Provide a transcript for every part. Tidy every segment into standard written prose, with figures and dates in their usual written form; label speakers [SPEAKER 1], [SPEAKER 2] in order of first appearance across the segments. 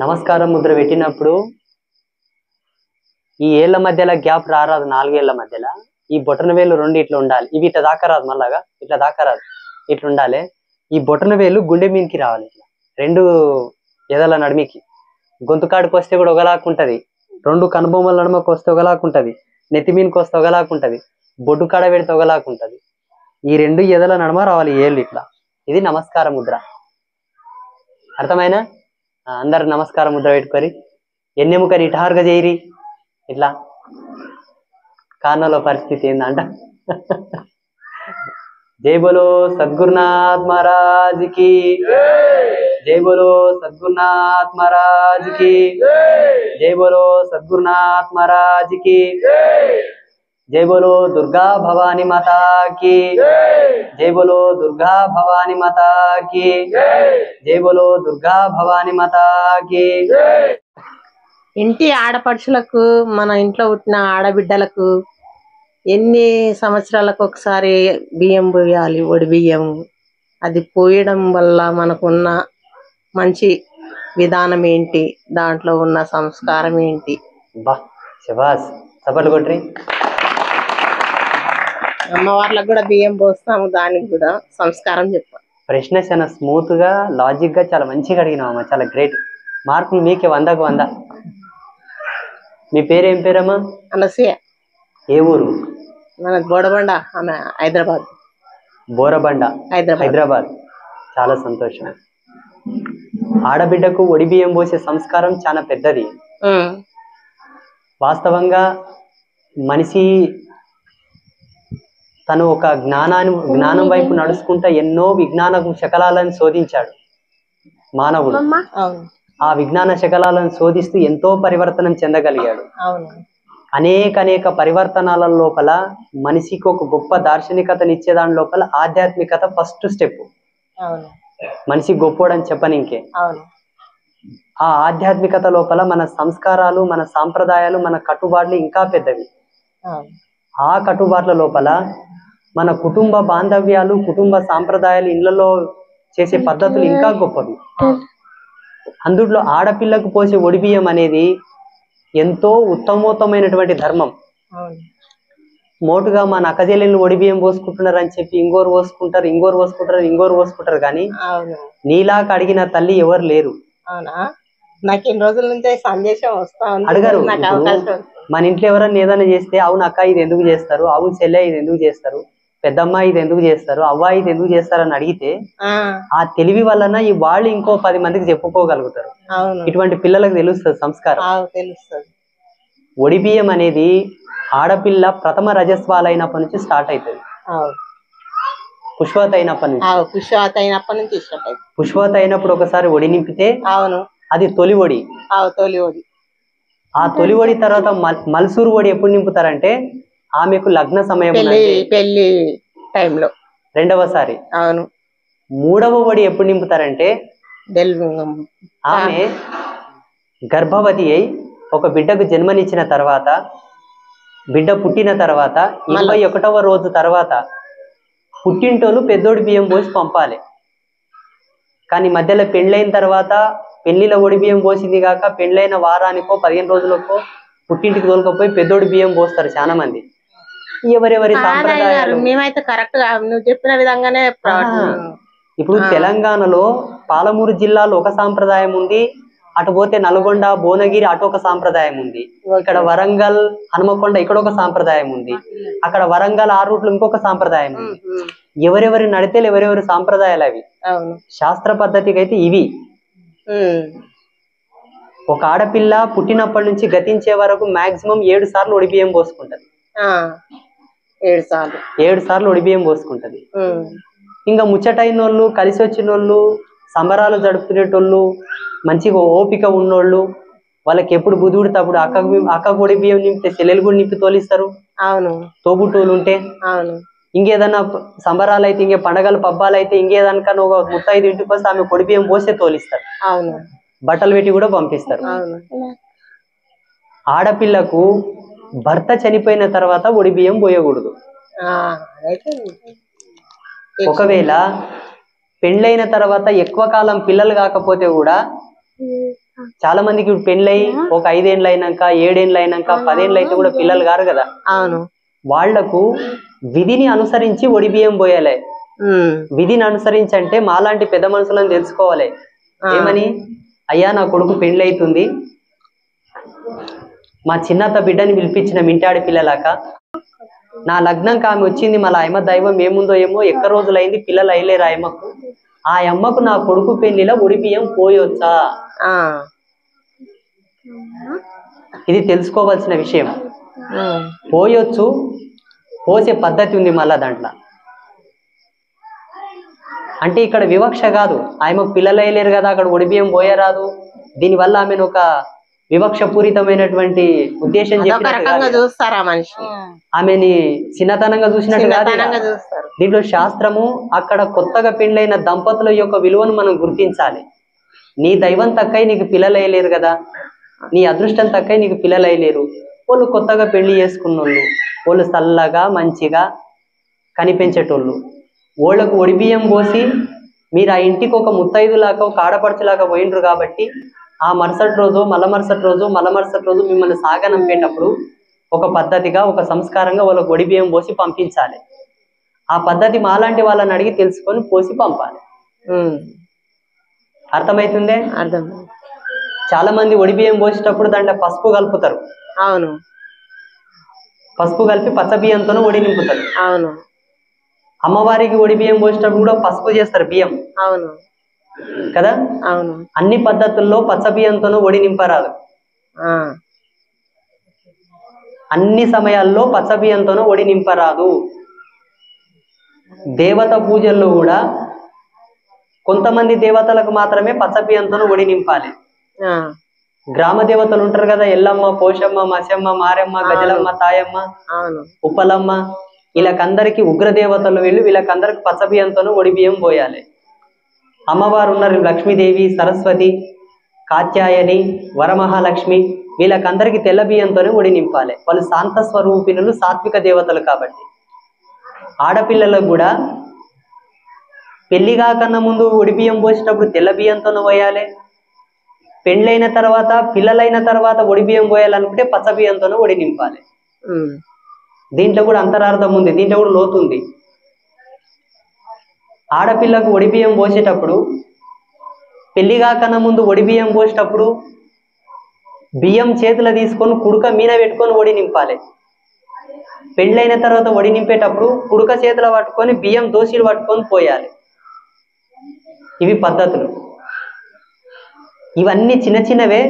[SPEAKER 1] నమస్కారం ముద్ర పెట్టినప్పుడు ఈ ఏళ్ల మధ్యలో గ్యాప్ రారాదు, 4 ఏళ్ల మధ్యలో ఈ బొటన వేలు రెండు ఇట్లా ఉండాలి. ఇవి ఇట్లా దాకరాదు, మళ్ళాగా ఇట్లా దాకరాదు, ఇట్లా ఉండాలి. ఈ బొటన వేలు గుండె మీనికి రావాలి, ఇట్లా రెండు ఎదల నడిమికి. గొంతు కాడికి వస్తే కూడా ఒకలాకుంటది, రెండు కనుబొమ్మల నడుమకు వస్తే ఒకలాకుంటది, నెత్తి మీనికి వస్తే ఒకలాకుంటది, బొడ్డు కాడ పెడితే ఒకలాకుంటది. ఈ రెండు ఎదల నడుమ రావాలి ఏళ్ళు ఇట్లా. ఇది నమస్కార ముద్ర. అర్థమైనా? అందరు నమస్కార ముద్ర పెట్టుకొని ఎన్నెముకని ఇటారుగా చేయరి. ఇట్లా కారణంలో పరిస్థితి ఏందంట. జై బోలో సద్గురునాథ్ మహారాజ్ కి, జై బోలో సద్గురునాథ్ మహారాజ్ కి, జై బోలో సద్గురునాథ్ మహారాజ్ కి, జై బోలో దుర్గా భవానీ మాతా కి, జై బోలో దుర్గా భవానీ మాతా కి, జై బోలో దుర్గా భవానీ మాతా కి.
[SPEAKER 2] ఇంటి ఆడపడుచులకు, మన ఇంట్లో పుట్టిన ఆడబిడ్డలకు ఎన్ని సంవత్సరాలకు ఒకసారి బియ్యం పోయాలి, ఒడి బియ్యం. అది పోయడం వల్ల మనకున్న మంచి విధానం ఏంటి, దాంట్లో ఉన్న సంస్కారం ఏంటి?
[SPEAKER 1] బా శబాస్, చప్పట్లు కొట్రి.
[SPEAKER 2] అమ్మవార్లకు కూడా బియ్యం పోస్తాము, దానికి కూడా సంస్కారం చెప్పాలి.
[SPEAKER 1] ప్రశ్న చాలా స్మూత్ గా, లాజిక్ గా చాలా మంచిగా అడిగినావమ్మా, చాలా గ్రేట్. మార్కులు మీకే 100కు 100. మీ పేరేం పేరమ్మా?
[SPEAKER 2] అనసూయ.
[SPEAKER 1] ఏ ఊరు?
[SPEAKER 2] మన బోడబండ, ఆమె హైదరాబాద్.
[SPEAKER 1] బోరబండ, హైదరాబాద్. చాలా సంతోషం. ఆడబిడ్డకు ఒడి బియ్యం పోసే సంస్కారం చాలా పెద్దది. వాస్తవంగా మనిషి తను ఒక జ్ఞానం వైపు నడుచుకుంటా ఎన్నో విజ్ఞాన శకలాలను శోధించాడు మానవుడు. ఆ విజ్ఞాన శకలాలను శోధిస్తూ ఎంతో పరివర్తనం చెందగలిగాడు. అనేక పరివర్తనాల లోపల మనిషికి ఒక గొప్ప దార్శనికతనిచ్చే దాని లోపల ఆధ్యాత్మికత ఫస్ట్ స్టెప్. మనిషి గొప్పోడని చెప్పనింకే. ఆ ఆధ్యాత్మికత లోపల మన సంస్కారాలు, మన సాంప్రదాయాలు, మన కట్టుబాట్లు ఇంకా పెద్దవి. ఆ కట్టుబాట్ల లోపల మన కుటుంబ బాంధవ్యాలు, కుటుంబ సాంప్రదాయాలు, ఇళ్లలో చేసే పద్ధతులు ఇంకా గొప్పవి. అందులో ఆడపిల్లకు పోసే ఒడిబియ్యం అనేది ఎంతో ఉత్తమోత్తమైనటువంటి ధర్మం. మోటుగా మా నక్కజెల్లెళ్ళు ఒడిబియ్యం పోసుకుంటున్నారు అని చెప్పి ఇంగోరు పోసుకుంటారు కానీ నీలాక అడిగిన తల్లి ఎవరు లేరు.
[SPEAKER 2] నాకు ఇన్ని రోజుల నుంచే సందేశం వస్తా
[SPEAKER 1] అడగరు. మన ఇంట్లో ఎవరన్నా ఏదైనా చేస్తే, అవును అక్క ఇది ఎందుకు చేస్తారు, అవును చెల్లె ఇది ఎందుకు చేస్తారు, పెద్దమ్మ ఇది ఎందుకు చేస్తారు, అవ్వ ఇది ఎందుకు చేస్తారని అడిగితే ఆ తెలివి వలన ఈ వాళ్ళు ఇంకో 10 మందికి చెప్పుకోగలుగుతారు. ఇటువంటి పిల్లలకు తెలుస్తుంది సంస్కారం. ఒడిబియ్యం అనేది ఆడపిల్ల ప్రథమ రజస్వాలైనప్పటి నుంచి స్టార్ట్ అవుతుంది. పుష్పవతి అయినప్పుడు ఒకసారి ఒడి నింపితే అది తొలి ఒడి. ఆ తొలి ఒడి తర్వాత మల్సూరు ఒడి ఎప్పుడు నింపుతారంటే ఆమెకు లగ్న సమయం,
[SPEAKER 2] పెళ్లి టైంలో
[SPEAKER 1] రెండవసారి. మూడవ ఒడి ఎప్పుడు నింపుతారంటే ఆమె గర్భవతి అయి ఒక బిడ్డకు జన్మనిచ్చిన తర్వాత, బిడ్డ పుట్టిన తర్వాత 21వ రోజు తర్వాత పుట్టింటోళ్ళు పెద్దోడి బియ్యం పోసి పంపాలి. కానీ మధ్యలో పెళ్ళైన తర్వాత పెళ్లిలో ఒడి బియ్యం పోసింది కాక పెళ్ళైన వారానికో 15 రోజులకో పుట్టింటికి తోలుకపోయి పెద్దోడి బియ్యం పోస్తారు చాలా మంది. ఎవరెవరి సాంప్రదాయాలు.
[SPEAKER 2] మేమైతే కరెక్ట్ గా నువ్వు చెప్పిన విధంగానే.
[SPEAKER 1] ఇప్పుడు తెలంగాణలో పాలమూరు జిల్లాలో ఒక సాంప్రదాయం ఉంది, అటు పోతే నల్గొండ, భువనగిరి అటు ఒక సాంప్రదాయం ఉంది, ఇక్కడ వరంగల్, హనుమకొండ ఇక్కడ ఒక సాంప్రదాయం ఉంది, అక్కడ వరంగల్ ఆ రూట్లో ఇంకొక సాంప్రదాయం ఉంది. ఎవరెవరి నడితే ఎవరెవరి సాంప్రదాయాలు అవి. శాస్త్ర పద్ధతికి అయితే ఇవి. ఒక ఆడపిల్ల పుట్టినప్పటి నుంచి గతించే వరకు మాక్సిమం 7 సార్లు ఒడిబియ్యం పోసుకుంటది. 7 సార్లు ఒడిబియ్యం పోసుకుంటది. ఇంకా ముచ్చటైన వాళ్ళు, కలిసి వచ్చిన వాళ్ళు, సంబరాలు జరుపుకునేటోళ్ళు, మంచిగా ఓపిక ఉన్నోళ్ళు, వాళ్ళకి ఎప్పుడు బుధుడు తప్పుడు అక్క ఒడి బియ్యం నింపితే చెల్లెలు కూడా నింపి తోలిస్తారు. తోబుట్టోళ్ళు ఉంటే ఇంకేదన్నా సంబరాలు అయితే, ఇంకే పండగలు పబ్బాలు అయితే, ఇంకేదన్నా ఒక 35 ఇంటికి వస్తే ఆమె పొడి బియ్యం పోసే తోలిస్తారు. బట్టలు పెట్టి కూడా పంపిస్తారు. ఆడపిల్లకు భర్త చనిపోయిన తర్వాత ఒడి బియ్యం పోయకూడదు. ఒకవేళ పెళ్ళైన తర్వాత ఎక్కువ కాలం పిల్లలు కాకపోతే కూడా చాలా మందికి ఇప్పుడు పెళ్ళై ఒక 5 ఏళ్ళు అయినాక 7 ఏళ్ళు అయినాక 10 ఏళ్ళు అయితే కూడా పిల్లలు కారు కదా.
[SPEAKER 2] అవును.
[SPEAKER 1] వాళ్లకు విధిని అనుసరించి ఒడి బియ్యం పోయాలి. విధిని అనుసరించి అంటే మాలాంటి పెద్ద మనుషులను తెలుసుకోవాలి. ఏమని, అయ్యా నా కొడుకు పెళ్లి అవుతుంది, మా చిన్నత్త బిడ్డని పిలిపించిన మింటాడి పిల్లలాక, నా లగ్నం ఆమె వచ్చింది, మళ్ళీ ఆయమ్మ దైవం ఏముందో ఏమో, ఎక్క రోజులైంది పిల్లలు అయ్యలేరు ఆయమ్మకు, ఆ అమ్మకు నా కొడుకు పెళ్లిలో ఒడి బియ్యం పోయొచ్చా, ఇది తెలుసుకోవాల్సిన విషయం. పోయొచ్చు, పోసే పద్ధతి ఉంది మళ్ళా దాంట్లో. అంటే ఇక్కడ వివక్ష కాదు, ఆయమ్మకు పిల్లలు అయ్యలేరు కదా అక్కడ ఒడి బియ్యం పోయరాదు, దీనివల్ల ఆమెను ఒక వివక్ష పూరితమైనటువంటి ఉద్దేశం
[SPEAKER 2] చూస్తారా మనిషి,
[SPEAKER 1] ఆమెని చిన్నతనంగా చూసినట్టు కాదు. దీంట్లో శాస్త్రము అక్కడ కొత్తగా పెళ్ళైన దంపతుల యొక్క విలువను మనం గుర్తించాలి. నీ దైవం తక్కై నీకు పిల్లలు అయ్యలేరు కదా, నీ అదృష్టం తక్కై నీకు పిల్లలు అయ్యలేరు, వాళ్ళు కొత్తగా పెళ్లి చేసుకున్నోళ్ళు, వాళ్ళు చల్లగా మంచిగా కనిపించేటోళ్ళు, వాళ్ళకు ఒడి బియ్యం పోసి మీరు ఆ ఇంటికి ఒక ముత్తైదులాగా ఒక ఆడపడుచులాగా పోయిండ్రు కాబట్టి ఆ మరుసటి రోజు మలమరుసటి రోజు మిమ్మల్ని సాగనంపేటప్పుడు ఒక పద్ధతిగా ఒక సంస్కారంగా వాళ్ళకు ఒడి బియ్యం పోసి పంపించాలి. ఆ పద్ధతి మాలాంటి వాళ్ళని అడిగి తెలుసుకొని పోసి పంపాలి. అర్థమైతుందే?
[SPEAKER 2] అర్థం.
[SPEAKER 1] చాలా మంది ఒడి బియ్యం పోసేటప్పుడు దాంట్లో పసుపు కలుపుతారు.
[SPEAKER 2] అవును.
[SPEAKER 1] పసుపు కలిపి పచ్చ బియ్యంతోనే ఒడి నింపుతారు.
[SPEAKER 2] అవును.
[SPEAKER 1] అమ్మవారికి ఒడి బియ్యం పోసేటప్పుడు కూడా పసుపు చేస్తారు బియ్యం.
[SPEAKER 2] అవును
[SPEAKER 1] కదా.
[SPEAKER 2] అవును.
[SPEAKER 1] అన్ని పద్ధతుల్లో పచ్చ బియ్యంతోనూ ఒడి నింపరాదు. అన్ని సమయాల్లో పచ్చ బియ్యంతోనూ ఒడి నింపరాదు. దేవత పూజల్లో కూడా కొంతమంది దేవతలకు మాత్రమే పచ్చ బియ్యంతోనూ ఒడి నింపాలి. గ్రామ దేవతలు ఉంటారు కదా, ఎల్లమ్మ, పోషమ్మ, మసమ్మ, మారెమ్మ, గజలమ్మ, తాయమ్మ, ఉప్పలమ్మ, వీళ్ళకందరికి ఉగ్రదేవతలు వీళ్ళకందరికి పచ్చ బియ్యంతోనూ ఒడి బియ్యం పోయాలి. అమ్మవారు ఉన్నారు లక్ష్మీదేవి, సరస్వతి, కాత్యాయని, వరమహాలక్ష్మి, వీళ్ళకందరికి తెల్ల బియ్యంతోనే ఒడి నింపాలి. వాళ్ళు శాంత స్వరూపిణులు, సాత్విక దేవతలు కాబట్టి. ఆడపిల్లలకు కూడా పెళ్లిగా కన్నా ముందు ఒడి బియ్యం పోసేటప్పుడు తెల్ల బియ్యంతోనే పోయాలి, పెళ్ళైన తర్వాత పిల్లలైన తర్వాత ఒడి బియ్యం పోయాలనుకుంటే పచ్చ బియ్యంతోనే ఒడి నింపాలి. దీంట్లో కూడా అంతరార్థం ఉంది, దీంట్లో కూడా లోతుంది. ఆడపిల్లకు ఒడి బియ్యం పోసేటప్పుడు పెళ్లిగా కన్నా ముందు ఒడి బియ్యం పోసేటప్పుడు బియ్యం చేతులు తీసుకొని కుడుక మీద పెట్టుకొని ఒడి నింపాలి. పెళ్ళైన తర్వాత ఒడి నింపేటప్పుడు కుడుక చేతులు పట్టుకొని బియ్యం దోశలు పట్టుకొని పోయాలి. ఇవి పద్ధతులు. ఇవన్నీ చిన్న చిన్నవే,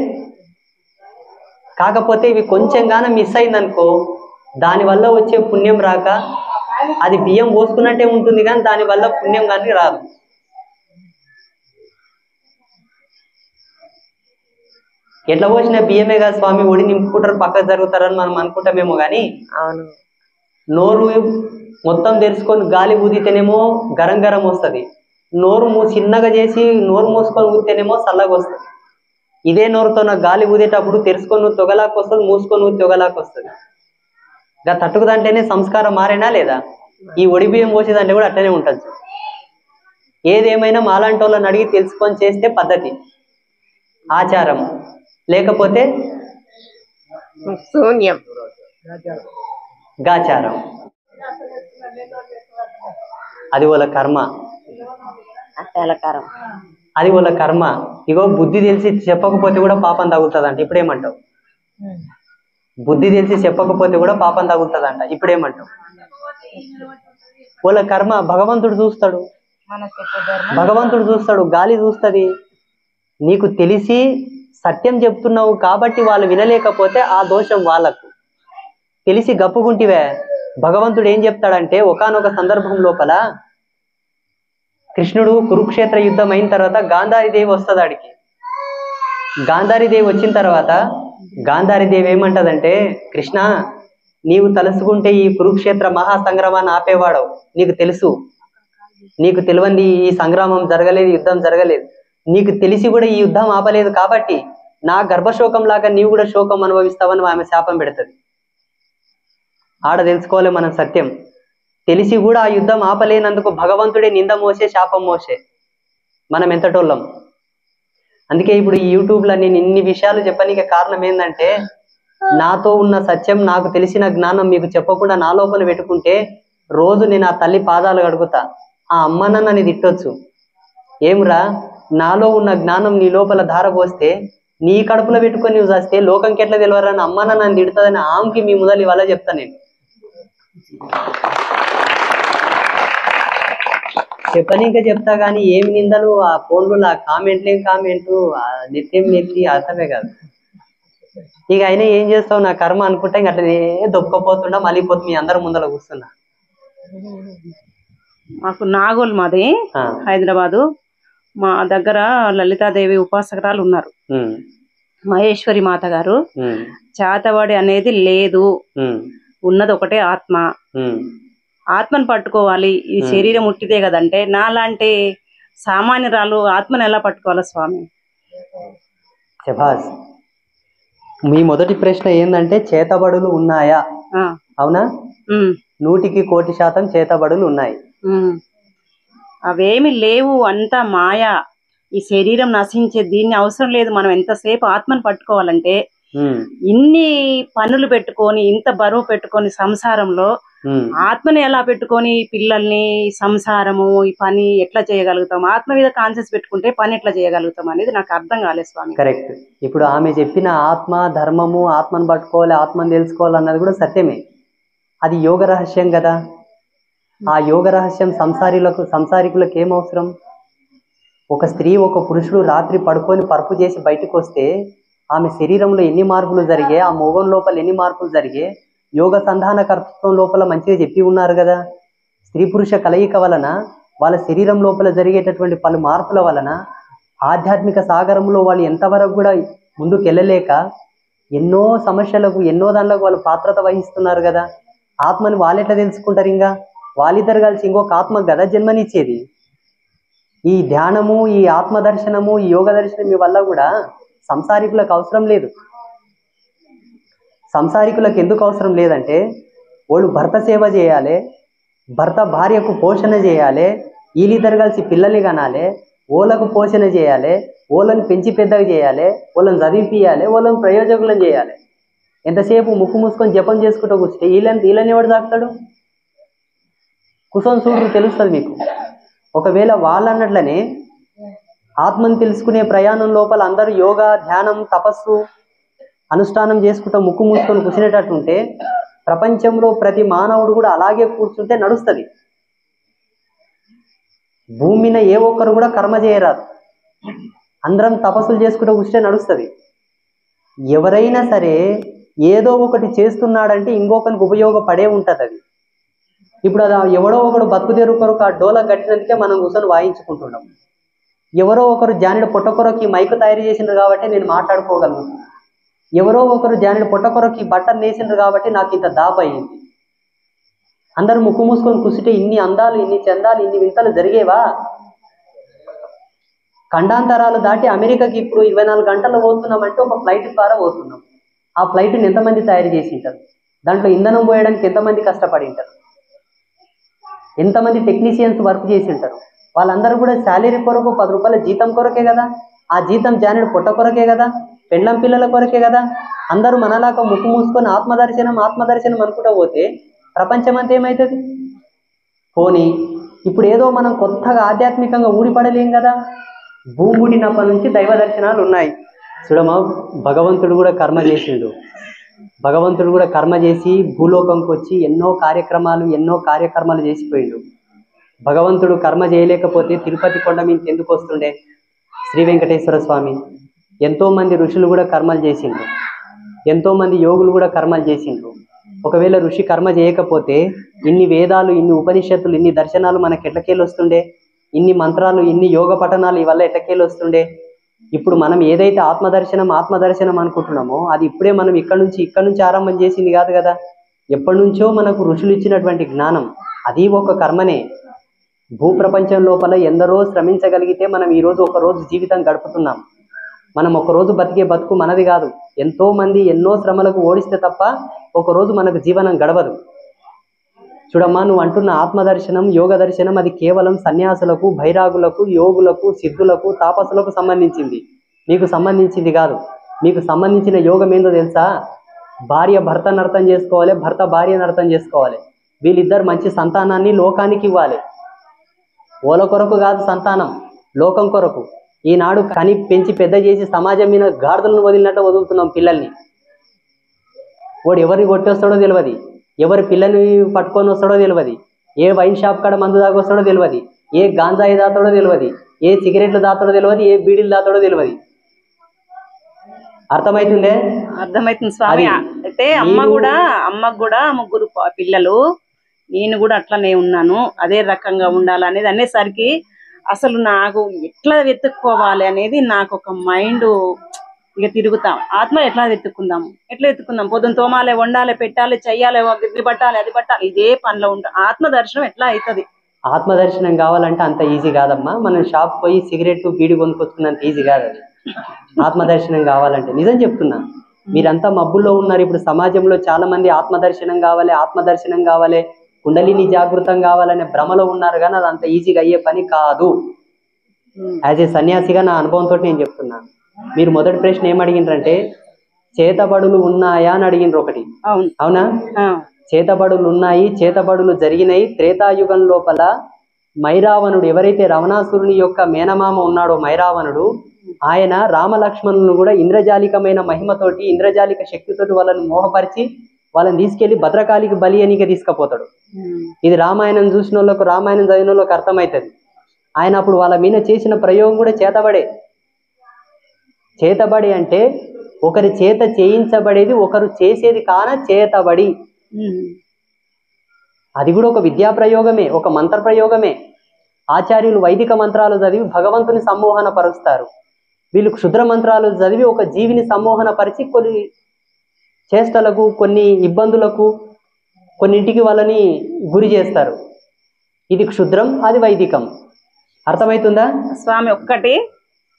[SPEAKER 1] కాకపోతే ఇవి కొంచెం గాన మిస్ అయిందనుకో దానివల్ల వచ్చే పుణ్యం రాక అది బియ్యం పోసుకున్నట్టే ఉంటుంది కానీ దానివల్ల పుణ్యం కానీ రాదు. ఎట్లా పోసిన బియ్యమే కదా స్వామి, ఒడి నింపుకుంటారు పక్కకు జరుగుతారని మనం అనుకుంటామేమో కానీ నోరు మొత్తం తెరుచుకొని గాలి ఊదితేనేమో గరం గరం వస్తుంది, నోరు చిన్నగా చేసి నోరు మూసుకొని ఊదితేనేమో చల్లగా వస్తుంది. ఇదే నోరుతో నా గాలి ఊదేటప్పుడు తెరుచుకొని తొగలాకు వస్తుంది, మూసుకొని ఊది తొగలాకు వస్తుంది. ఇంకా తట్టుకుదంటేనే సంస్కారం మారేనా లేదా? ఈ ఒడి బియ్యం పోసేదంటే కూడా అట్లనే ఉంటుంది. ఏదేమైనా మాలాంటి వాళ్ళని అడిగి తెలుసుకొని చేస్తే పద్ధతి, ఆచారం, లేకపోతే
[SPEAKER 2] శూన్యం,
[SPEAKER 1] గాచారం. అది వాళ్ళ కర్మ, అది వాళ్ళ కర్మ. ఇగో బుద్ధి తెలిసి చెప్పకపోతే కూడా పాపం తగులుతుందంట, ఇప్పుడేమంటావు? బుద్ధి తెలిసి చెప్పకపోతే కూడా పాపం తగులుతుందంట, ఇప్పుడేమంటావు? వాళ్ళ కర్మ. భగవంతుడు చూస్తాడు, భగవంతుడు చూస్తాడు, గాలి చూస్తుంది. నీకు తెలిసి సత్యం చెప్తున్నావు కాబట్టి వాళ్ళు వినలేకపోతే ఆ దోషం వాళ్ళకు. తెలిసి గప్పుకుంటివే. భగవంతుడు ఏం చెప్తాడంటే ఒకానొక సందర్భం లోపల కృష్ణుడు కురుక్షేత్ర యుద్ధం అయిన తర్వాత గాంధారీదేవి వస్తుంది ఆడికి. గాంధారీదేవి వచ్చిన తర్వాత గాంధారీదేవి ఏమంటదంటే, కృష్ణ నీవు తలుసుకుంటే ఈ కురుక్షేత్ర మహాసంగ్రామాన్ని ఆపేవాడవు, నీకు తెలుసు, నీకు తెలియంది ఈ సంగ్రామం జరగలేదు, యుద్ధం జరగలేదు, నీకు తెలిసి కూడా ఈ యుద్ధం ఆపలేదు కాబట్టి నా గర్భశోకం లాగా నీవు కూడా శోకం అనుభవిస్తావని ఆమె శాపం పెడుతుంది. ఆడ తెలుసుకోవాలి మనం సత్యం. తెలిసి కూడా ఆ యుద్ధం ఆపలేనందుకు భగవంతుడే నింద మోసే శాపం మోసే మనం ఎంతటోళ్ళం. అందుకే ఇప్పుడు ఈ యూట్యూబ్లో నేను ఇన్ని విషయాలు చెప్పడానికి కారణం ఏంటంటే, నాతో ఉన్న సత్యం, నాకు తెలిసిన జ్ఞానం మీకు చెప్పకుండా నా లోపల పెట్టుకుంటే రోజు నేను ఆ తల్లి పాదాలు కడుగుతా. ఆ అమ్మ నన్నని తిట్టొచ్చు, ఏమ్రా నాలో ఉన్న జ్ఞానం నీ లోపల ధారపోస్తే నీ కడుపులో పెట్టుకొని నువ్వు చేస్తే లోకంకి ఎట్లా తెలియరా అని అమ్మ నన్ను తిడుతుందని ఆమెకి మీ మొదలు ఇవాళ చెప్తా. నేను చెప్పనీక చెప్తా కానీ ఏమి నిందలు ఆ ఫోన్లో ఆ కామెంట్లు ఏం కామెంటు, ఆ నెట్టేం నెట్టి అర్థమే కాదు. ఇక అయినా ఏం చేస్తావు నా కర్మ అనుకుంటా ఇంక అట్లనే దొక్కపోతుండా మళ్ళీ పోతు మీ అందరు ముందర కూర్చున్నా.
[SPEAKER 3] మాకు నాగోల్ మాది హైదరాబాదు. మా దగ్గర లలితాదేవి ఉపాసకురాలు ఉన్నారు, మహేశ్వరి మాత గారు. చేతబడి అనేది లేదు, ఉన్నది ఒకటే ఆత్మ. ఆత్మను పట్టుకోవాలి, ఈ శరీరం ఉట్టిదే కదంటే నాలాంటి సామాన్యురాలు ఆత్మను ఎలా పట్టుకోవాలా స్వామి?
[SPEAKER 1] శభాష్. మీ మొదటి ప్రశ్న ఏంటంటే చేతబడులు ఉన్నాయా? అవునా? 100% చేతబడులు ఉన్నాయి.
[SPEAKER 3] అవేమి లేవు, అంతా మాయా. ఈ శరీరం నశించే, దీన్ని అవసరం లేదు. మనం ఎంతసేపు ఆత్మను పట్టుకోవాలంటే ఇన్ని పనులు పెట్టుకొని, ఇంత బరువు పెట్టుకొని సంసారంలో ఆత్మని ఎలా పెట్టుకొని పిల్లల్ని, సంసారము, ఈ పని ఎట్లా చేయగలుగుతాం? ఆత్మ మీద కాన్షియస్ పెట్టుకుంటే పని ఎట్లా చేయగలుగుతాం అనేది నాకు అర్థం కాలేదు స్వామి.
[SPEAKER 1] కరెక్ట్. ఇప్పుడు ఆమె చెప్పిన ఆత్మ ధర్మము, ఆత్మను పట్టుకోవాలి, ఆత్మను తెలుసుకోవాలి అన్నది కూడా సత్యమే. అది యోగ రహస్యం కదా. ఆ యోగ రహస్యం సంసారికులకు ఏం అవసరం? ఒక స్త్రీ, ఒక పురుషుడు రాత్రి పడుకొని పరుపు చేసి బయటకు వస్తే ఆమె శరీరంలో ఎన్ని మార్పులు జరిగే, ఆ మోగం లోపల ఎన్ని మార్పులు జరిగే, యోగ సంధాన కర్తృత్వం లోపల మంచిగా చెప్పి ఉన్నారు కదా. స్త్రీ పురుష కలయిక వలన వాళ్ళ శరీరం లోపల జరిగేటటువంటి పలు మార్పుల వలన ఆధ్యాత్మిక సాగరంలో వాళ్ళు ఎంతవరకు కూడా ముందుకు వెళ్ళలేక ఎన్నో సమస్యలకు, ఎన్నో దానిలకు వాళ్ళు పాత్రత వహిస్తున్నారు కదా. ఆత్మని వాళ్ళు ఎట్లా తెలుసుకుంటారు? ఇంకా వాళ్ళిద్దరు కలిసి ఇంకొక ఆత్మ కదా జన్మనిచ్చేది. ఈ ధ్యానము, ఈ ఆత్మ దర్శనము, ఈ యోగ దర్శనం వల్ల కూడా సంసారికులకు అవసరం లేదు. సంసారికులకు ఎందుకు అవసరం లేదంటే, వాళ్ళు భర్త సేవ చేయాలి, భర్త భార్యకు పోషణ చేయాలి, వీళ్ళిద్దరు కలిసి పిల్లల్ని కనాలి, ఓళ్ళకు పోషణ చేయాలి, ఓళ్ళని పెంచి పెద్దగా చేయాలి, వాళ్ళని చదివిపియాలి, వాళ్ళని ప్రయోజకులను చేయాలి. ఎంతసేపు ముక్కు మూసుకొని జపం చేసుకుంటూ కూర్చుంటే వీళ్ళని ఎవడు తాకుతాడు? కుసం చూడు తెలుస్తుంది మీకు. ఒకవేళ వాళ్ళన్నట్లనే ఆత్మను తెలుసుకునే ప్రయాణం లోపల అందరూ యోగా, ధ్యానం, తపస్సు, అనుష్ఠానం చేసుకుంటూ ముక్కు మూసుకొని కూర్చునేటట్టుంటే ప్రపంచంలో ప్రతి మానవుడు కూడా అలాగే కూర్చుంటే నడుస్తుంది. భూమి మీద ఏ ఒక్కరు కూడా కర్మ చేయరాదు, అందరం తపస్సులు చేసుకుంటూ కూర్చుంటే నడుస్తుంది. ఎవరైనా సరే ఏదో ఒకటి చేస్తున్నాడంటే ఇంకొకరికి ఉపయోగపడే ఉంటుంది అది. ఇప్పుడు అది ఎవడో ఒకడు బతుకు తెరువు కొరకు ఆ డోల కట్టినందుకే మనం కూర్చొని వాయించుకుంటున్నాం. ఎవరో ఒకరు జానుడు పొట్ట కొరకు ఈ మైకు తయారు చేసినారు కాబట్టి నేను మాట్లాడుకోగలను. ఎవరో ఒకరు జానుడు పొట్ట కొరకు ఈ బట్టలు నేసినారు కాబట్టి నాకు ఇంత దాప అయింది. అందరూ ముక్కు మూసుకొని కూర్చుంటే ఇన్ని అందాలు, ఇన్ని చందాలు, ఇన్ని వింతలు జరిగేవా? ఖండాంతరాలు దాటి అమెరికాకి ఇప్పుడు 24 గంటల్లో పోతున్నామంటే ఒక ఫ్లైట్ ద్వారా పోతున్నాం. ఆ ఫ్లైట్ని ఎంతమంది తయారు చేసి ఉంటారు? దాంట్లో ఇంధనం పోయడానికి ఎంతమంది కష్టపడి ఉంటారు? ఎంతమంది టెక్నీషియన్స్ వర్క్ చేసి ఉంటారు? వాళ్ళందరూ కూడా శాలరీ కొరకు 10 రూపాయల జీతం కొరకే కదా. ఆ జీతం జానుడు పొట్ట కొరకే కదా, పెళ్ళం పిల్లల కొరకే కదా. అందరూ మనలాగా ముక్కు మూసుకొని ఆత్మదర్శనం అనుకుంటూ పోతే ప్రపంచం అంతా ఏమవుతుంది? పోనీ ఇప్పుడు ఏదో మనం కొత్తగా ఆధ్యాత్మికంగా ఊడిపడలేం కదా. భూమి పుట్టినప్పటి నుంచి దైవ దర్శనాలు ఉన్నాయి. చూడమా, భగవంతుడు కూడా కర్మ చేసిండు. భగవంతుడు కూడా కర్మ చేసి భూలోకంకి వచ్చి ఎన్నో కార్యక్రమాలు చేసిపోయిండు. భగవంతుడు కర్మ చేయలేకపోతే తిరుపతి కొండ మీద ఎందుకు వస్తుండే? శ్రీ వెంకటేశ్వర స్వామి ఎంతోమంది ఋషులు కూడా కర్మలు చేసిండ్రు, ఎంతోమంది యోగులు కూడా కర్మలు చేసిండ్రు. ఒకవేళ ఋషి కర్మ చేయకపోతే ఇన్ని వేదాలు, ఇన్ని ఉపనిషత్తులు, ఇన్ని దర్శనాలు మనకి ఎట్లకేళ్ళు వస్తుండే? ఇన్ని మంత్రాలు, ఇన్ని యోగ పఠనాలు ఇవల్ల ఎట్లకేళ్ళు వస్తుండే? ఇప్పుడు మనం ఏదైతే ఆత్మదర్శనం అనుకుంటున్నామో అది ఇప్పుడే మనం ఇక్కడ నుంచి ఆరంభం చేసింది కాదు కదా. ఎప్పటి నుంచో మనకు ఋషులు ఇచ్చినటువంటి జ్ఞానం, అది ఒక కర్మనే. భూప్రపంచం లోపల ఎందరో శ్రమించగలిగితే మనం ఈరోజు ఒకరోజు జీవితం గడుపుతున్నాం. మనం ఒకరోజు బతికే బతుకు మనది కాదు. ఎంతో మంది ఎన్నో శ్రమలకు ఓడిస్తే తప్ప ఒకరోజు మనకు జీవనం గడవదు. చూడమ్మా, నువ్వు అంటున్న ఆత్మదర్శనం, యోగ దర్శనం అది కేవలం సన్యాసులకు, భైరాగులకు, యోగులకు, సిద్ధులకు, తాపసులకు సంబంధించింది. మీకు సంబంధించింది కాదు. మీకు సంబంధించిన యోగం ఏందో తెలుసా? భార్య భర్తను అర్థం చేసుకోవాలి, భర్త భార్యను అర్థం చేసుకోవాలి. వీళ్ళిద్దరు మంచి సంతానాన్ని లోకానికి ఇవ్వాలి. ఓల కొరకు కాదు సంతానం, లోకం కొరకు. ఈనాడు కని పెంచి పెద్ద చేసి సమాజం మీద గాడిదలను వదిలినట్టు వదులుతున్నాం పిల్లల్ని. వాడు ఎవరిని కొట్టేస్తాడో తెలియదు, ఎవరి పిల్లని పట్టుకొని వస్తాడో తెలియదు, ఏ వైన్ షాప్ కాడ మందు దాగొస్తాడో తెలియదు, ఏ గాంజాయి దాతాడో తెలియదు, ఏ సిగరెట్లు దాతాడో తెలియదు, ఏ బీడీలు దాతాడో తెలియదు. అర్థమవుతుందే?
[SPEAKER 3] అర్థమవుతుంది స్వామి. అయితే అమ్మకు కూడా ముగ్గురు పిల్లలు, నేను కూడా అట్లనే ఉన్నాను, అదే రకంగా ఉండాలనేది అనేసరికి అసలు నాకు ఎట్లా వెతుక్కోవాలి అనేది నాకు ఒక మైండ్ ఇక తిరుగుతాం. ఆత్మ ఎట్లా వెతుక్కుందాం, పొద్దున్న తోమాలి, వండాలి, పెట్టాలి, చెయ్యాలి, ఇది పట్టాలి, అది పట్టాలి, ఇదే పనిలో ఉంటాం. ఆత్మ దర్శనం ఎట్లా అవుతుంది?
[SPEAKER 1] ఆత్మ దర్శనం కావాలంటే అంత ఈజీ కాదమ్మా. మనం షాప్ పోయి సిగరెట్ బీడి కొనుక్కొచ్చుకున్నంత ఈజీ కాదు అది. ఆత్మదర్శనం కావాలంటే నిజం చెప్తున్నా, మీరంతా మబ్బుల్లో ఉన్నారు. ఇప్పుడు సమాజంలో చాలా మంది ఆత్మదర్శనం కావాలి, కుండలిని జాగృతం కావాలనే భ్రమలో ఉన్నారు. కానీ అది అంత ఈజీగా అయ్యే పని కాదు. యాజ్ ఏ సన్యాసిగా నా అనుభవంతో నేను చెప్తున్నాను. మీరు మొదటి ప్రశ్న ఏమడిగినారంటే చేతబడులు ఉన్నాయా అని అడిగినారు ఒకటి. అవునా? చేతబడులు ఉన్నాయి, చేతబడులు జరిగినాయి. త్రేతాయుగం లోపల మైరావణుడు, ఎవరైతే రావణాసురుని యొక్క మేనమామ ఉన్నాడో మైరావణుడు, ఆయన రామలక్ష్మణులను కూడా ఇంద్రజాలికమైన మహిమతోటి, ఇంద్రజాలిక శక్తితోటి వాళ్ళని మోహపరిచి వాళ్ళని తీసుకెళ్లి భద్రకాళికి బలి అనిగా తీసుకుపోతాడు. ఇది రామాయణం చూసిన వాళ్ళకు, రామాయణం చదివిన వాళ్ళకి అర్థమవుతుంది. ఆయన అప్పుడు వాళ్ళ మీద చేసిన ప్రయోగం కూడా చేతబడే. చేతబడి అంటే ఒకరి చేత చేయించబడేది, ఒకరు చేసేది కాన చేతబడి. అది కూడా ఒక విద్యా ప్రయోగమే, ఒక మంత్ర ప్రయోగమే. ఆచార్యులు వైదిక మంత్రాలు చదివి భగవంతుని సమ్మోహన పరుస్తారు. వీళ్ళు క్షుద్ర మంత్రాలు చదివి ఒక జీవిని సమ్మోహన పరిచి కొన్ని చేష్టలకు, కొన్ని ఇబ్బందులకు, కొన్నింటికి వాళ్ళని గురి చేస్తారు. ఇది క్షుద్రం, అది వైదికం. అర్థమవుతుందా
[SPEAKER 3] స్వామి? ఒక్కటి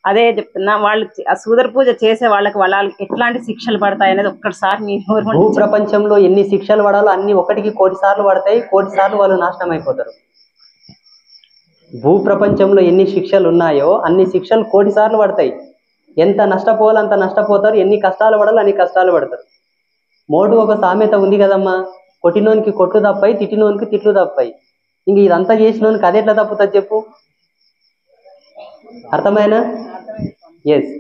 [SPEAKER 3] అదే చెప్తున్నా, వాళ్ళు ఆ సూదర పూజ చేసే వాళ్ళకి ఎట్లాంటి శిక్షలు పడతాయి అనేది ఒక్కసారి మీ
[SPEAKER 1] భూ ప్రపంచంలో ఎన్ని శిక్షలు పడాలో అన్ని ఒకటికి 1,000,000 సార్లు పడతాయి. 1,000,000 సార్లు వాళ్ళు నాశనం అయిపోతారు. భూ ప్రపంచంలో ఎన్ని శిక్షలు ఉన్నాయో అన్ని శిక్షలు 1,000,000 సార్లు పడతాయి. ఎంత నష్టపోవాలో అంత నష్టపోతారు, ఎన్ని కష్టాలు పడాలో అన్ని కష్టాలు పడతారు. మోటు ఒక సామెత ఉంది కదమ్మా, కొట్టినోనికి కొట్లు తప్పాయి, తిట్టినోనికి తిట్లు తప్పాయి. ఇంక ఇదంతా చేసినోనికి అది ఎట్లా తప్పుతుంది చెప్పు? అర్థమైనా? ఎస్,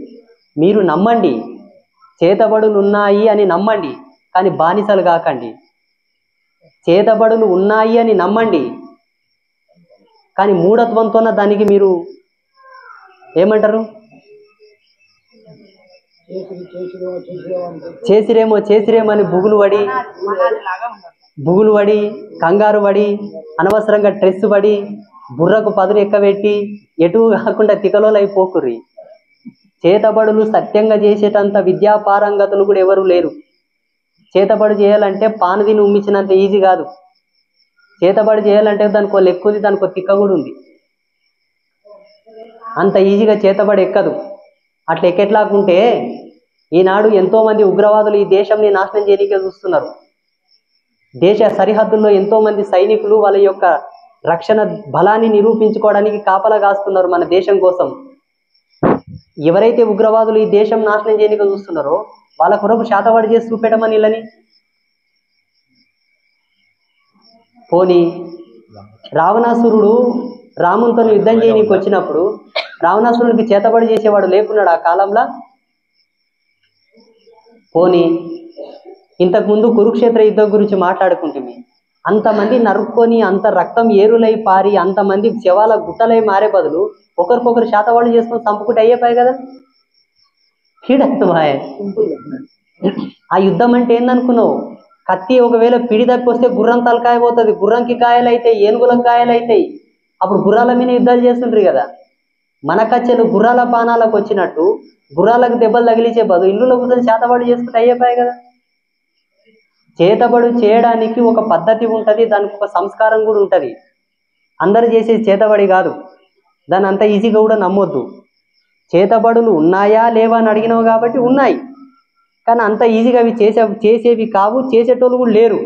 [SPEAKER 1] మీరు నమ్మండి, చేతబడులు ఉన్నాయి అని నమ్మండి, కానీ బానిసలు కాకండి. చేతబడులు ఉన్నాయి అని నమ్మండి, కానీ మూఢత్వంతోన దానికి మీరు ఏమంటారు, చేసిరేమో అని బుగులు పడి కంగారు పడి అనవసరంగా స్ట్రెస్ పడి బుర్రకు పదులు ఎక్కబెట్టి ఎటు కాకుండా తికలోలు అయిపోకుర్రి. చేతబడులు సత్యంగా చేసేటంత విద్యాపారంగతులు కూడా ఎవరు లేరు. చేతబడి చేయాలంటే పానదిని ఉమ్మించినంత ఈజీ కాదు. చేతబడి చేయాలంటే దానికో లెక్క ఉంది, దానికో తిక్క కూడా ఉంది. అంత ఈజీగా చేతబడి ఎక్కదు. అట్లా ఎక్కెట్లాకుంటే ఈనాడు ఎంతో మంది ఉగ్రవాదులు ఈ దేశంని నాశనం చేయడానికి చూస్తున్నారు. దేశ సరిహద్దుల్లో ఎంతో మంది సైనికులు వాళ్ళ యొక్క రక్షణ బలాన్ని నిరూపించుకోవడానికి కాపలా కాస్తున్నారు మన దేశం కోసం. ఎవరైతే ఉగ్రవాదులు ఈ దేశం నాశనం చేయడానికి చూస్తున్నారో వాళ్ళ కొరకు శాతవాడి చేసి చూపెట్టమని ఇళ్ళని. పోనీ రావణాసురుడు రామునితో యుద్ధం చేయడానికి వచ్చినప్పుడు రావణాసురుడికి చేతబడి చేసేవాడు లేకున్నాడు ఆ కాలంలో? పోనీ ఇంతకుముందు కురుక్షేత్ర యుద్ధం గురించి మాట్లాడుకుంటుంది. అంతమంది నరుక్కొని అంత రక్తం ఏరులై పారి అంతమంది శవాల గుట్టలై మారే బదులు ఒకరికొకరు శాతవాళ్ళు చేసుకొని చంపుకుంటే అయ్యేపాయి కదా. కీడమాయ ఆ యుద్ధం అంటే ఏందనుకున్నావు? కత్తి ఒకవేళ పిడి తప్పి వస్తే గుర్రం తలకాయ పోతుంది, గుర్రంకి కాయలు అవుతాయి, ఏనుగులకు కాయలు అవుతాయి. అప్పుడు గుర్రాల మీద యుద్ధాలు చేస్తుంటారు కదా. మన కచ్చెలు గుర్రాల బాణాలకు వచ్చినట్టు గుర్రాలకు దెబ్బలు తగిలించే బదులు ఇల్లులో కూర్చొని చేతబడి చేసుకుంటే అయ్యేపాయి కదా. చేతబడు చేయడానికి ఒక పద్ధతి ఉంటుంది, దానికి ఒక సంస్కారం కూడా ఉంటుంది. అందరు చేసే చేతబడి కాదు, దాన్ని అంత ఈజీగా కూడా నమ్మొద్దు. చేతబడులు ఉన్నాయా లేవా అని అడిగినావు కాబట్టి ఉన్నాయి, కానీ అంత ఈజీగా అవి చేసేవి కావు, చేసేటోళ్ళు కూడా లేరు.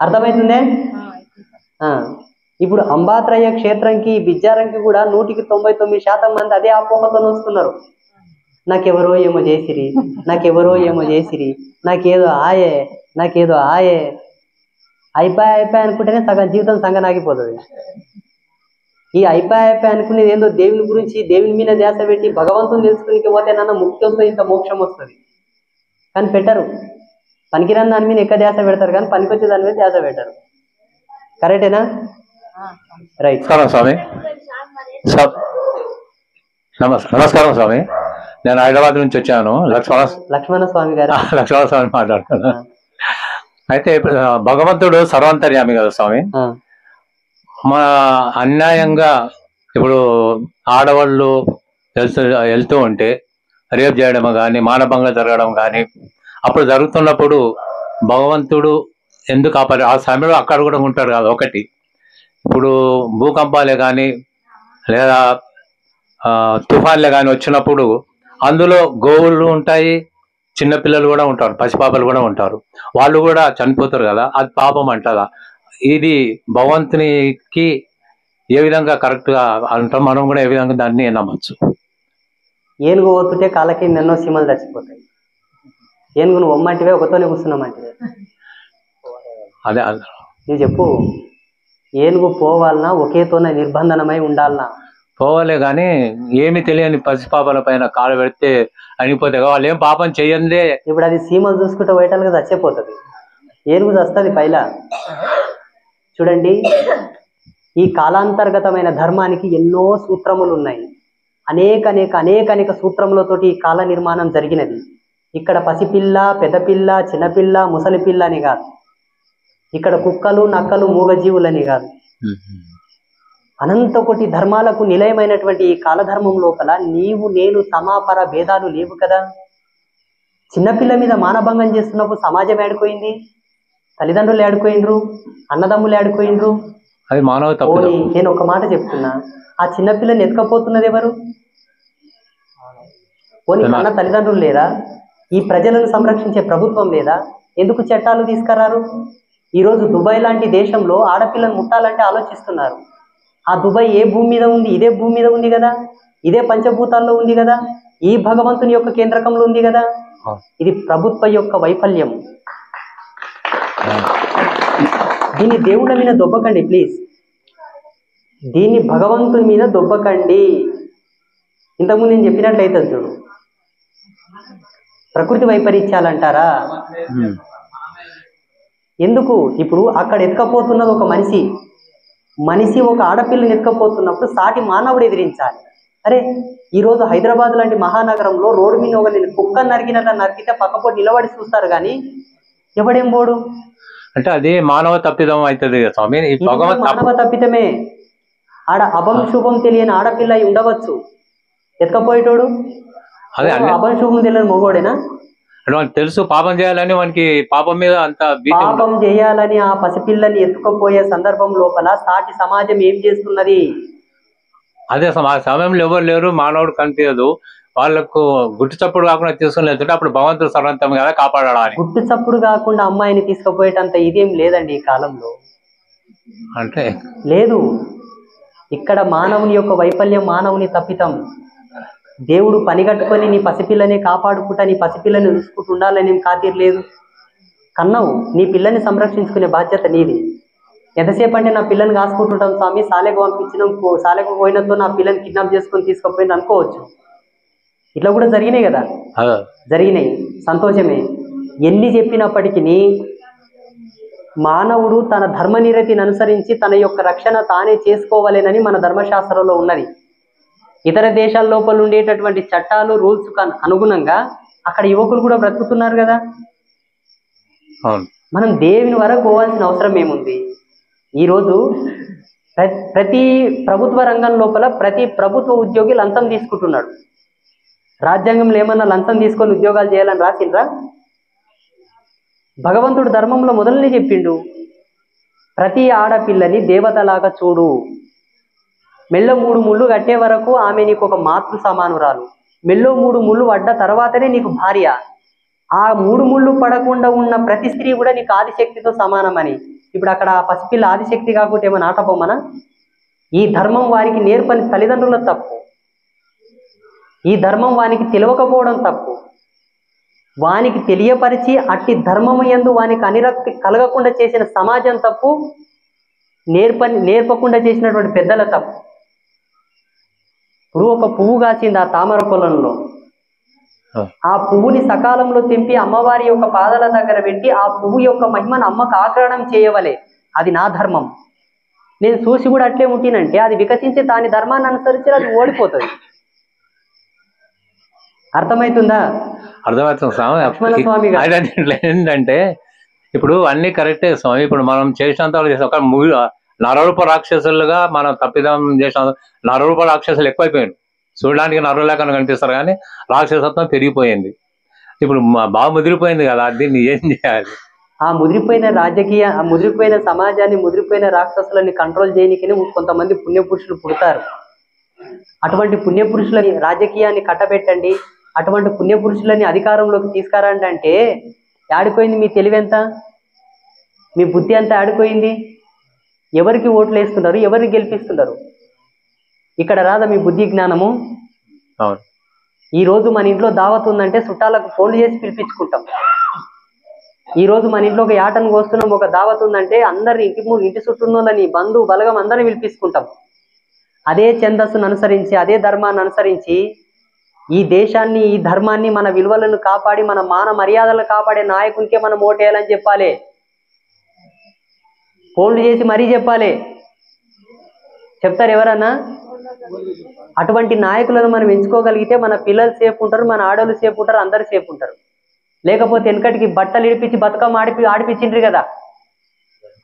[SPEAKER 1] అర్థమవుతుందే? ఇప్పుడు అంబాత్రయ క్షేత్రంకి బిజ్జారంకి కూడా 99% మంది అదే అపోహతో వస్తున్నారు. నాకెవరో ఏమో చేసిరి, నాకెవరో ఏమో చేసిరి, నాకేదో ఆయే అయిపోయి అనుకుంటేనే సగం జీవితం సంగనాగిపోతుంది. ఈ అయిపోయి అనుకునేది ఏందో దేవుని గురించి, దేవుని మీద ధ్యాస పెట్టి భగవంతుని తెలుసుకునికి పోతే నాన్న ముక్తి వస్తుంది, ఇంత మోక్షం వస్తుంది. కానీ పెట్టరు. పనికిరాని దాని మీద ఎక్కువ ధ్యాస పెడతారు, కానీ పనికొచ్చే దాని మీద ధ్యాస పెట్టరు. కరెక్టేనా? రైట్.
[SPEAKER 4] స్వామి. నమస్కారం స్వామి. నేను హైదరాబాద్ నుంచి వచ్చాను.
[SPEAKER 1] లక్ష్మణ స్వామి గారు.
[SPEAKER 4] లక్ష్మణ స్వామి మాట్లాడుతున్నాను. అయితే భగవంతుడు సర్వాంతర్యామి కదా స్వామి. మన అన్యాయంగా ఇప్పుడు ఆడవాళ్ళు వెళ్తూ ఉంటే రేపు చేయడం కానీ మానభంగం జరగడం కానీ అప్పుడు జరుగుతున్నప్పుడు భగవంతుడు ఎందుకు ఆపాలి? ఆ సమయంలో అక్కడ కూడా ఉంటాడు కదా. ఒకటి ఇప్పుడు భూకంపాలే కానీ లేదా తుఫాన్లే కానీ వచ్చినప్పుడు అందులో గోవులు ఉంటాయి, చిన్నపిల్లలు కూడా ఉంటారు, పసిపాపలు కూడా ఉంటారు, వాళ్ళు కూడా చనిపోతారు కదా. అది పాపం అంటారా? ఇది భగవంతునికి ఏ విధంగా కరెక్ట్గా అంటాం, మనం కూడా ఏ విధంగా దాన్ని నమ్మచ్చు?
[SPEAKER 1] ఏనుగు పోతుంటే కాళ్ళకి ఎన్నో సీమలు చచ్చిపోతాయి. ఏనుగు నువ్వు ఒమ్మంటివే, ఒకతోనే కూర్చున్నామంటివే.
[SPEAKER 4] అదే
[SPEAKER 1] నువ్వు చెప్పు, ఏనుగు పోవాలన్నా ఒకేతోనే నిర్బంధనమై ఉండాలన్నా?
[SPEAKER 4] పోవాలే కానీ ఏమి తెలియని పసిపాపల పైన కాలు పెడితే అనిపోతాయి. వాళ్ళు ఏం పాపం చెయ్యందే.
[SPEAKER 1] ఇప్పుడు అది సీమలు చూసుకుంటూ పోయేటాలుగా చచ్చిపోతుంది. ఏనుగు చస్తుంది పైలా. చూడండి, ఈ కాలాంతర్గతమైన ధర్మానికి ఎన్నో సూత్రములు ఉన్నాయి. అనేక సూత్రములతోటి ఈ కాల నిర్మాణం జరిగినది. ఇక్కడ పసిపిల్ల, పెద్దపిల్ల, చిన్నపిల్ల, ముసలి పిల్ల అని కాదు. ఇక్కడ కుక్కలు, నక్కలు, మూగజీవులని కాదు. అనంత కోటి ధర్మాలకు నిలయమైనటువంటి ఈ కాలధర్మం లోపల నీవు నేను సమాపర భేదాలు లేవు కదా. చిన్నపిల్ల మీద మానభంగం చేస్తున్నప్పుడు సమాజం ఏడుకోయింది, తల్లిదండ్రులు ఏడుకోయిండ్రు, అన్నదమ్ములు ఏడుకోయిండ్రు.
[SPEAKER 4] అది మానవ తప్పు.
[SPEAKER 1] నేను ఒక మాట చెప్తున్నా, ఆ చిన్నపిల్లని ఎత్తుకపోతున్నది ఎవరు? పోనీ అన్న తల్లిదండ్రులు లేరా? ఈ ప్రజలను సంరక్షించే ప్రభుత్వం లేదా? ఎందుకు చట్టాలు తీసుకురారు? ఈరోజు దుబాయ్ లాంటి దేశంలో ఆడపిల్లను ముట్టాలంటే ఆలోచిస్తున్నారు. ఆ దుబాయ్ ఏ భూమి మీద ఉంది? ఇదే భూమి మీద ఉంది కదా, ఇదే పంచభూతాల్లో ఉంది కదా, ఈ భగవంతుని యొక్క కేంద్రకంలో ఉంది కదా. ఇది ప్రభుత్వ యొక్క వైఫల్యం. దీన్ని దేవుళ్ళ మీద దొబ్బకండి ప్లీజ్. దీన్ని భగవంతుని మీద దొబ్బకండి. ఇంతకుముందు నేను చెప్పినట్లయితే చూడు, ప్రకృతి వైపరీత్యాలంటారా? ఎందుకు? ఇప్పుడు అక్కడ ఎత్తుకపోతున్నది ఒక మనిషి ఒక ఆడపిల్లని ఎత్తుకపోతున్నప్పుడు సాటి మానవుడు ఎదిరించాలి. అరే, ఈరోజు హైదరాబాద్ లాంటి మహానగరంలో రోడ్డు మీద ఒక కుక్క నరికినట్టు నరికితే పక్కపోటు నిలబడి చూస్తారు, కానీ ఎవడేం పోడు.
[SPEAKER 4] అంటే అది మానవ తప్పిదం అవుతుంది స్వామి.
[SPEAKER 1] మానవ తప్పిదమే. ఆడ అభం శుభం తెలియని ఆడపిల్ల ఉండవచ్చు, ఎత్తుకపోయేటోడు అభం శుభం తెలియని మొగోడేనా?
[SPEAKER 4] తెలుసు పాపం చేయాలని, వానికి పాపం మీద అంత
[SPEAKER 1] పాపం చేయాలని ఆ పసిపిల్లని ఎత్తుకపోయే సందర్భం లోపల సాటి సమాజం ఏం చేస్తున్నది?
[SPEAKER 4] అదే సమయంలో ఎవరు లేరు, మానవుడు కనిపించదు, వాళ్ళకు గుట్టు చప్పుడు కాకుండా తీసుకుని వెళ్తుంటే అప్పుడు భగవంతుడు సర్వంతం కదా కాపాడాలి.
[SPEAKER 1] గుట్టు చప్పుడు కాకుండా అమ్మాయిని తీసుకుపోయేటంత ఇదేం లేదండి ఈ కాలంలో.
[SPEAKER 4] అంటే
[SPEAKER 1] లేదు. ఇక్కడ మానవుని యొక్క వైఫల్యం, మానవుని తప్పితం. దేవుడు పని కట్టుకొని నీ పసిపిల్లని కాపాడుకుంటా, నీ పసిపిల్లని చూసుకుంటూ ఉండాలని ఖాతీరు లేదు. కన్నావు, నీ పిల్లని సంరక్షించుకునే బాధ్యత నీది. ఎంతసేపు అంటే నా పిల్లని కాసుకుంటుంటాం స్వామి, సాలెకు పంపించినాం, సాలెకు పోయినతో నా పిల్లని కిడ్నాప్ చేసుకొని తీసుకుపోయింది అనుకోవచ్చు. ఇట్లా కూడా జరిగినాయి కదా, జరిగినాయి, సంతోషమే. ఎన్ని చెప్పినప్పటికీ మానవుడు తన ధర్మనిరతిని అనుసరించి తన యొక్క రక్షణ తానే చేసుకోవాలేనని మన ధర్మశాస్త్రంలో ఉన్నది. ఇతర దేశాల లోపల ఉండేటటువంటి చట్టాలు, రూల్స్ అనుగుణంగా అక్కడ యువకులు కూడా బ్రతుకుతున్నారు కదా. మనం దేవుని వరకు పోవాల్సిన అవసరం ఏముంది? ఈరోజు ప్రతి ప్రభుత్వ రంగం లోపల ప్రతి ప్రభుత్వ ఉద్యోగి లంచం తీసుకుంటున్నాడు. రాజ్యాంగంలో ఏమన్నా లంచం తీసుకొని ఉద్యోగాలు చేయాలని రాసిండ్రా? భగవంతుడు ధర్మంలో మొదలనే చెప్పిండు, ప్రతి ఆడపిల్లని దేవతలాగా చూడు, మెల్లో 3 ముళ్ళు కట్టే వరకు ఆమె నీకు ఒక మాతృ సమానురాలు, మెల్లో 3 ముళ్ళు పడ్డ తర్వాతనే నీకు భార్య. ఆ మూడు ముళ్ళు పడకుండా ఉన్న ప్రతి స్త్రీ కూడా నీకు ఆదిశక్తితో సమానమని. ఇప్పుడు అక్కడ ఆ పసిపిల్ల ఆదిశక్తి కాకుండా ఏమైనా ఆటపోమనా? ఈ ధర్మం వారికి నేర్పని తల్లిదండ్రుల తప్పు, ఈ ధర్మం వానికి తెలియకపోవడం తప్పు, వానికి తెలియపరిచి అట్టి ధర్మము యందు వానికి అనురక్తి కలగకుండా చేసిన సమాజం తప్పు, నేర్పకుండా చేసినటువంటి పెద్దల తప్పు. ఇప్పుడు ఒక పువ్వు కాసింది ఆ తామర పొలంలో, ఆ పువ్వుని సకాలంలో తెంపి అమ్మవారి యొక్క పాదాల దగ్గర పెట్టి ఆ పువ్వు యొక్క మహిమను అమ్మకు ఆగ్రహణం చేయవలే. అది నా ధర్మం. నేను చూసి కూడా అట్లే ఉంటినంటే అది వికసించి దాని ధర్మాన్ని అనుసరించి అది ఓడిపోతుంది. అర్థమవుతుందా?
[SPEAKER 4] అర్థమవుతుంది స్వామి.
[SPEAKER 1] లక్ష్మణ స్వామి గారు
[SPEAKER 4] ఏంటంటే ఇప్పుడు అన్ని కరెక్టే స్వామి. ఇప్పుడు మనం చేసినంత చేసాం, ఒక నరరూప రాక్షసులుగా మనం తప్పిదం చేసిన నరరూప రాక్షసులు ఎక్కువైపోయాడు. చూడడానికి నరులేకను కనిపిస్తారు కానీ రాక్షసత్వం పెరిగిపోయింది. ఇప్పుడు బాగా ముదిరిపోయింది కదా, దీన్ని ఏం చేయాలి?
[SPEAKER 1] ఆ ముదిరిపోయిన సమాజాన్ని, ముదిరిపోయిన రాక్షసులని కంట్రోల్ చేయడానికి కొంతమంది పుణ్యపురుషులు పుడతారు. అటువంటి పుణ్యపురుషులని రాజకీయాన్ని కట్టబెట్టండి, అటువంటి పుణ్యపురుషులని అధికారంలోకి తీసుకురండి అంటే ఆడిపోయింది మీ తెలివెంత, మీ బుద్ధి అంతా ఆడిపోయింది. ఎవరికి ఓట్లు వేస్తున్నారు, ఎవరిని గెలిపిస్తున్నారు? ఇక్కడ రాదా మీ బుద్ధి జ్ఞానము? ఈ రోజు మన ఇంట్లో దావత్ ఉందంటే చుట్టాలకు ఫోన్లు చేసి పిలిపించుకుంటాం. ఈ రోజు మన ఇంట్లో ఒక యాటను కోస్తున్నాం, ఒక దావత్ ఉందంటే అందరిని ఇంటి చుట్టూన్నోళ్ళని, బంధు బలగం అందరిని పిలిపించుకుంటాం. అదే ఛందస్సును అనుసరించి, అదే ధర్మాన్ని అనుసరించి ఈ దేశాన్ని, ఈ ధర్మాన్ని, మన విలువలను కాపాడి, మన మాన మర్యాదలను కాపాడే నాయకునికే మనం ఓటేయాలని చెప్పాలి. ఫోన్లు చేసి మరీ చెప్పాలి. చెప్తారు ఎవరన్నా? అటువంటి నాయకులను మనం ఎంచుకోగలిగితే మన పిల్లలు సేఫ్ ఉంటారు, మన ఆడవాళ్ళు సేఫ్ ఉంటారు, అందరు సేఫ్ ఉంటారు. లేకపోతే వెనకటికి బట్టలు ఇడిపించి బతుకమ్మ ఆడిపించిండ్రు కదా,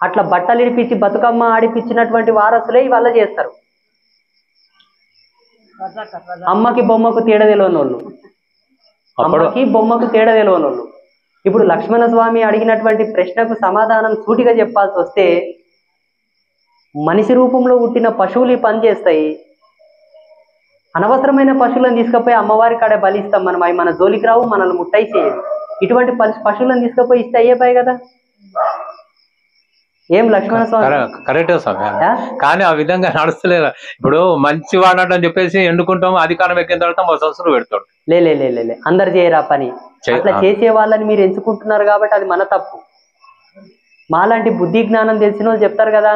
[SPEAKER 1] అట్లా బట్టలు ఇడిపించి బతుకమ్మ ఆడిపించినటువంటి వారసులే ఇవాళ చేస్తారు. అమ్మకి బొమ్మకు తేడా తెలియని వాళ్ళు, అమ్మకి బొమ్మకు తేడా తెలియని వాళ్ళు. ఇప్పుడు లక్ష్మణ స్వామి అడిగినటువంటి ప్రశ్నకు సమాధానం సూటిగా చెప్పాల్సి వస్తే, మనిషి రూపంలో పుట్టిన పశువులు పని చేస్తాయి, అనవసరమైన పశువులను తీసుకుపోయి అమ్మవారి కాడే బలిస్తాం మనం, అవి మన జోలికి రావు, మనల్ని ముట్టయి చేయదు. ఇటువంటి పశువులను తీసుకుపోయి ఇస్తే అయ్యేపాయి కదా. ఏం లక్ష్మణ స్వామి?
[SPEAKER 4] కరెక్టే స్వామి, కానీ ఆ విధంగా నడుస్తలేదు. ఇప్పుడు మంచి వాడని చెప్పేసి ఎన్నుకుంటాము, అధికారం ఎక్కిన తర్వాత మా సంవత్సరం పెడతాడు.
[SPEAKER 1] లే అందరు చేయరా పని. అట్లా చేసే వాళ్ళని మీరు ఎంచుకుంటున్నారు కాబట్టి అది మన తప్పు. మాలాంటి బుద్ధి జ్ఞానం తెలిసిన వాళ్ళు చెప్తారు కదా,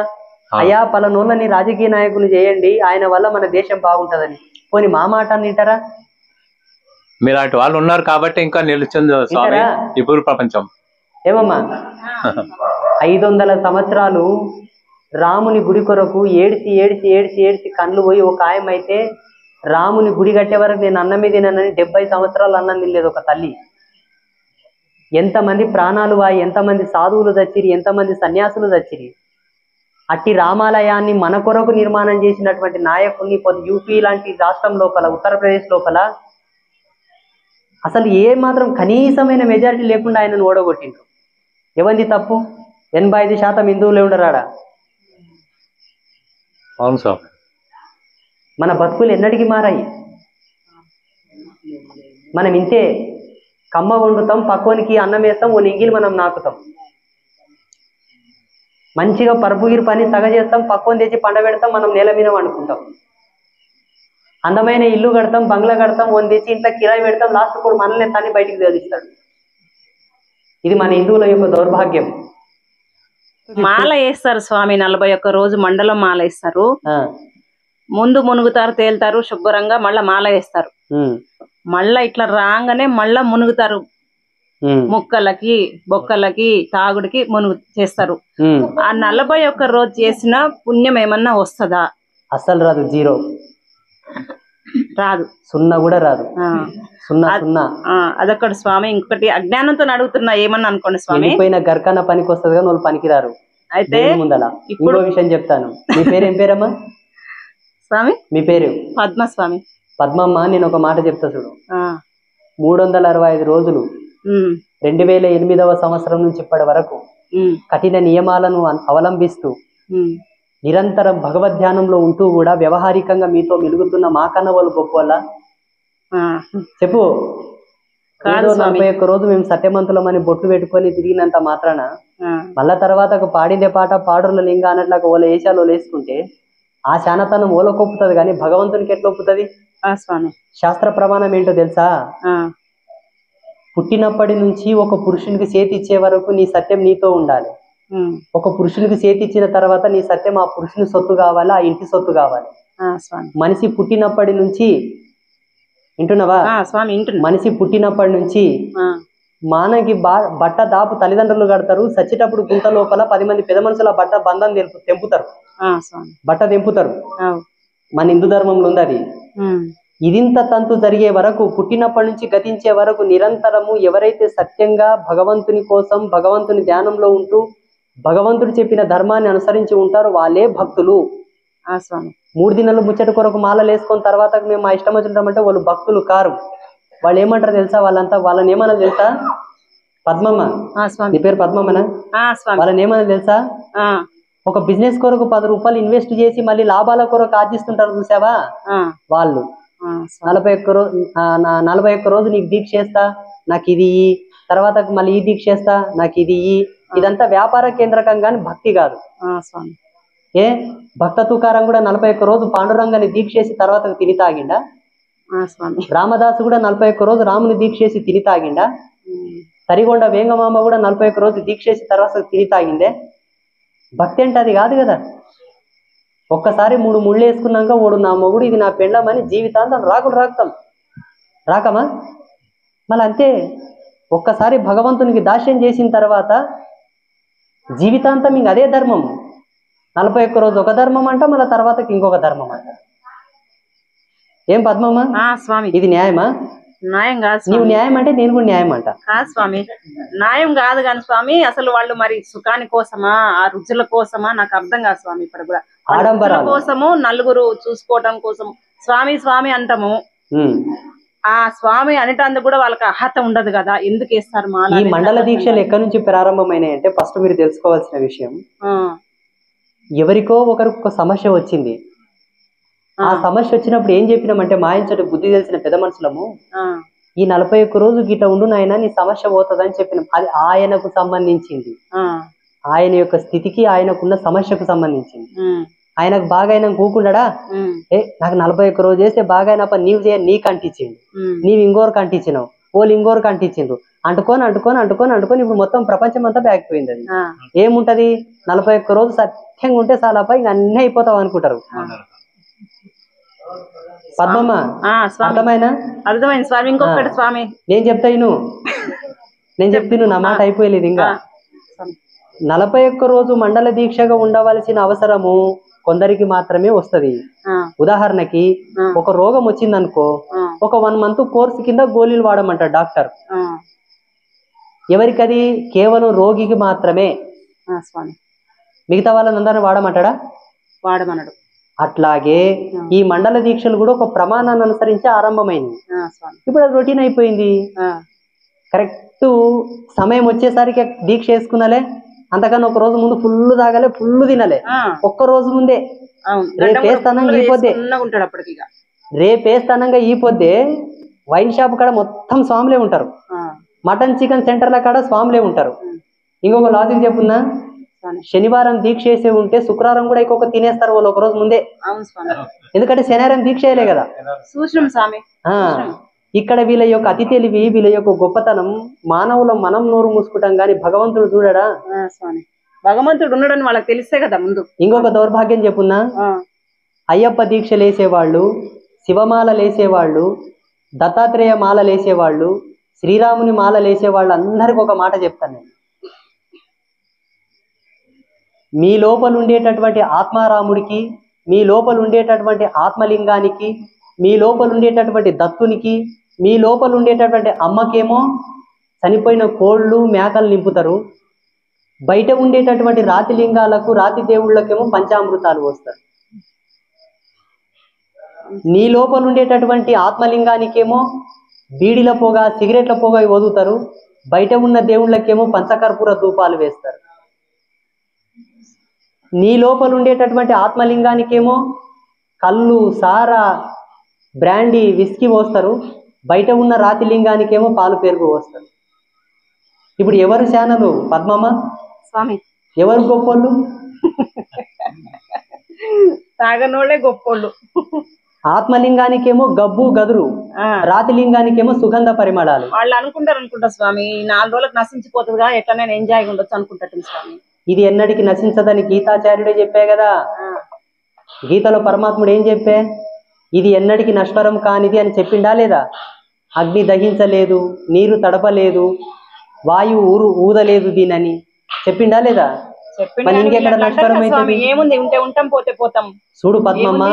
[SPEAKER 1] అయ్యా పలానోళ్ళని రాజకీయ నాయకులు చేయండి, ఆయన వల్ల మన దేశం బాగుంటదని. పోనీ మా మాట వింటారా?
[SPEAKER 4] మీలాంటి వాళ్ళు ఉన్నారు కాబట్టి ఇంకా నిలుచుంది స్వామి ఇప్పుడు ప్రపంచం.
[SPEAKER 1] ఏమమ్మా 500 సంవత్సరాలు రాముని గుడి కొరకు ఏడిసి ఏడిసి ఏడిసి ఏడిసి కళ్ళు పోయి ఒక ఆయమైతే రాముని గుడి కట్టే వరకు నేను అన్నం మీద తినని 70 సంవత్సరాలు అన్నం తినలేదు ఒక తల్లి. ఎంతమంది ప్రాణాలు వాయి, ఎంతమంది సాధువులు చచ్చిరి, ఎంతమంది సన్యాసులు చచ్చిరి. అట్టి రామాలయాన్ని మన కొరకు నిర్మాణం చేసినటువంటి నాయకుడిని యూపీ లాంటి రాష్ట్రం లోపల, ఉత్తరప్రదేశ్ లోపల అసలు ఏ మాత్రం కనీసమైన మెజారిటీ లేకుండా ఆయనను ఓడగొట్టిండ్రు. ఎవరిది తప్పు? 85% హిందువులే ఉండరాడా?
[SPEAKER 4] అవును సార్.
[SPEAKER 1] మన బతుకులు ఎన్నటికి మారాయి. మనం ఇంతే కమ్మ వండుతాం, పక్కోనికి అన్నం వేస్తాం, ఓ నింగిలు మనం నాకుతాం. మంచిగా పరుపుగిరి పని సగ చేస్తాం, పక్కోని తెచ్చి పండ పెడతాం, మనం నేల మీద వండుకుంటాం. అందమైన ఇల్లు కడతాం, బంగ్లా కడతాం, ఓని తెచ్చి ఇంట్లో కిరాయి పెడతాం, లాస్ట్ కూడా మనల్ని తన్ని బయటికి తేలిస్తాడు. ఇది మన హిందువుల యొక్క దౌర్భాగ్యం.
[SPEAKER 3] మాల వేస్తారు స్వామి, 41 రోజు మండలం మాల వేస్తారు. ముందు మునుగుతారు, తేలుతారు శుభ్రంగా, మళ్ళా మాల వేస్తారు. మళ్ళా ఇట్లా రాగానే మళ్ళా మునుగుతారు, ముక్కలకి బొక్కలకి తాగుడికి మునుగు చేస్తారు. ఆ 41 రోజు చేసిన పుణ్యం ఏమన్నా వస్తుందా?
[SPEAKER 1] అసలు రాదు, జీరో
[SPEAKER 3] రాదు,
[SPEAKER 1] సున్నా కూడా రాదు.
[SPEAKER 3] అదొకటి స్వామి. ఇంకొకటి అజ్ఞానంతో అడుగుతున్నా, ఏమన్నా అనుకోండి స్వామి,
[SPEAKER 1] గర్కన్న పనికి వస్తుంది కానీ వాళ్ళు పనికిరారు. అయితే ముందల ఇప్పుడు విషయం చెప్తాను. మీ పేరు ఏం పేరమ్మా
[SPEAKER 3] స్వామి?
[SPEAKER 1] మీ పేరు
[SPEAKER 3] పద్మ స్వామి.
[SPEAKER 1] పద్మమ్మ, నేను ఒక మాట చెప్తా చూడు. 365 రోజులు 2008వ సంవత్సరం నుంచి ఇప్పటి వరకు కఠిన నియమాలను అవలంబిస్తూ నిరంతరం భగవద్ధ్యానంలో ఉంటూ కూడా వ్యవహారికంగా మీతో మెలుగుతున్న మా కన్న వాళ్ళు గొప్ప వల్ల చెప్పు. ఏదో 41 రోజు మేము సత్యమంతులమని బొట్లు పెట్టుకొని తిరిగినంత మాత్రాన మళ్ళా తర్వాత పాడిందే పాట పాడుల లింగ అన్నట్లకు ఓల ఏషాలు వేసుకుంటే ఆ శానతనం ఓలకొప్పుతుంది కానీ భగవంతునికి ఎట్లా ఒప్పుతుంది? శాస్త్ర ప్రమాణం ఏంటో తెలుసా? పుట్టినప్పటి నుంచి ఒక పురుషునికి చేతి ఇచ్చే వరకు నీ సత్యం నీతో ఉండాలి. ఒక పురుషునికి చేతి ఇచ్చిన తర్వాత నీ సత్యం ఆ పురుషుని సొత్తు కావాలి, ఆ ఇంటి సొత్తు కావాలి. మనిషి పుట్టినప్పటి నుంచి వింటున్నావా? మనిషి పుట్టినప్పటి నుంచి మానకి బట్ట దాపు తల్లిదండ్రులు కడతారు. చచ్చేటప్పుడు గుంట లోపల 10 మంది పెద్ద మనుషుల బట్ట బంధం తెంపుతారు, బట్ట తెంపుతారు. మన హిందూ ధర్మంలో ఉంది అది. ఇదింత తంతు జరిగే వరకు, పుట్టినప్పటి నుంచి గతించే వరకు నిరంతరము ఎవరైతే సత్యంగా భగవంతుని కోసం భగవంతుని ధ్యానంలో ఉంటూ భగవంతుడు చెప్పిన ధర్మాన్ని అనుసరించి ఉంటారో వాళ్ళే భక్తులు. 3 దినాలు ముచ్చట కొరకు మాలలు వేసుకొని తర్వాత మేము మా ఇష్టం వచ్చింటామంటే వాళ్ళు భక్తులు కారు. వాళ్ళు ఏమంటారు తెలుసా? వాళ్ళని ఏమన్నా తెలుసా? పద్మమ్మ, నీ పేరు పద్మమ్మనా? వాళ్ళని ఏమన్నా తెలుసా? ఒక బిజినెస్ కొరకు 10 రూపాయలు ఇన్వెస్ట్ చేసి మళ్ళీ లాభాల కొరకు ఆర్జిస్తుంటారు చూసావా? వాళ్ళు 41 రోజు నీకు దీక్ష చేస్తా, నాకు ఇది తర్వాత మళ్ళీ ఈ దీక్ష చేస్తా, నాకు ఇది ఇదంతా వ్యాపార కేంద్రకంగాని భక్తి కాదు. భక్త తుకారం కూడా 41 రోజు పాండురంగాన్ని దీక్ష చేసి తర్వాత తిని తాగిండా? రామదాసు కూడా 41 రోజు రాముని దీక్ష చేసి తిని తాగిండా? తరిగొండ వేంగమామ కూడా 41 రోజు దీక్ష చేసి తర్వాత తిని తాగిందే? భక్తి అంటే అది కాదు కదా. ఒక్కసారి 3 ముళ్ళు వేసుకున్నాక ఓడు నా మొగుడు ఇది నా పెండమని జీవితాంతం రాకుతాం రాకమా? మళ్ళీ అంతే. ఒక్కసారి భగవంతునికి దాస్యం చేసిన తర్వాత జీవితాంతం ఇంక అదే ధర్మం. 41 రోజు ఒక ధర్మం అంట, మళ్ళీ తర్వాతకి ఇంకొక ధర్మం అంట. ఏం పద్మమ్మ, ఇది న్యాయమా?
[SPEAKER 3] న్యాయం కాదు.
[SPEAKER 1] నీవు న్యాయం అంటే నేను కూడా న్యాయం అంట.
[SPEAKER 3] కాదు స్వామి, న్యాయం కాదు కానీ స్వామి, అసలు వాళ్ళు మరి సుఖాని కోసమా ఆ రుచుల కోసమా నాకు అర్థం కాదు స్వామి. ఇప్పుడు కూడా ఆడంబరాల కోసము, నలుగురు చూసుకోవటం కోసం స్వామి స్వామి అంటాము. ఆ స్వామి అనేటందుకు కూడా వాళ్ళకి అర్హత ఉండదు కదా, ఎందుకు వేస్తారు మాల?
[SPEAKER 1] ఈ మండల దీక్షలు ఎక్కడి నుంచి ప్రారంభమైనాయి అంటే ఫస్ట్ మీరు తెలుసుకోవాల్సిన విషయం, ఎవరికో ఒకరికి ఒక సమస్య వచ్చింది. ఆ సమస్య వచ్చినప్పుడు ఏం చెప్పినామంటే మాయించటి బుద్ధి తెలిసిన పెద్ద మనుషులము ఈ 41 రోజు గిట ఉండు నాయన నీ సమస్య పోతుందని చెప్పినాం. అది ఆయనకు సంబంధించింది, ఆయన యొక్క స్థితికి ఆయనకున్న సమస్యకు సంబంధించింది. ఆయనకు బాగా అయినా కూకుండాడా నాకు 41 రోజు చేస్తే బాగా అయినా నీవు చేయ నీకు అంటించిండు, నీవు ఇంకోరికి అంటించినావు, వాళ్ళు ఇంకోరికి అంటించిండ్రు. అంటుకొని అంటుకొని అంటుకొని అంటుకొని ఇప్పుడు మొత్తం ప్రపంచం అంతా బ్యాగిపోయింది. అది ఏముంటది? 41 రోజు సత్యంగా ఉంటే చాలాపై ఇంక అన్నీ అయిపోతావు అనుకుంటారు. పద్మమ్మ అర్థమైనా?
[SPEAKER 3] అర్థమైంది స్వామి. ఇంకొకటి స్వామి
[SPEAKER 1] నేను చెప్తాను నా మాట అయిపోయలేదు ఇంకా. 41 రోజు మండల దీక్షగా ఉండవలసిన అవసరము కొందరికి మాత్రమే వస్తది. ఉదాహరణకి ఒక రోగం వచ్చిందనుకో, ఒక 1 మంత్ కోర్సు కింద గోళీలు వాడమంటారు డాక్టర్. ఎవరికది? కేవలం రోగికి మాత్రమే. మిగతా వాళ్ళని అందరిని వాడమంటాడా?
[SPEAKER 3] వాడమన్నాడు.
[SPEAKER 1] అట్లాగే ఈ మండల దీక్షలు కూడా ఒక ప్రమాణాన్ని అనుసరించి ఆరంభమైంది. ఇప్పుడు అది రొటీన్ అయిపోయింది. కరెక్ట్ సమయం వచ్చేసరికి దీక్ష వేసుకున్నాలే, అంతకన్నా ఒక రోజు ముందు ఫుల్ తాగాలి, ఫుల్ తినాలి. ఒక్క రోజు ముందే రేపేస్తానంగా ఈ పొద్దే వైన్ షాప్ కాడ మొత్తం స్వాములే ఉంటారు, మటన్ చికెన్ సెంటర్ల కాడ స్వాములే ఉంటారు. ఇంకొక లాజిక్ చెప్పున్నా, శనివారం దీక్ష చేసే ఉంటే శుక్రవారం కూడా ఇంకొక తినేస్తారు వాళ్ళు ఒక రోజు ముందే. ఎందుకంటే శనివారం దీక్ష చేయలే కదా. ఇక్కడ వీళ్ళ యొక్క అతి తెలివి, వీళ్ళ యొక్క గొప్పతనం, మానవుల మనం నోరు మూసుకుంటాం గాని భగవంతుడు చూడడా?
[SPEAKER 3] భగవంతుడు ఉన్నాడని వాళ్ళకి తెలిస్తే కదా ముందు.
[SPEAKER 1] ఇంకొక దౌర్భాగ్యం చెప్పున్నా, అయ్యప్ప దీక్షలు వేసేవాళ్ళు, శివమాలలు వేసేవాళ్ళు, దత్తాత్రేయ మాలలు వేసేవాళ్ళు, శ్రీరాముని మాలలు వేసేవాళ్ళు అందరికి ఒక మాట చెప్తాను నేను. మీ లోపల ఉండేటటువంటి ఆత్మారాముడికి, మీ లోపల ఉండేటటువంటి ఆత్మలింగానికి, మీ లోపల ఉండేటటువంటి దత్తునికి, మీ లోపల ఉండేటటువంటి అమ్మకేమో చనిపోయిన కోళ్ళు మేకలు నింపుతారు, బయట ఉండేటటువంటి రాతి లింగాలకు రాతి దేవుళ్ళకేమో పంచామృతాలు పోస్తారు. నీ లోపల ఉండేటటువంటి ఆత్మలింగానికేమో బీడిల పొగ, సిగరెట్ల పొగ వదులుతారు, బయట ఉన్న దేవుళ్ళకేమో పంచకర్పూర ధూపాలు వేస్తారు. నీ లోపల ఉండేటటువంటి ఆత్మలింగానికేమో కళ్ళు, సారా, బ్రాండీ, విస్కీ పోస్తారు, బయట ఉన్న రాతి లింగానికేమో పాలు పెరుగు వస్తారు. ఇప్పుడు ఎవరు శానలు పద్మమ్మ
[SPEAKER 3] స్వామి?
[SPEAKER 1] ఎవరు గొప్పోళ్ళు?
[SPEAKER 3] తాగనోళ్ళే గొప్పోళ్ళు.
[SPEAKER 1] ఆత్మలింగానికేమో గబ్బు గదురు, రాతి లింగానికేమో సుగంధ పరిమళాలు.
[SPEAKER 3] వాళ్ళు అనుకుంటా స్వామి 4 రోజులకు నశించిపోతుందిగా, ఎట్లనే ఎంజాయ్ ఉండొచ్చు అనుకుంటారు స్వామి.
[SPEAKER 1] ఇది ఎన్నటికి నశించదని గీతాచార్యుడే చెప్పే కదా. గీతలో పరమాత్ముడు ఏం చెప్పే? ఇది ఎన్నటికి నశ్వరం కానిది అని చెప్పిండా లేదా? అగ్ని దహించలేదు, నీరు తడపలేదు, వాయువు ఊదలేదు దీనని చెప్పిండా లేదా? ఇంకెక్కడ నశ్వరం అవుతుంది?
[SPEAKER 3] ఏముంది, ఉంటే ఉంటాం, పోతే పోతాం.
[SPEAKER 1] చూడు పద్మమ్మ,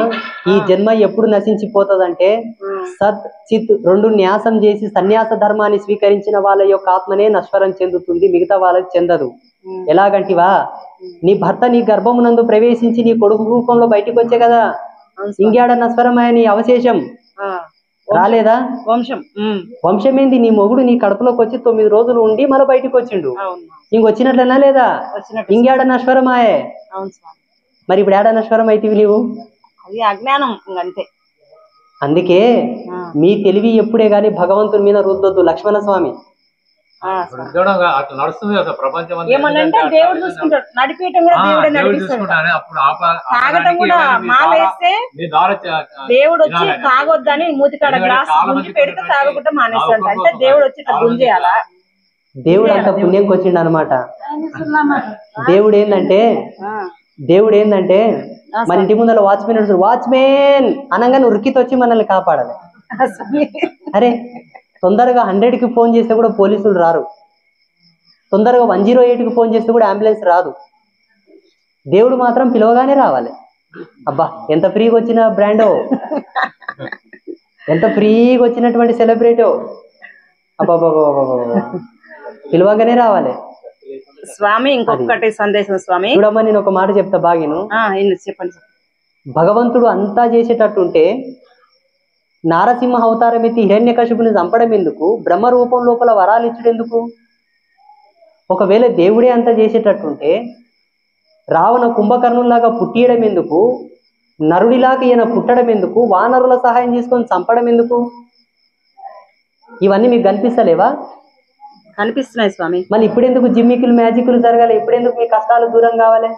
[SPEAKER 1] ఈ జన్మ ఎప్పుడు నశించిపోతుందంటే సత్ చిత్ రెండు న్యాసం చేసి సన్యాస ధర్మాన్ని స్వీకరించిన వాళ్ళ యొక్క ఆత్మనే నశ్వరం చెందుతుంది, మిగతా వాళ్ళకి చెందదు. ఎలాగంటివా? నీ భర్త నీ గర్భమునందు ప్రవేశించి నీ కొడుకు రూపంలో బయటికి వచ్చే కదా, ఇంకేడ నశ్వరమైన నీ అవశేషం రాలేదా? వంశం ఏంది? నీ మొగుడు నీ కడుపులోకి వచ్చి 9 రోజులు ఉండి మళ్ళీ బయటికి వచ్చిండు, ఇంకొచ్చినట్లనా లేదా? ఇంకేడ నశ్వరమాయే. మరి ఇప్పుడు ఏడ నశ్వరం అయితే నీవు?
[SPEAKER 3] అజ్ఞానం అంతే.
[SPEAKER 1] అందుకే మీ తెలివి ఎప్పుడే గాని భగవంతుని మీద రుద్దొద్దు. లక్ష్మణ స్వామి
[SPEAKER 3] ఏమనంటే దేవుడు చూసుకుంటాడు, నడిపేయటం కూడా దేవుడే నడిపిస్తాడు. తాగటం కూడా మానేస్తే దేవుడు వచ్చి తాగొద్దని మూతికాడ గ్లాస్ ముంచి పెడితే తాగకుండా మానేస్తాడు. అంటే దేవుడు వచ్చి ఇట్లా గుంజేయాలా?
[SPEAKER 1] దేవుడు అంత పుణ్యంకి వచ్చిండు అనమాట. దేవుడు ఏందంటే మన ఇంటి ముందర వాచ్మెన్ అనగానే ఉరికితో వచ్చి మనల్ని కాపాడాలి. అరే తొందరగా 100కి ఫోన్ చేస్తే కూడా పోలీసులు రారు, తొందరగా 108కి ఫోన్ చేస్తే కూడా అంబులెన్స్ రాదు. దేవుడు మాత్రం పిలవగానే రావాలి. అబ్బా ఎంత ఫ్రీగా వచ్చిన బ్రాండో, ఎంత ఫ్రీగా వచ్చినటువంటి సెలబ్రిటో, అబ్బా పిలవగానే రావాలి
[SPEAKER 3] స్వామి. ఇంకొకటి సందేశం స్వామి.
[SPEAKER 1] చూడమ్మా, నేను ఒక మాట చెప్తా బాగిను,
[SPEAKER 3] చెప్పండి.
[SPEAKER 1] భగవంతుడు అంతా చేసేటట్టుంటే నారసింహ అవతారం ఎత్తి హిరణ్యకశిపుని చంపడం ఎందుకు? బ్రహ్మ రూపం లోపల వరాలు ఇచ్చడం ఎందుకు? ఒకవేళ దేవుడే అంతా చేసేటట్టుంటే రావణ కుంభకర్ణులాగా పుట్టియడం ఎందుకు? నరుడిలాగా ఈయన పుట్టడం ఎందుకు? వానరుల సహాయం తీసుకొని చంపడం ఎందుకు? ఇవన్నీ మీకు కనిపిస్తలేవా?
[SPEAKER 3] కనిపిస్తున్నాయి స్వామి.
[SPEAKER 1] మళ్ళీ ఇప్పుడెందుకు జిమ్మికులు మ్యాజిక్లు జరగాలి? ఇప్పుడెందుకు మీ కష్టాలు దూరం కావాలి?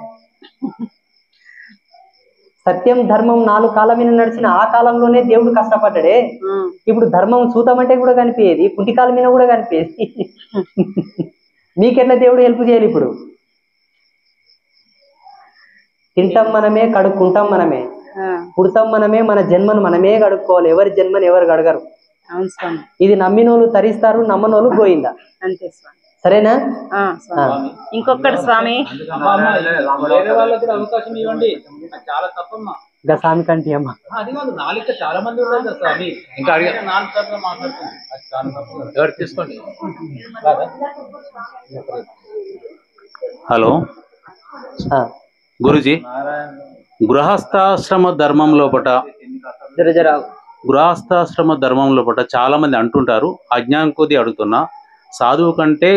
[SPEAKER 1] సత్యం ధర్మం 4 కాలం మీద నడిచిన ఆ కాలంలోనే దేవుడు కష్టపడ్డాడే. ఇప్పుడు ధర్మం సూతమంటే కూడా కనిపించేది, కుంటి కాలం మీద కూడా కనిపించేది. మీకెట్లా దేవుడు హెల్ప్ చేయాలి? ఇప్పుడు తింటాం మనమే, కడుక్కుంటాం మనమే, పుడతాం మనమే, మన జన్మను మనమే కడుక్కోవాలి. ఎవరి జన్మని ఎవరు కడగరు. ఇది నమ్మినోళ్ళు తరిస్తారు, నమ్మనోళ్ళు పోయిందా.
[SPEAKER 3] అంతే స్వామి.
[SPEAKER 1] సరేనా?
[SPEAKER 3] ఇంకొకటి స్వామి,
[SPEAKER 1] స్వామి కంటి అమ్మ
[SPEAKER 5] హలో గురుజీ, గృహస్థాశ్రమ ధర్మం లోపట చాలా మంది అంటుంటారు, అజ్ఞానం కొద్ది అడుగుతున్నా, సాధువు కంటే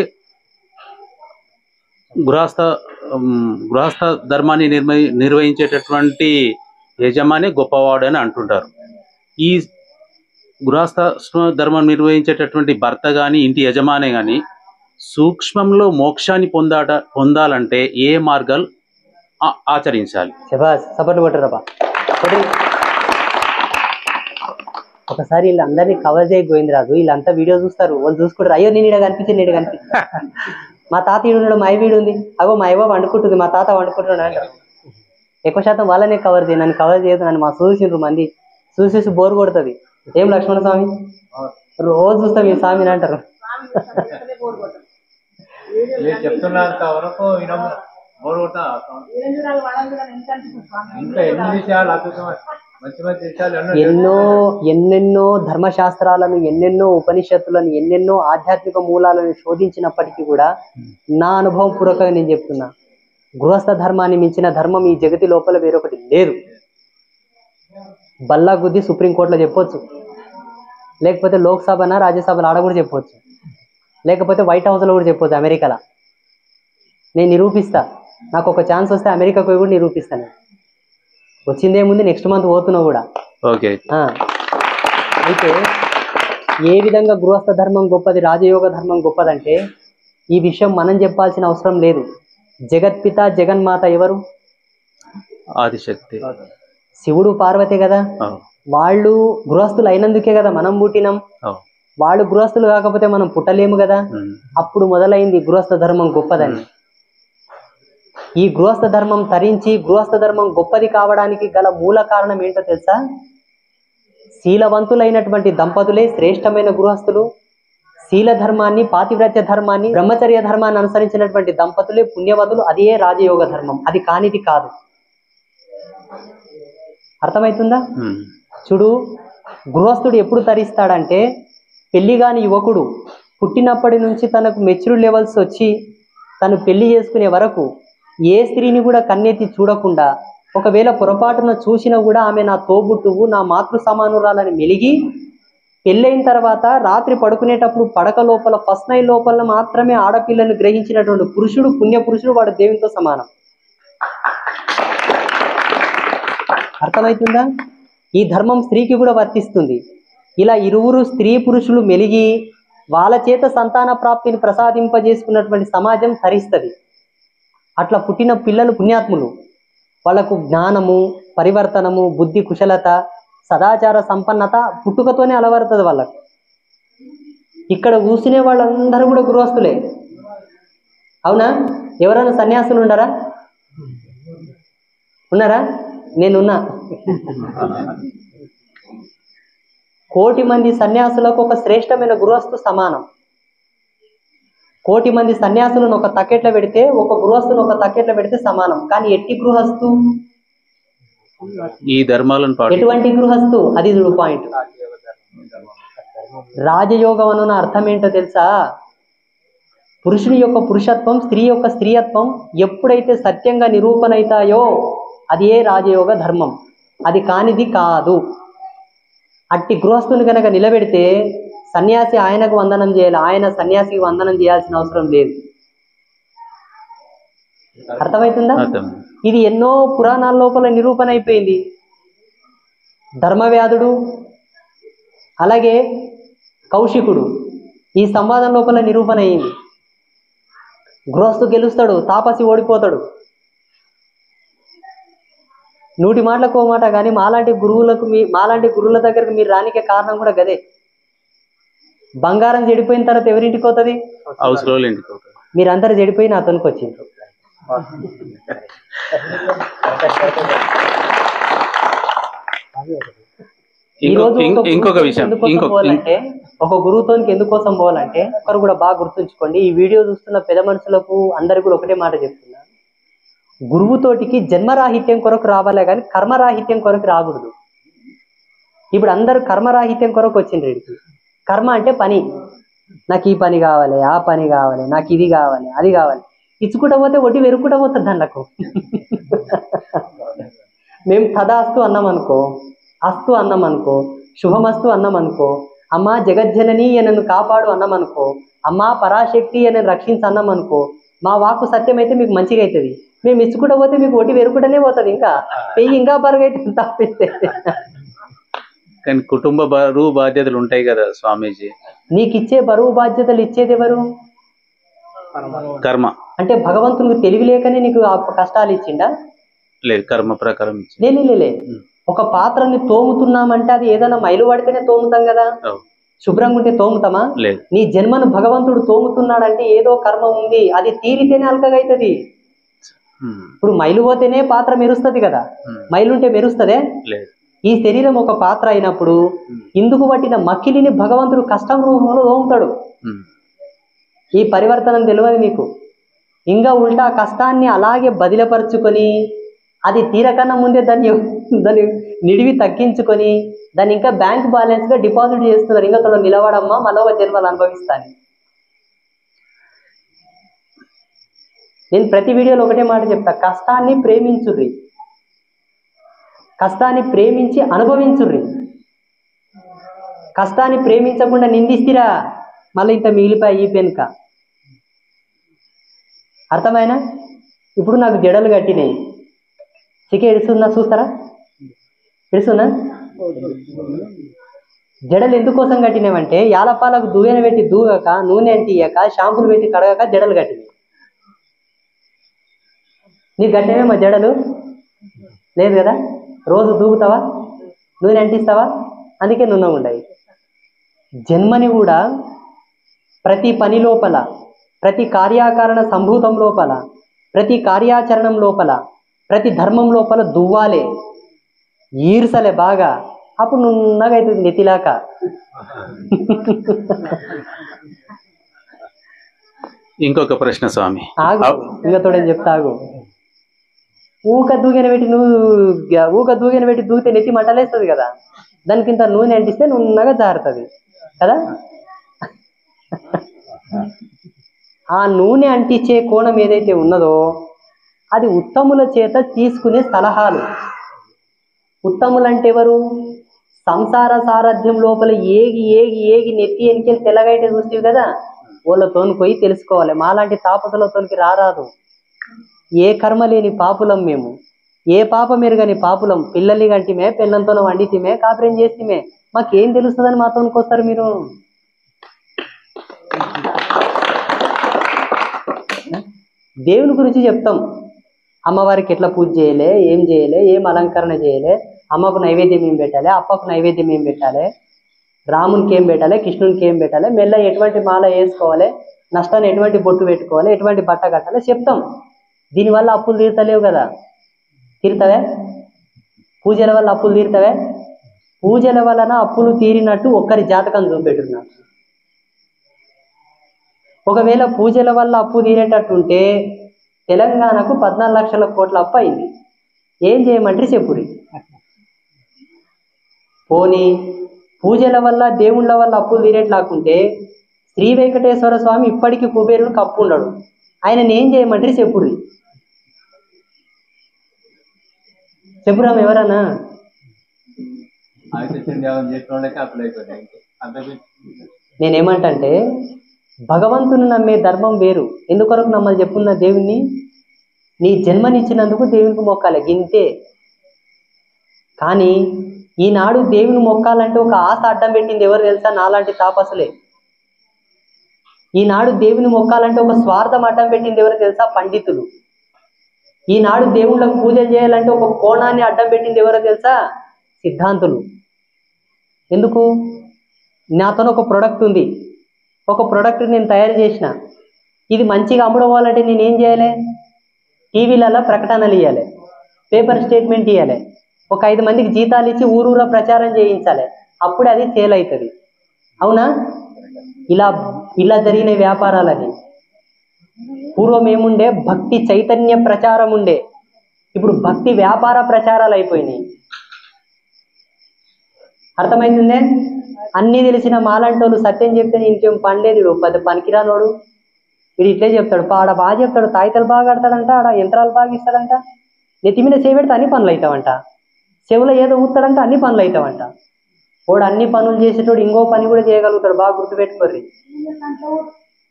[SPEAKER 5] గృహస్థ ధర్మాన్ని నిర్వహించేటటువంటి యజమాని గొప్పవాడు అని అంటుంటారు. ఈ గృహస్థ ధర్మం నిర్వహించేటటువంటి భర్త కానీ ఇంటి యజమాని కానీ సూక్ష్మంలో మోక్షాన్ని పొందాలంటే ఏ మార్గాలు ఆచరించాలి?
[SPEAKER 1] ఒకసారి వీళ్ళందరినీ కవర్ చేయ గోవిందరాజు, వీళ్ళంతా వీడియో చూస్తారు, వాళ్ళు చూసుకుంటారు, అయ్యో నేను ఇక్కడ కనిపించింది. మా తాత ఈడున్నాడు, మా అయ్య వీడు ఉంది, అగో మా అయ్య వండుకుంటుంది, మా తాత వండుకుంటున్నాడు అంటారు. ఎక్కువ శాతం వాళ్ళనే కవర్ చేయి, నన్ను కవర్ చేయదు. నన్ను మా చూసిండ్రు మంది, చూసేసి బోర్ కొడుతుంది. ఏం లక్ష్మణ స్వామి రోజు చూస్తాం ఈ స్వామిని అంటారు. ఎన్నెన్నో ధర్మశాస్త్రాలను, ఎన్నెన్నో ఉపనిషత్తులను, ఎన్నెన్నో ఆధ్యాత్మిక మూలాలను శోధించినప్పటికీ కూడా నా అనుభవం పూర్వకంగా నేను చెప్తున్నా, గృహస్థ ధర్మాన్ని మించిన ధర్మం ఈ జగతి లోపల వేరొకటి లేదు. బల్లా గుద్ది సుప్రీంకోర్టులో చెప్పొచ్చు, లేకపోతే లోక్సభన రాజ్యసభలో ఆడ కూడా చెప్పొచ్చు, లేకపోతే వైట్ హౌస్లో కూడా చెప్పొచ్చు, అమెరికాలో. నేను నిరూపిస్తా, నాకు ఒక ఛాన్స్ వస్తే అమెరికాకు పోయి కూడా నిరూపిస్తాను. వచ్చిందేముంది, నెక్స్ట్ మంత్ పోతున్నావు కూడా.
[SPEAKER 5] ఓకే.
[SPEAKER 1] అయితే ఏ విధంగా గృహస్థ ధర్మం గొప్పది, రాజయోగ ధర్మం గొప్పదంటే ఈ విషయం మనం చెప్పాల్సిన అవసరం లేదు. జగత్పిత జగన్మాత ఎవరు?
[SPEAKER 5] ఆదిశక్తి,
[SPEAKER 1] శివుడు పార్వతి కదా. వాళ్ళు గృహస్థులు అయినందుకే కదా మనం పుట్టినాం. వాళ్ళు గృహస్థులు కాకపోతే మనం పుట్టలేము కదా. అప్పుడు మొదలైంది గృహస్థ ధర్మం గొప్పదని. ఈ గృహస్థ ధర్మం తరించి గృహస్థ ధర్మం గొప్పది కావడానికి గల మూల కారణం ఏంటో తెలుసా? శీలవంతులైనటువంటి దంపతులే శ్రేష్టమైన గృహస్థులు. శీల ధర్మాన్ని, పాతివ్రత్య ధర్మాన్ని, బ్రహ్మచర్య ధర్మాన్ని అనుసరించినటువంటి దంపతులే పుణ్యవతులు. అదే రాజయోగ ధర్మం. అది కానిది కాదు. అర్థమవుతుందా? చూడు, గృహస్థుడు ఎప్పుడు తరిస్తాడంటే పెళ్లి కాని యువకుడు పుట్టినప్పటి నుంచి తనకు మెచ్యూర్ లెవెల్స్ వచ్చి తను పెళ్లి చేసుకునే వరకు ఏ స్త్రీని కూడా కన్నెత్తి చూడకుండా, ఒకవేళ పొరపాటున చూసినా కూడా ఆమె నా తోబుట్టువు, నా మాతృ సమానురాలని మెలిగి, పెళ్ళైన తర్వాత రాత్రి పడుకునేటప్పుడు పడక లోపల ఫస్ట్ నైట్ లోపల మాత్రమే ఆడపిల్లను గ్రహించినటువంటి పురుషుడు పుణ్యపురుషుడు, వాడు దేవునితో సమానం. అర్థమవుతుందా? ఈ ధర్మం స్త్రీకి కూడా వర్తిస్తుంది. ఇలా ఇరువురు స్త్రీ పురుషులు మెలిగి వాళ్ళ చేత సంతాన ప్రాప్తిని ప్రసాదింపజేసుకున్నటువంటి సమాజం తరిస్తుంది. అట్లా పుట్టిన పిల్లలు పుణ్యాత్ములు. వాళ్ళకు జ్ఞానము, పరివర్తనము, బుద్ధి కుశలత, సదాచార సంపన్నత పుట్టుకతోనే అలవరుతుంది వాళ్ళకు. ఇక్కడ కూర్చునే వాళ్ళందరూ కూడా గృహస్థులే. అవునా? ఎవరైనా సన్యాసులు ఉన్నారా? ఉన్నారా? నేనున్నా. 1,000,000 మంది సన్యాసులకు ఒక శ్రేష్టమైన గృహస్థు సమానం. 1,000,000 మంది సన్యాసులను ఒక తక్కెట్ల పెడితే, ఒక గృహస్థును ఒక తక్కెట్ల పెడితే సమానం. కానీ ఎట్టి గృహస్థు?
[SPEAKER 5] ఈ ధర్మాలను
[SPEAKER 1] ఎటువంటి గృహస్థు? అది చూడు పాయింట్. రాజయోగం అన్న అర్థం ఏంటో తెలుసా? పురుషుని యొక్క పురుషత్వం, స్త్రీ యొక్క స్త్రీయత్వం ఎప్పుడైతే సత్యంగా నిరూపణ అవుతాయో అది ఏ రాజయోగ ధర్మం. అది కానిది కాదు. అట్టి గృహస్థుని కనుక నిలబెడితే సన్యాసి ఆయనకు వందనం చేయాలి, ఆయన సన్యాసికి వందనం చేయాల్సిన అవసరం లేదు. అర్థమవుతుందా? ఇది ఎన్నో పురాణాల లోపల నిరూపణ అయిపోయింది. ధర్మవ్యాధుడు అలాగే కౌశికుడు ఈ సంవాదం లోపల నిరూపణ అయింది. గృహస్థు గెలుస్తాడు, తాపసి ఓడిపోతాడు. 100 మాటలకు ఓ మాట. కానీ మాలాంటి గురువుల దగ్గరకు మీరు రానికే కారణం కూడా గదే. బంగారం చెడిపోయిన తర్వాత ఎవరింటికి పోతుంది? మీరందరూ చెడిపోయి నా తనకు వచ్చిండ్రు.
[SPEAKER 5] ఇంకొక విషయం,
[SPEAKER 1] ఒక గురువుతోనికి ఎందుకోసం పోవాలంటే ఒకరు కూడా బాగా గుర్తుంచుకోండి. ఈ వీడియో చూస్తున్న పెద్ద మనుషులకు అందరికి కూడా ఒకటే మాట చెప్తున్నా. గురువుతోటికి జన్మరాహిత్యం కొరకు రావాలే కానీ కర్మరాహిత్యం కొరకు రాకూడదు. ఇప్పుడు అందరూ కర్మరాహిత్యం కొరకు వచ్చిండ్రు. కర్మ అంటే పని. నాకు ఈ పని కావాలి, ఆ పని కావాలి, నాకు ఇది కావాలి, అది కావాలి. ఇచ్చుకుంటా పోతే వడ్డీ వెరుక్కుంటా పోతుంది దాంట్లో. మేము తదాస్తు అన్నాం అనుకో, అస్తు అన్నాం అనుకో, శుభమస్తు అన్నాం అనుకో, అమ్మా జగజ్జనని నన్ను కాపాడు అన్నాం అనుకో, అమ్మా పరాశక్తి అని రక్షించి అన్నాం అనుకో, మా వాక్కు సత్యం అయితే మీకు మంచిగా అవుతుంది. మేము ఇచ్చుకుంటా పోతే మీకు వడ్డీ వెరుకుంటూనే పోతుంది. ఇంకా పెయ్యి ఇంకా బరుగైతే తప్పిస్తే.
[SPEAKER 5] కానీ కుటుంబ బరువు బాధ్యతలు ఉంటాయి కదా స్వామీజీ.
[SPEAKER 1] నీకు ఇచ్చే బరువు బాధ్యతలు ఇచ్చేది ఎవరు?
[SPEAKER 5] కర్మ.
[SPEAKER 1] అంటే భగవంతునికి తెలివి లేకనే నీకు కష్టాలు ఇచ్చిండా?
[SPEAKER 5] లేదు, కర్మ ప్రకారం
[SPEAKER 1] లే. ఒక పాత్రని తోముతున్నామంటే అది ఏదైనా మైలు పడితేనే తోముతాం కదా. శుభ్రంగా ఉంటే తోముతామా? నీ జన్మను భగవంతుడు తోముతున్నాడంటే ఏదో కర్మ ఉంది. అది తీరితేనే అల్కగైతుంది. ఇప్పుడు మైలు పోతేనే పాత్ర మెరుస్తుంది కదా. మైలుంటే మెరుస్తుందే? ఈ శరీరం ఒక పాత్ర అయినప్పుడు ఇందుకు పట్టిన మక్కిలిని భగవంతుడు కష్టం రూపంలో తోముతాడు. ఈ పరివర్తనం తెలియదు మీకు. ఇంకా ఉల్టా కష్టాన్ని అలాగే బదిలపరుచుకొని అది తీరకన్నా ముందే దాన్ని నిడివి తగ్గించుకొని దాన్ని ఇంకా బ్యాంక్ బ్యాలెన్స్ గా డిపాజిట్ చేస్తున్నారు. ఇంకా తను నిలవడమ్మా మళ్ళీ ఒక జన్మలు అనుభవిస్తాను. నేను ప్రతి వీడియోలో ఒకటే మాట చెప్తా, కష్టాన్ని ప్రేమించుర్రి, కష్టాన్ని ప్రేమించి అనుభవించుర్రి. కష్టాన్ని ప్రేమించకుండా నిందిస్తారా మళ్ళీ ఇంత మిగిలిపోయి ఈ పెనుక. అర్థమైనా? ఇప్పుడు నాకు జడలు కట్టినాయి, చికే ఎడుస్తున్నా చూస్తారా? ఎడుస్తున్నా? జడలు ఎందుకోసం కట్టినామంటే యాలపాలకు దూయన పెట్టి దూగక, నూనె అంటియక, షాంపులు పెట్టి కడగక జడలు కట్టినాయి. నీకు కట్టినేమో జడలు లేదు కదా, రోజు దూగుతావా, నూనె అంటిస్తావా, అందుకే నున్నగా ఉండయి. జన్మని కూడా ప్రతి పని లోపల, ప్రతి కార్యాకారణ సంభూతం లోపల, ప్రతి కార్యాచరణం లోపల, ప్రతి ధర్మం లోపల దువ్వాలే, ఈర్సలే బాగా, అప్పుడు నున్నగా అవుతుంది నెతిలాక.
[SPEAKER 5] ఇంకొక ప్రశ్న స్వామి.
[SPEAKER 1] ఆగు, ఇంకా తోడని చెప్తాగు. ఊక దూగిన పెట్టి దూగితే నెత్తి మంటలేస్తుంది కదా, దానికింత నూనె అంటిస్తే నున్నగా జారుతుంది కదా. ఆ నూనె అంటించే కోణం ఏదైతే ఉన్నదో అది ఉత్తముల చేత తీసుకునే సలహాలు. ఉత్తములు అంటే ఎవరు? సంసార సారథ్యం లోపల ఏగి ఏగి ఏగి నెత్తి ఎనికెళ్ళి తెల్లగైతే చూస్తేవి కదా, వాళ్ళతోని పోయి తెలుసుకోవాలి. మాలాంటి తాపసులతోనికి రారాదు. ఏ కర్మ లేని పాపులం మేము, ఏ పాప మెరుగని పాపులం. పిల్లల్ని గంటిమే, పిల్లలతో వండితిమే, కాపురం చేస్తేమే, మాకేం తెలుస్తుందని మాతోనికి వస్తారు మీరు. దేవుని గురించి చెప్తాం, అమ్మవారికి ఎట్లా పూజ చేయలే, ఏం చేయలే, ఏం అలంకరణ చేయలే, అమ్మకు నైవేద్యం ఏం పెట్టాలి, అప్పకు నైవేద్యం ఏం పెట్టాలి, రామునికి ఏం పెట్టాలి, కృష్ణునికి ఏం పెట్టాలి, మెల్ల ఎటువంటి మాల వేసుకోవాలి, నష్టాన్ని ఎటువంటి బొట్టు పెట్టుకోవాలి, ఎటువంటి బట్ట కట్టాలి చెప్తాం. దీనివల్ల అప్పులు తీరుతలేవు కదా. తీరుతావే? పూజల వల్ల అప్పులు తీరుతావే? పూజల వలన అప్పులు తీరినట్టు ఒక్కరి జాతకం చూపెట్టున్నారు. ఒకవేళ పూజల వల్ల అప్పు తీరేటట్టుంటే తెలంగాణకు 14 లక్షల కోట్ల అప్పు అయింది. ఏం చేయమంటారు చెప్పురి. పోనీ పూజల వల్ల దేవుళ్ళ వల్ల అప్పులు తీరేట్లాకుంటే శ్రీ వెంకటేశ్వర స్వామి ఇప్పటికీ కుబేరునికి అప్పు ఉండడు. ఆయనని ఏం చేయమంటారు చెప్పురి. చెప్పురాం ఎవరన్నా. నేనేమంటే భగవంతుని నమ్మే ధర్మం వేరు. ఎందుకొరకు నమ్మని చెప్పున్న దేవుణ్ణి, నీ జన్మనిచ్చినందుకు దేవునికి మొక్కాలి గింతే. కానీ ఈనాడు దేవుని మొక్కాలంటే ఒక ఆశ అడ్డం పెట్టింది ఎవరు తెలుసా? నాలాంటి తాపసులే. ఈనాడు దేవుని మొక్కాలంటే ఒక స్వార్థం అడ్డం పెట్టింది ఎవరు తెలుసా? పండితులు. ఈనాడు దేవుళ్ళకు పూజలు చేయాలంటే ఒక కోణాన్ని అడ్డం పెట్టింది ఎవరో తెలుసా? సిద్ధాంతులు. ఎందుకు? నాతో ఒక ప్రోడక్ట్ ఉంది, ఒక ప్రోడక్ట్ నేను తయారు చేసిన, ఇది మంచిగా అమ్ముడవ్వాలంటే నేను ఏం చేయాలి? టీవీలలో ప్రకటనలు ఇవ్వాలి, పేపర్ స్టేట్మెంట్ ఇవ్వాలి, ఒక 5 మందికి జీతాలు ఇచ్చి ఊరూరా ప్రచారం చేయించాలి, అప్పుడే అది సేల్ అవుతుంది. అవునా? ఇలా జరిగిన వ్యాపారాలని. పూర్వం ఏముండే? భక్తి చైతన్య ప్రచారం ఉండే. ఇప్పుడు భక్తి వ్యాపార ప్రచారాలు అయిపోయినాయి. అర్థమైందే? అన్నీ తెలిసిన మాలాంటోళ్ళు సత్యం చెప్తే ఇంకేం పనిలేదు. పెద్ద పనికిరానోడు వీడు ఇట్లే చెప్తాడు. ఆడ బాగా చెప్తాడు, తాయితలు బాగా కడతాడంట, ఆడ యంత్రాలు బాగా ఇస్తాడంట, నెత్తి మీద చేపెడితే అన్ని పనులు అవుతావంట, చెవులో ఏదో ఊతాడంట అన్ని పనులు అవుతావంట. వాడు అన్ని పనులు చేసేటోడు ఇంకో పని కూడా చేయగలుగుతాడు. బాగా గుర్తుపెట్టుకోర్రి.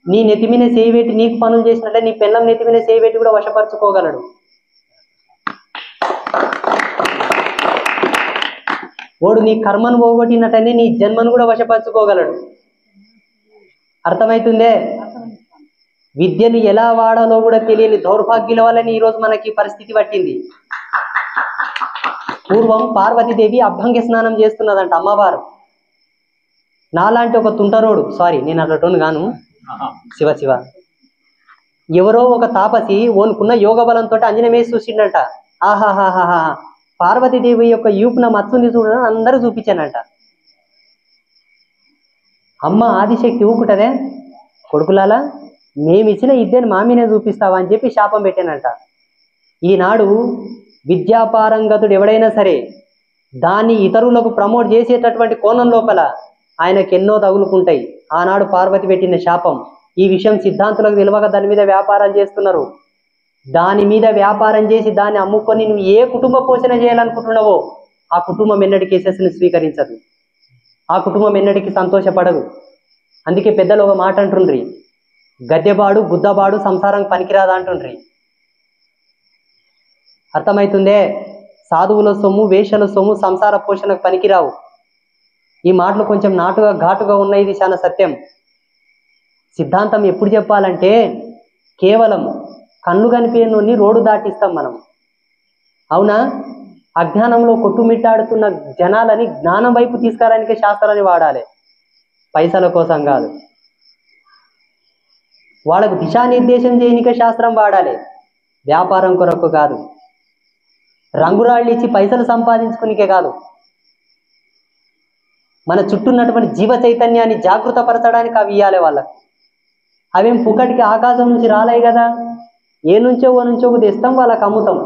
[SPEAKER 1] నీ నెత్తి మీద చేయబెట్టి నీకు పనులు చేసినట్లే నీ పెళ్ళం నెత్తి మీద చేయబెట్టి కూడా వశపరచుకోగలడు. వాడు నీ కర్మను పోగొట్టినట్టనే నీ జన్మను కూడా వశపరచుకోగలడు. అర్థమవుతుందే? విద్యను ఎలా వాడాలో కూడా తెలియని దౌర్భాగ్యుల వల్లనే ఈరోజు మనకి పరిస్థితి పట్టింది. పూర్వం పార్వతీదేవి అభ్యంగ స్నానం చేస్తున్నదంట అమ్మవారు. నాలాంటి ఒక తుంటరోడు, సారీ నేను అట్లటోను గాను, శివ ఎవరో ఒక తాపసి ఓనుకున్న యోగ బలంతో అంజనమేసి చూసిండట. ఆహాహాహా, పార్వతీదేవి యొక్క యూపున మత్సుని చూడడం అందరూ చూపించానంట. అమ్మ ఆదిశక్తి ఊకుంటదే, కొడుకులాలా మేమిచ్చిన ఇద్దరిని మామీనే చూపిస్తావా అని చెప్పి శాపం పెట్టానంట. ఈనాడు విద్యాపారంగతుడు ఎవడైనా సరే దాన్ని ఇతరులకు ప్రమోట్ చేసేటటువంటి కోణం లోపల ఆయనకు ఎన్నో తగులుకుంటాయి. ఆనాడు పార్వతి పెట్టిన శాపం. ఈ విషయం సిద్ధాంతులకు తెలియక దాని మీద వ్యాపారాలు చేస్తున్నారు. దాని మీద వ్యాపారం చేసి దాన్ని అమ్ముకొని నువ్వు ఏ కుటుంబ పోషణ చేయాలనుకుంటున్నావో ఆ కుటుంబం ఎన్నటికీ యశస్సును స్వీకరించదు, ఆ కుటుంబం ఎన్నటికీ సంతోషపడదు. అందుకే పెద్దలు ఒక మాట అంటుండ్రి, గద్దెబాడు గుద్దబాడు సంసారం పనికిరాదా అంటుండ్రి. అర్థమవుతుందే? సాధువుల సొమ్ము వేషల సొమ్ము సంసార పోషణకు పనికిరావు. ఈ మాటలు కొంచెం నాటుగా ఘాటుగా ఉన్నాయి, ఇది చాలా సత్యం. సిద్ధాంతం ఎప్పుడు చెప్పాలంటే కేవలం కన్ను కనిపించని రోడ్డు దాటిస్తాం మనం, అవునా? అజ్ఞానంలో కొట్టుమిట్టాడుతున్న జనాలని జ్ఞానం వైపు తీసుకురానికే శాస్త్రాన్ని వాడాలి, పైసల కోసం కాదు. వాళ్ళకు దిశానిర్దేశం చేయనికే శాస్త్రం వాడాలి, వ్యాపారం కొరకు కాదు. రంగురాళ్ళు ఇచ్చి పైసలు సంపాదించుకునికే కాదు, మన చుట్టూ ఉన్నటువంటి జీవ చైతన్యాన్ని జాగృతపరచడానికి అవి ఇవ్వాలి వాళ్ళకు. అవేం పుక్కటికి ఆకాశం నుంచి రాలేయి కదా, ఏ నుంచో ఓ నుంచో తెస్తాం, వాళ్ళకి అమ్ముతాం,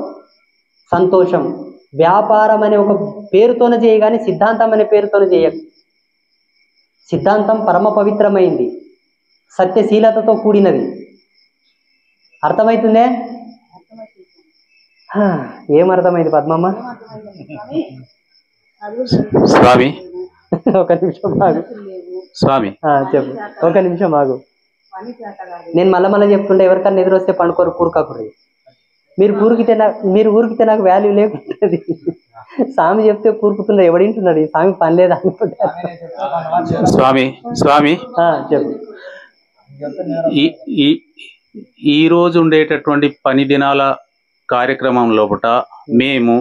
[SPEAKER 1] సంతోషం. వ్యాపారం అనే ఒక పేరుతోనే చేయ, కానీ సిద్ధాంతం అనే పేరుతోనే చేయకు. సిద్ధాంతం పరమ పవిత్రమైంది, సత్యశీలతతో కూడినది. అర్థమవుతుందే? ఏమర్థమైంది పద్మమ్మ?
[SPEAKER 5] స్వామి
[SPEAKER 1] ఒక నిమిషం ఆగు
[SPEAKER 5] స్వామి.
[SPEAKER 1] చెప్పు, ఒక నిమిషం ఆగు. నేను మళ్ళీ చెప్తుంటే ఎవరికన్నా ఎదురు వస్తే పండుకోరు, కూరుకాకుర్రి. మీరు ఊరికితే నాకు వాల్యూ లేకుంటుంది. స్వామి చెప్తే కూరుకుతున్నా, ఎవడింటున్నాడు? ఈ స్వామి పని లేదా అనుకుంటా.
[SPEAKER 5] స్వామి స్వామి
[SPEAKER 1] చెప్పు.
[SPEAKER 5] ఈ రోజు ఉండేటటువంటి పని దినాల కార్యక్రమం లోపల మేము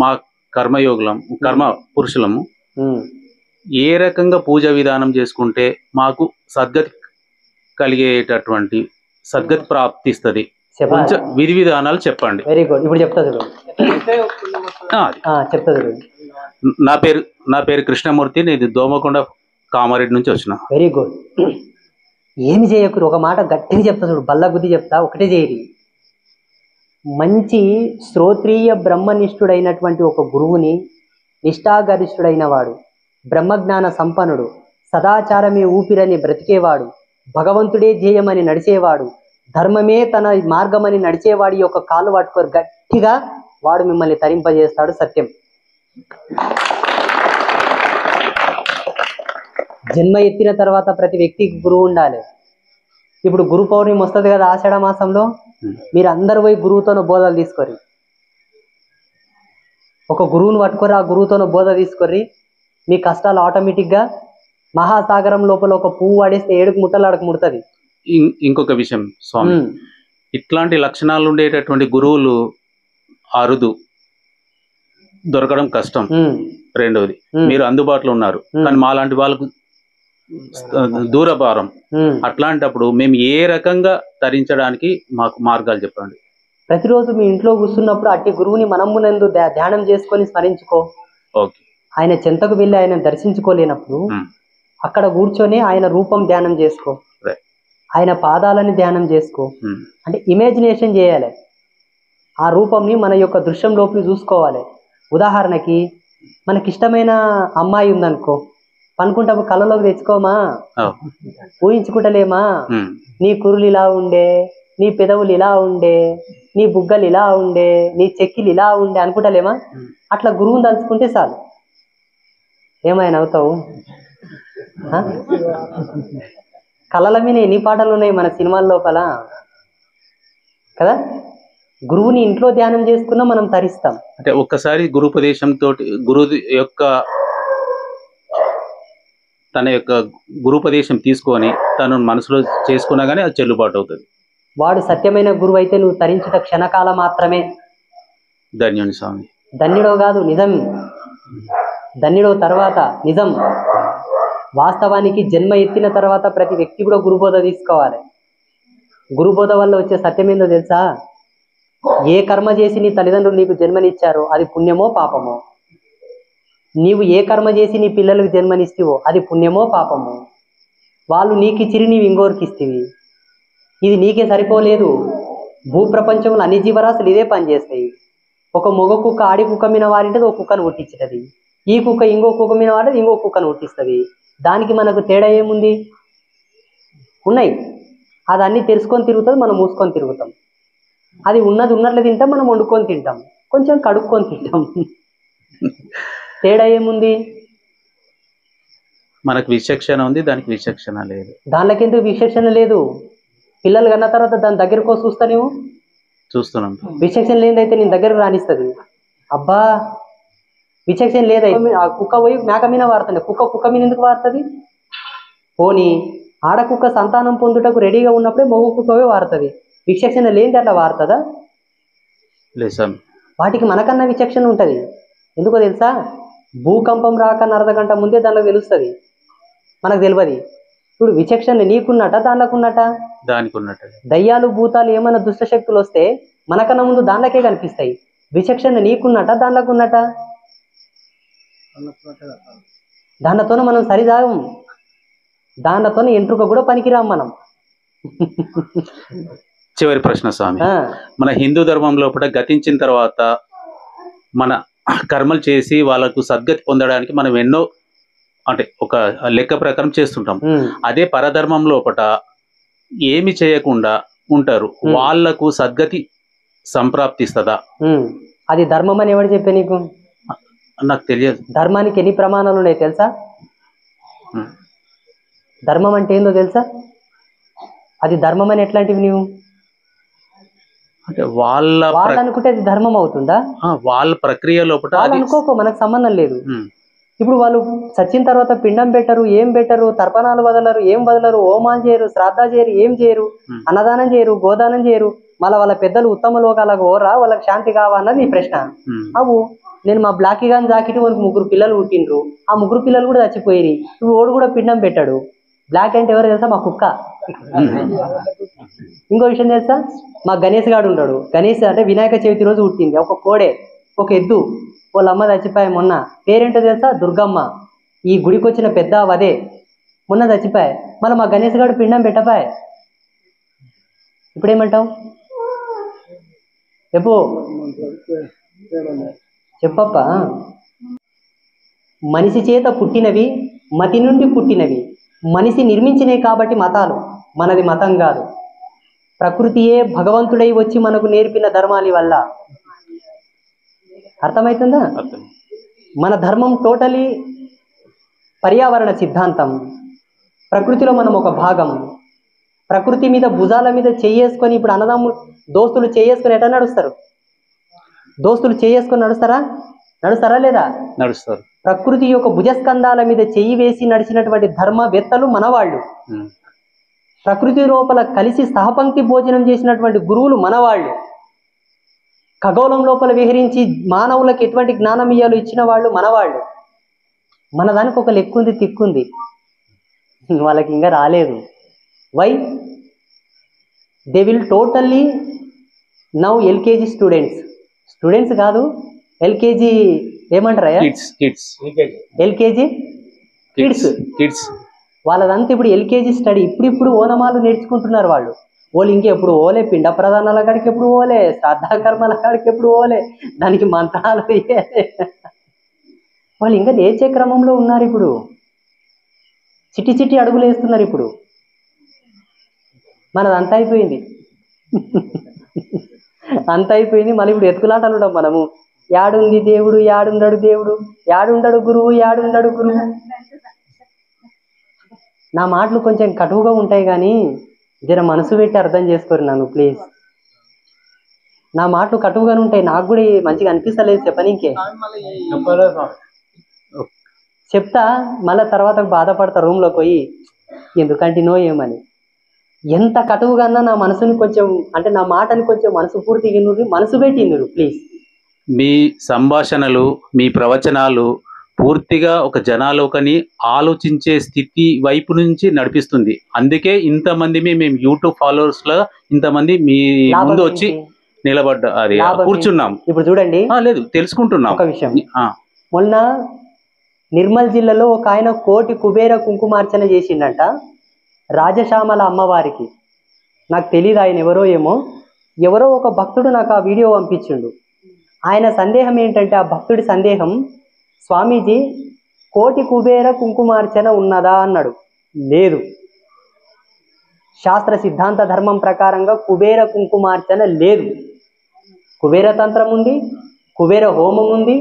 [SPEAKER 5] మా కర్మ పురుషులము ఏ రకంగా పూజ విధానం చేసుకుంటే మాకు సద్గతి కలిగేటటువంటి సద్గతి ప్రాప్తిస్తుంది, కొంచెం విధి విధానాలు చెప్పండి.
[SPEAKER 1] వెరీ గుడ్, ఇప్పుడు చెప్తా చూడు. చెప్తా చూడు.
[SPEAKER 5] నా పేరు కృష్ణమూర్తి, నేను దోమకొండ కామారెడ్డి నుంచి వచ్చిన.
[SPEAKER 1] Very good. ఏమి చేయకూరు, ఒక మాట గట్టిగా చెప్తా చూడు, బల్ల బుద్ధి చెప్తా, ఒకటే చేయరు. మంచి శ్రోత్రీయ బ్రహ్మనిష్ఠుడైనటువంటి ఒక గురువుని, నిష్ఠాగరిష్ఠుడైన వాడు, బ్రహ్మజ్ఞాన సంపన్నుడు, సదాచారమే ఊపిరని బ్రతికేవాడు, భగవంతుడే ధ్యేయమని నడిచేవాడు, ధర్మమే తన మార్గమని నడిచేవాడి యొక్క కాలు పట్టుకొని గట్టిగా వాడు మిమ్మల్ని తరింపజేస్తాడు. సత్యం. జన్మ ఎత్తిన తర్వాత ప్రతి వ్యక్తికి గురువు ఉండాలి. ఇప్పుడు గురు పౌర్ణమి వస్తుంది కదా ఆషాఢ మాసంలో, మీరు అందరు పోయి గురువుతోనో బోధలు తీసుకోరి. ఒక గురువును పట్టుకొని ఆ గురువుతోనో బోధ తీసుకొని మీ కష్టాలు ఆటోమేటిక్గా మహాసాగరం లోపల ఒక పువ్వు పడేస్తే 7 ముట్టలు అడకు ముడుతుంది.
[SPEAKER 5] ఇంకొక విషయం స్వామి, ఇట్లాంటి లక్షణాలు ఉండేటటువంటి గురువులు అరుదు, దొరకడం కష్టం. రెండవది, మీరు అందుబాటులో ఉన్నారు కానీ మాలాంటి వాళ్ళకు దూరభారం. అట్లాంటప్పుడు మేము ఏ రకంగా తరించడానికి మాకు మార్గాలు చెప్పండి.
[SPEAKER 1] ప్రతిరోజు మీ ఇంట్లో కూర్చున్నప్పుడు అట్టి గురువుని మనమునందు ధ్యానం చేసుకొని స్మరించుకో.
[SPEAKER 5] ఓకే.
[SPEAKER 1] ఆయన చెంతకు వెళ్ళి ఆయన దర్శించుకోలేనప్పుడు అక్కడ కూర్చొని ఆయన రూపం ధ్యానం చేసుకో, ఆయన పాదాలని ధ్యానం చేసుకో. అంటే ఇమాజినేషన్ చేయాలి, ఆ రూపంని మన యొక్క దృశ్యం లోపలి చూసుకోవాలి. ఉదాహరణకి మనకిష్టమైన అమ్మాయి ఉందనుకో, పనుకుంటా కళ్ళలోకి తెచ్చుకోమా, ఊహించుకుంటలేమా? నీ కురులు ఇలా ఉండే, నీ పెదవులు ఇలా ఉండే, నీ బుగ్గలు ఇలా ఉండే, నీ చెక్కిలు ఇలా ఉండే అనుకుంటలేమా? అట్లా గురువుని తలుచుకుంటే చాలు. ఏమైనా అవుతావు? కళల మీద ఎన్ని పాటలు ఉన్నాయి మన సినిమాల లోపల కదా. గురువుని ఇంట్లో ధ్యానం చేసుకున్నా మనం తరిస్తాం.
[SPEAKER 5] అంటే ఒక్కసారి గురుపదేశంతో తన యొక్క గురుపదేశం తీసుకొని తను మనసులో చేసుకున్నా కానీ అది చెల్లుబాటు అవుతుంది.
[SPEAKER 1] వాడు సత్యమైన గురువు అయితే నువ్వు తరించుట క్షణకాలం మాత్రమే.
[SPEAKER 5] ధన్యుని స్వామి.
[SPEAKER 1] ధన్యుడో కాదు, నిజం. ధన్యుడో తర్వాత నిజం. వాస్తవానికి జన్మ ఎత్తిన తర్వాత ప్రతి వ్యక్తి కూడా గురుబోధ తీసుకోవాలి. గురుబోధ వల్ల వచ్చే సత్యం ఏందో తెలుసా? ఏ కర్మ చేసి నీ తల్లిదండ్రులు నీకు జన్మనిచ్చారో అది పుణ్యమో పాపమో, నీవు ఏ కర్మ చేసి నీ పిల్లలకు జన్మనిస్తావో అది పుణ్యమో పాపమో, వాళ్ళు నీకు ఇచ్చిరి నీవు ఇంకోరికి ఇస్తేవి. ఇది నీకే సరిపోలేదు. భూప్రపంచంలో అన్ని జీవరాశులు ఇదే పని చేస్తాయి. ఒక మొగ కుక్క ఆడి కుక్క మీద వారింటది, ఒక కుక్కను పుట్టించుతుంది. ఈ కుక్క ఇంకో కుక్క మీద వాడేది, ఇంకో కుక్కను పుట్టిస్తుంది. దానికి మనకు తేడా ఏముంది? ఉన్నాయి. అది అన్ని తెలుసుకొని తిరుగుతుంది, మనం మూసుకొని తిరుగుతాం. అది ఉన్నది ఉన్నట్లు తింటాం, మనం వండుకొని తింటాం, కొంచెం కడుక్కొని తింటాం. తేడా ఏముంది?
[SPEAKER 5] మనకు విచక్షణ ఉంది, దానికి విచక్షణ లేదు.
[SPEAKER 1] దానిలోకి ఎందుకు విచక్షణ లేదు? పిల్లలు కన్న తర్వాత దాని దగ్గరకో చూస్తా, నువ్వు
[SPEAKER 5] చూస్తున్నాం.
[SPEAKER 1] విచక్షణ లేనిదైతే నేను దగ్గరకు రానిస్తుంది. అబ్బా విచక్షణ లేదా? ఆ కుక్క పోయి మేక మీద వాడుతుంది, కుక్క మీద ఎందుకు వాడుతుంది? పోనీ ఆడకుక్క సంతానం పొందుటకు రెడీగా ఉన్నప్పుడే మగ కుక్క పోయి వాడుతుంది. విచక్షణ లేనిది అట్లా వాడుతుందా?
[SPEAKER 5] లేదు సార్.
[SPEAKER 1] వాటికి మనకన్నా విచక్షణ ఉంటుంది. ఎందుకో తెలుసా? భూకంపం రాకన్నా అర్ధగంట ముందే దానికి తెలుస్తుంది, మనకు తెలియదు. ఇప్పుడు విచక్షణ నీకున్నట దానిలోకి ఉన్నట?
[SPEAKER 5] దానికి ఉన్నట్టు.
[SPEAKER 1] దయ్యాలు భూతాలు ఏమైనా దుష్ట శక్తులు వస్తే మనకన్నా ముందు దానిలోకే కనిపిస్తాయి. విచక్షణ నీకున్నట దానిలోకి ఉన్నట? దానితోనే మనం సరిదాగం, దానితోనే ఎంట్రుక కూడా పనికిరాం మనం.
[SPEAKER 5] చివరి ప్రశ్న స్వామి, మన హిందూ ధర్మం లోపల గతించిన తర్వాత మన కర్మలు చేసి వాళ్ళకు సద్గతి పొందడానికి మనం ఎన్నో అంటే ఒక లెక్క ప్రకారం చేస్తుంటాం. అదే పరధర్మం లోపల ఏమి చేయకుండా ఉంటారు, వాళ్లకు సద్గతి సంప్రాప్తిస్తుందా?
[SPEAKER 1] అది ధర్మం అని ఎవరు చెప్పే నీకు?
[SPEAKER 5] నాకు తెలియదు.
[SPEAKER 1] ధర్మానికి ఎన్ని ప్రమాణాలు ఉన్నాయి తెలుసా? ధర్మం అంటే ఏందో తెలుసా? అది ధర్మం అని ఎట్లాంటివి నీవు
[SPEAKER 5] అంటే వాళ్ళు
[SPEAKER 1] అనుకుంటే అది ధర్మం అవుతుందా?
[SPEAKER 5] వాళ్ళ ప్రక్రియ లోపల
[SPEAKER 1] అనుకోకో, మనకు సంబంధం లేదు. ఇప్పుడు వాళ్ళు చచ్చిన తర్వాత పిండం పెట్టరు, ఏం పెట్టరు, తర్పణాలు వదలరు, ఏం వదలరు, హోమాలు చేయరు, శ్రాద్ధాలు చేయరు, ఏం చేయరు, అన్నదానం చేయరు, గోదానం చేయరు. మళ్ళీ వాళ్ళ పెద్దలు ఉత్తమ లోకాలకు ఓరా, వాళ్ళకి శాంతి కావాలన్నది నీ ప్రశ్న. అవు నేను మా బ్లాకీ గాని జాకెట్ వాళ్ళకి 3 పిల్లలు పుట్టిండ్రు, ఆ 3 పిల్లలు కూడా చచ్చిపోయి, నువ్వు ఓడు కూడా పిండం పెట్టాడు. బ్లాక్ అంటే ఎవరు తెలుసా? మా కుక్క. ఇంకో విషయం తెలుసా? మా గణేష్ గాడు ఉన్నాడు. గణేష్ అంటే వినాయక చవితి రోజు పుట్టింది ఒక కోడే, ఒక ఎద్దు. వాళ్ళ అమ్మ చచ్చిపోయాయి మొన్న. పేరేంటో తెలుసా? దుర్గమ్మ. ఈ గుడికి వచ్చిన పెద్ద అదే మొన్న చచ్చిపోయాయి. మళ్ళీ మా గణేష్ గాడు పిండం పెట్టపాయ. ఇప్పుడేమంటావు చెప్పు, చెప్పప్ప. మనిషి చేత పుట్టినవి, మతి నుండి పుట్టినవి, మనిషి నిర్మించినవి కాబట్టి మతాలు. మనది మతం కాదు, ప్రకృతియే భగవంతుడై వచ్చి మనకు నేర్పిన ధర్మాలి వల్ల. అర్థమవుతుందా? మన ధర్మం టోటలీ పర్యావరణ సిద్ధాంతం. ప్రకృతిలో మనం ఒక భాగం. ప్రకృతి మీద భుజాల మీద చేసుకొని, ఇప్పుడు అన్నదమ్ములు దోస్తులు చేసుకొని ఎట్లా నడుస్తారు? దోస్తులు చేసుకొని నడుస్తారా లేదా?
[SPEAKER 5] నడుస్తారు.
[SPEAKER 1] ప్రకృతి యొక్క భుజస్కంధాల మీద చెయ్యి వేసి నడిచినటువంటి ధర్మవేత్తలు మనవాళ్ళు. ప్రకృతి లోపల కలిసి సహపంక్తి భోజనం చేసినటువంటి గురువులు మనవాళ్ళు. ఖగోళం లోపల విహరించి మానవులకు ఎటువంటి జ్ఞానమీయాలు ఇచ్చిన వాళ్ళు మనవాళ్ళు. మన దానికి ఒక లెక్కుంది, తిక్కుంది, వాళ్ళకి ఇంకా రాలేదు. Why? They will totally now LKG students కాదు, ఎల్కేజీ ఏమంటారా? LKG kids. వాళ్ళదంతా ఇప్పుడు ఎల్కేజీ స్టడీ. ఇప్పుడు ఓనమాలు నేర్చుకుంటున్నారు వాళ్ళు. వాళ్ళు ఇంకెప్పుడు ఓలే, పిండ ప్రధానాల కాడికి ఎప్పుడు ఓలే, శ్రాద్ధకర్మల కాడికి ఎప్పుడు ఓలే, దానికి మంత్రాలు వాళ్ళు ఇంకా నేర్చే క్రమంలో ఉన్నారు. ఇప్పుడు చిట్టి అడుగులు వేస్తున్నారు. ఇప్పుడు మనదంతా అయిపోయింది. అంత అయిపోయింది. మళ్ళీ ఇప్పుడు ఎత్తుకులాటలు ఉంటాం మనము. యాడుంది దేవుడు, యాడుండడు దేవుడు, యాడుండడు గురువు, యాడుండడు గురువు. నా మాటలు కొంచెం కటువుగా ఉంటాయి, కానీ జర మనసు పెట్టి అర్థం చేసుకోరు నన్ను ప్లీజ్. నా మాటలు కటువుగానే ఉంటాయి, నాకు కూడా మంచిగా అనిపిస్తలేదు చెప్పనీకే. చెప్తా, మళ్ళీ తర్వాత బాధపడతా రూమ్లోకి పోయి ఎందుకంటేనో ఏమని. ఎంత కటువుగాన్నా నా మనసుని కొంచెం, అంటే నా మాటని కొంచెం మనసు పూర్తిగా మనసు పెట్టింది ప్లీజ్.
[SPEAKER 5] మీ సంభాషణలు, మీ ప్రవచనాలు పూర్తిగా ఒక జనాలోకని ఆలోచించే స్థితి వైపు నుంచి నడిపిస్తుంది. అందుకే ఇంతమంది మేము యూట్యూబ్ ఫాలోవర్స్ లా ఇంతమంది మీ ముందు వచ్చి నిలబడ్డా, అది కూర్చున్నాం.
[SPEAKER 1] ఇప్పుడు చూడండి,
[SPEAKER 5] లేదు తెలుసుకుంటున్నాం
[SPEAKER 1] ఒక విషయం. మొన్న నిర్మల్ జిల్లాలో ఒక ఆయన 1 కోటి కుబేర కుంకుమార్చన చేసిండట రాజశ్యామల అమ్మవారికి. నాకు తెలియదు ఆయన ఎవరో ఏమో, ఎవరో ఒక భక్తుడు నాకు ఆ వీడియో పంపించిండు. ఆయన సందేహం ఏంటంటే, ఆ భక్తుడి సందేహం, స్వామీజీ 1 కోటి కుబేర కుంకుమార్చన ఉన్నదా అన్నాడు. లేదు, శాస్త్ర సిద్ధాంత ధర్మం ప్రకారంగా కుబేర కుంకుమార్చన లేదు. కుబేర తంత్రం ఉంది, కుబేర హోమం ఉంది,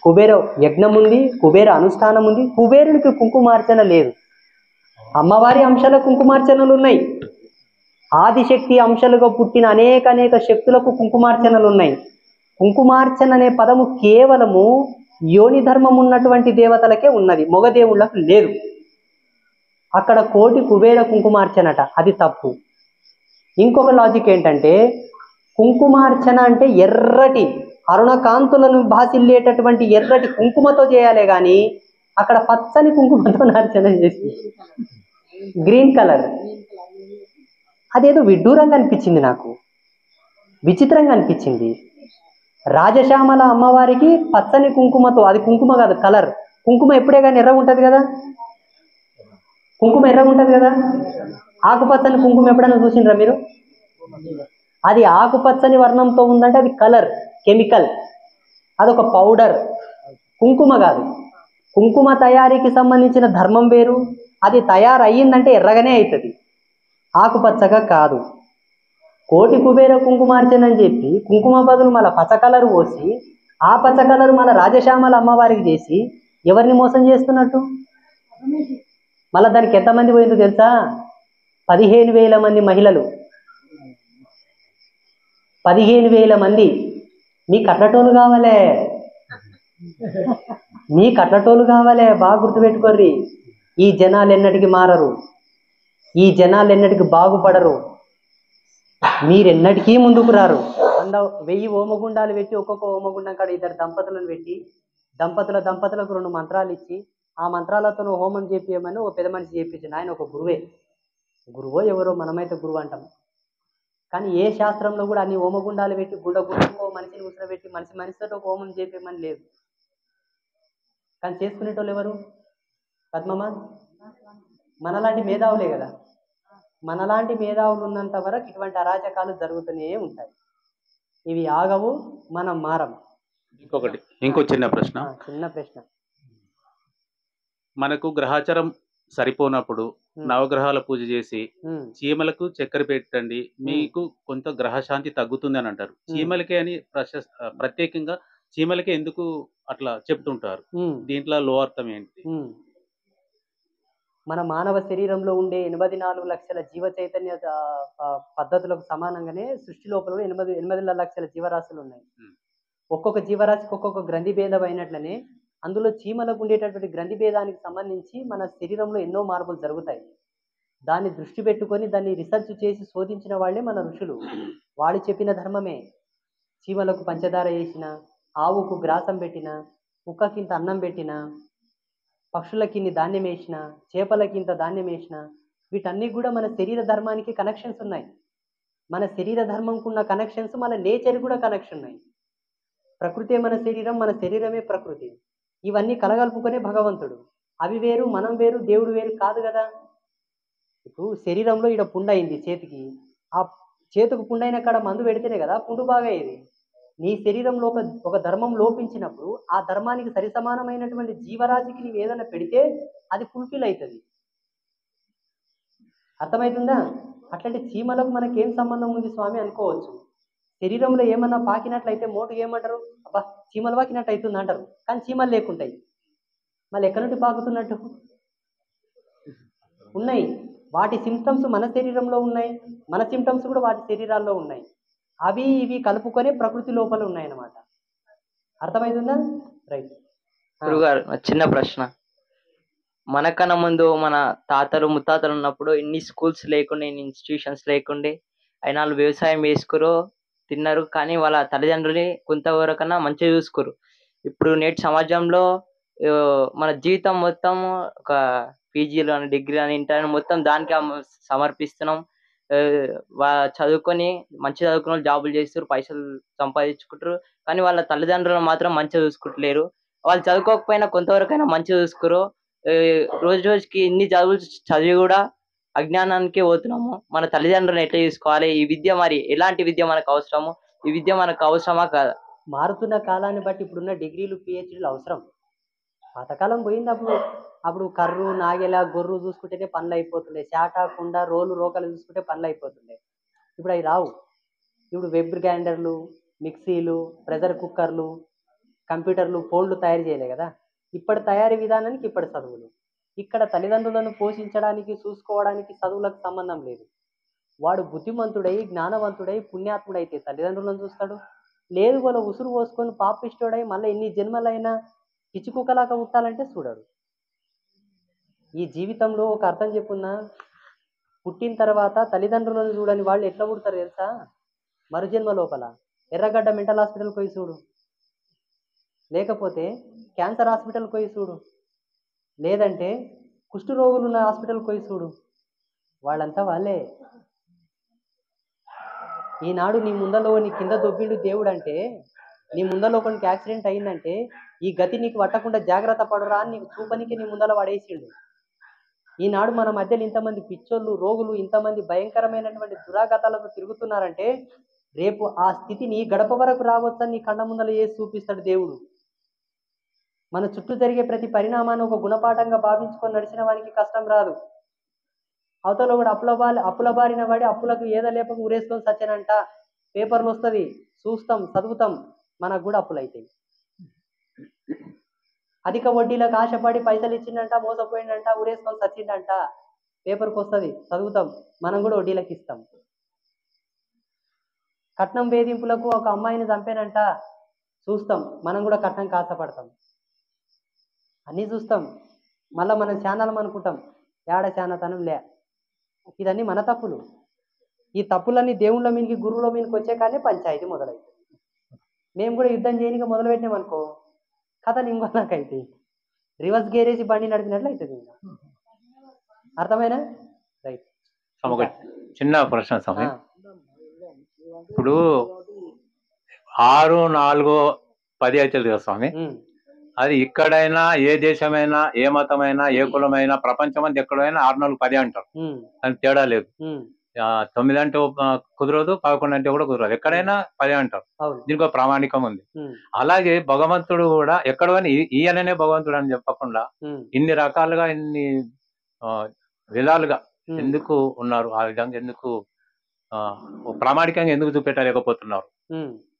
[SPEAKER 1] కుబేర యజ్ఞం ఉంది, కుబేర అనుష్ఠానం ఉంది. కుబేరునికి కుంకుమార్చన లేదు. అమ్మవారి అంశాల కుంకుమార్చనలు ఉన్నాయి. ఆదిశక్తి అంశాలుగా పుట్టిన అనేక శక్తులకు కుంకుమార్చనలు ఉన్నాయి. కుంకుమార్చన అనే పదము కేవలము యోని ధర్మం ఉన్నటువంటి దేవతలకే ఉన్నది, మగ దేవుళ్ళకు లేదు. అక్కడ కోటి కుబేర కుంకుమార్చనట, అది తప్పు. ఇంకొక లాజిక్ ఏంటంటే కుంకుమార్చన అంటే ఎర్రటి అరుణకాంతులను భాసిల్లేటటువంటి ఎర్రటి కుంకుమతో చేయాలి, కానీ అక్కడ పచ్చని కుంకుమతో అర్చన చేసి గ్రీన్ కలర్, అదేదో విడ్డూరంగా అనిపించింది, నాకు విచిత్రంగా అనిపించింది. రాజశ్యామల అమ్మవారికి పచ్చని కుంకుమతో, అది కుంకుమ కాదు కలర్, కుంకుమ ఎప్పుడే కానీ ఎర్రగా ఉంటుంది కదా, కుంకుమ ఎర్రగా ఉంటుంది కదా. ఆకుపచ్చని కుంకుమ ఎప్పుడైనా చూసిండ్రా మీరు? అది ఆకుపచ్చని వర్ణంతో ఉందంటే అది కలర్, కెమికల్, అదొక పౌడర్, కుంకుమ కాదు. కుంకుమ తయారీకి సంబంధించిన ధర్మం వేరు, అది తయారయ్యిందంటే ఎర్రగానే అవుతుంది, ఆకుపచ్చగా కాదు. కోటి కుబేర కుంకుమార్చన అని చెప్పి కుంకుమ బదులు మళ్ళీ పచ్చ కలర్ పోసి ఆ పచ్చ కలర్ మళ్ళీ రాజశ్యామల అమ్మవారికి చేసి ఎవరిని మోసం చేస్తున్నట్టు? మళ్ళీ దానికి ఎంతమంది పోయిందో తెలుసా? 15,000 మంది మహిళలు, 15,000 మంది. మీ కట్లటోలు కావాలే, మీ కట్లటోలు కావాలే, బాగా గుర్తుపెట్టుకోర్రి. ఈ జనాలు ఎన్నటికి మారరు, ఈ జనాలు ఎన్నటికి బాగుపడరు, మీరెన్నటికీ ముందుకు రారు. 1000 హోమగుండాలు పెట్టి ఒక్కొక్క హోమగుండం కాడ 2 దంపతులను పెట్టి దంపతులకు 2 మంత్రాలు ఇచ్చి ఆ మంత్రాలతో హోమం చేపియమని ఒక పెద్ద మనిషి చేయించిన ఆయన ఒక గురువే. గురువో ఎవరో, మనమైతే గురువు అంటాం. కానీ ఏ శాస్త్రంలో కూడా అన్ని హోమగుండాలు పెట్టి గుండెకు మనిషిని కూర్చోబెట్టి మనిషితో ఒక హోమం చేపేయమని లేదు. కానీ చేసుకునేటోళ్ళు ఎవరు? పద్మమ్మ, మనలాంటి మేధావులే కదా. మనలాంటి మేధావులు ఉన్నంత వరకు ఇటువంటి అరాచకాలు జరుగుతూనే ఉంటాయి, ఇవి ఆగవు, మనం మారం.
[SPEAKER 5] ఇంకో చిన్న ప్రశ్న. మనకు గ్రహాచారం సరిపోనప్పుడు నవగ్రహాల పూజ చేసి చీమలకు చక్కెర పెట్టండి, మీకు కొంత గ్రహశాంతి తగ్గుతుంది అని అంటారు. చీమలకే అని ప్రత్యేకంగా చీమలకే ఎందుకు అట్లా చెప్తుంటారు? దీంట్లో లో అర్థం ఏంటి?
[SPEAKER 1] మన మానవ శరీరంలో ఉండే 84 లక్షల జీవ చైతన్య పద్ధతులకు సమానంగానే సృష్టి లోపల 8 లక్షల జీవరాశులు ఉన్నాయి. ఒక్కొక్క జీవరాశికి ఒక్కొక్క గ్రంథి భేదం అయినట్లనే అందులో చీమలకు ఉండేటటువంటి గ్రంథి భేదానికి సంబంధించి మన శరీరంలో ఎన్నో మార్పులు జరుగుతాయి. దాన్ని దృష్టి పెట్టుకొని దాన్ని రీసెర్చ్ చేసి శోధించిన వాళ్ళే మన ఋషులు. వాళ్ళు చెప్పిన ధర్మమే. చీమలకు పంచదార వేసిన, ఆవుకు గ్రాసం పెట్టిన, కుక్కకింత అన్నం పెట్టిన, పక్షులకి ఇన్ని ధాన్యం వేసిన, చేపలకి ఇంత ధాన్యం వేసిన, వీటన్నీ కూడా మన శరీర ధర్మానికి కనెక్షన్స్ ఉన్నాయి. మన శరీర ధర్మంకు ఉన్న కనెక్షన్స్ మన నేచర్ కూడా కనెక్షన్ ఉన్నాయి. ప్రకృతే మన శరీరం, మన శరీరమే ప్రకృతి. ఇవన్నీ కలగలుపుకునే భగవంతుడు. అవి వేరు, మనం వేరు, దేవుడు వేరు కాదు కదా. ఇప్పుడు శరీరంలో ఇక్కడ పుండు అయింది చేతికి, ఆ చేతుకు పుండైన కాడ మందు పెడితేనే కదా పుండు బాగా అయ్యేది. నీ శరీరంలో ఒక ధర్మం లోపించినప్పుడు ఆ ధర్మానికి సరిసమానమైనటువంటి జీవరాశికి నీవు ఏదైనా పెడితే అది ఫుల్ఫిల్ అవుతుంది. అర్థమవుతుందా? అట్లాంటి చీమలకు మనకేం సంబంధం ఉంది స్వామి అనుకోవచ్చు. శరీరంలో ఏమన్నా పాకినట్లయితే మోటు ఏమంటారు? అబ్బా చీమలు పాకినట్టు అవుతుంది అంటారు. కానీ చీమలు లేకుంటాయి. మళ్ళీ ఎక్కడి నుండి పాకుతున్నట్టు ఉన్నాయి. వాటి సిమ్టమ్స్ మన శరీరంలో ఉన్నాయి, మన సిమ్టమ్స్ కూడా వాటి శరీరాల్లో ఉన్నాయి. అవి ఇవి కలుపుకొని ప్రకృతి లోపల ఉన్నాయన్నమాట. అర్థమవుతుందా? రైట్.
[SPEAKER 6] గురుగారు, చిన్న ప్రశ్న. మనకన్నా ముందు మన తాతలు ముత్తాతలు ఉన్నప్పుడు ఇన్ని స్కూల్స్ లేకుండా, ఇన్ని ఇన్స్టిట్యూషన్స్ లేకుండే, అయినా వాళ్ళు వ్యవసాయం చేసుకురు, తిన్నారు. కానీ వాళ్ళ తల్లిదండ్రులని కొంతవరకన్నా మంచిగా చూసుకోరు. ఇప్పుడు నేటి సమాజంలో మన జీవితం మొత్తం ఒక పీజీలు అని, డిగ్రీ అని, ఇంటర్ అని మొత్తం దానికి సమర్పిస్తున్నాం. చదువుకొని మంచిగా చదువుకున్న వాళ్ళు జాబులు చేస్తారు, పైసలు సంపాదించుకుంటారు. కానీ వాళ్ళ తల్లిదండ్రులను మాత్రం మంచిగా చూసుకుంటలేరు. వాళ్ళు చదువుకోకపోయినా కొంతవరకైనా మంచిగా చూసుకోరు. రోజు రోజుకి ఇన్ని చదివి కూడా అజ్ఞానానికి పోతున్నాము. మన తల్లిదండ్రులను ఎట్లా చూసుకోవాలి? ఈ విద్య మరి ఎలాంటి విద్య మనకు అవసరము? ఈ విద్య మనకు అవసరమా కాదా?
[SPEAKER 1] మారుతున్న కాలాన్ని బట్టి ఇప్పుడున్న డిగ్రీలు పిహెచ్డీలు అవసరం. పాతకాలం పోయింది. అప్పుడు కర్రు, నాగెల, గొర్రు చూసుకుంటేనే పనులు అయిపోతుండే. చాట, కుండ, రోకలు చూసుకుంటే పనులు అయిపోతుండే. ఇప్పుడు అవి రావు. ఇప్పుడు వెబ్ గ్రైండర్లు, మిక్సీలు, ప్రెషర్ కుక్కర్లు, కంప్యూటర్లు, ఫోన్లు తయారు చేయలే కదా. ఇప్పటి తయారీ విధానానికి ఇప్పటి చదువులు. ఇక్కడ తల్లిదండ్రులను పోషించడానికి, చూసుకోవడానికి చదువులకు సంబంధం లేదు. వాడు బుద్ధిమంతుడై, జ్ఞానవంతుడై, పుణ్యాత్ముడైతే తల్లిదండ్రులను చూస్తాడు. లేదు వాళ్ళ ఉసురు పోసుకొని పాపిష్టోడై మళ్ళీ ఎన్ని జన్మలైనా పిచ్చి కుక్కలాగా పుట్టాలంటే చూడడు. ఈ జీవితంలో ఒక అర్థం చెప్పున్నా, పుట్టిన తర్వాత తల్లిదండ్రులను చూడని వాళ్ళు ఎట్లా పుడతారు తెలుసా? మరుజన్మ లోపల ఎర్రగడ్డ మెంటల్ హాస్పిటల్కి పోయి చూడు, లేకపోతే క్యాన్సర్ హాస్పిటల్కి పోయి చూడు, లేదంటే కుష్టు రోగులు ఉన్న హాస్పిటల్కి పోయి చూడు, వాళ్ళంతా వాళ్ళే. ఈనాడు నీ ముందలో నీ కింద దొబ్బిండు దేవుడు అంటే, నీ ముందలో ఒకనికి యాక్సిడెంట్ అయిందంటే ఈ గతి నీకు పట్టకుండా జాగ్రత్త పడరా అని నీకు చూపనికి నీ ముందర పడేసిండు. ఈనాడు మన మధ్యలో ఇంతమంది పిచ్చోళ్ళు రోగులు ఇంతమంది భయంకరమైనటువంటి దురాగతాలతో తిరుగుతున్నారంటే రేపు ఆ స్థితి నీ గడప వరకు రావచ్చని నీ కళ్ళ ముందర చేసి చూపిస్తాడు దేవుడు. మన చుట్టూ జరిగే ప్రతి పరిణామాన్ని ఒక గుణపాఠంగా భావించుకొని నడిచిన వానికి కష్టం రాదు. అవతల కూడా అప్పుల బారిన వాడి అప్పులకు ఏదో లేపక ఊరేసుకొని సచ్చానంట, పేపర్లు వస్తుంది, చూస్తాం, చదువుతాం, మనకు కూడా అప్పులు అవుతాయి. అధిక వడ్డీలకు ఆశపడి పైసలు ఇచ్చిందంట, మోసపోయిందంట, ఊరేసుకొని సచ్చిందంట, పేపర్కి వస్తుంది, చదువుతాం, మనం కూడా వడ్డీలకు ఇస్తాం. కట్నం వేధింపులకు ఒక అమ్మాయిని చంపానంట, చూస్తాం, మనం కూడా కట్నం కాసపడతాం, అన్నీ చూస్తాం. మళ్ళీ మనం ఛానల్ అనుకుంటాం, ఏడ ఛానతనం లే. ఇదన్నీ మన తప్పులు. ఈ తప్పులన్నీ దేవుళ్ళ మీదకి గురువుల మీదకి వచ్చే కానీ పంచాయతీ మొదలవుతుంది. మేము కూడా యుద్ధం చేయడానికి మొదలు పెట్టినాం అనుకో, కథలు ఇంకొకైతే రివర్స్ గేరేసి బండి నడిపినట్లు అవుతుంది. అర్థమైనా? రైట్.
[SPEAKER 4] ఒక చిన్న ప్రశ్న స్వామి, ఇప్పుడు 6, 4, 10 అవుతుంది కదా స్వామి, అది ఇక్కడైనా ఏ దేశమైనా ఏ మతమైనా ఏ కులమైనా ప్రపంచం అంతా ఎక్కడైనా 6, 4, 10 అంటారు, అని తేడా లేదు. 9 అంటే కుదరదు, 11 అంటే కూడా కుదరదు, ఎక్కడైనా 10 అంటారు. దీనికి ఒక ప్రామాణికం ఉంది. అలాగే భగవంతుడు కూడా ఎక్కడైనా ఈయననే భగవంతుడు అని చెప్పకుండా ఇన్ని రకాలుగా ఇన్ని విధాలుగా ఎందుకు ఉన్నారు? ఆ విధంగా ఎందుకు ప్రామాణికంగా ఎందుకు చూపెట్టలేకపోతున్నారు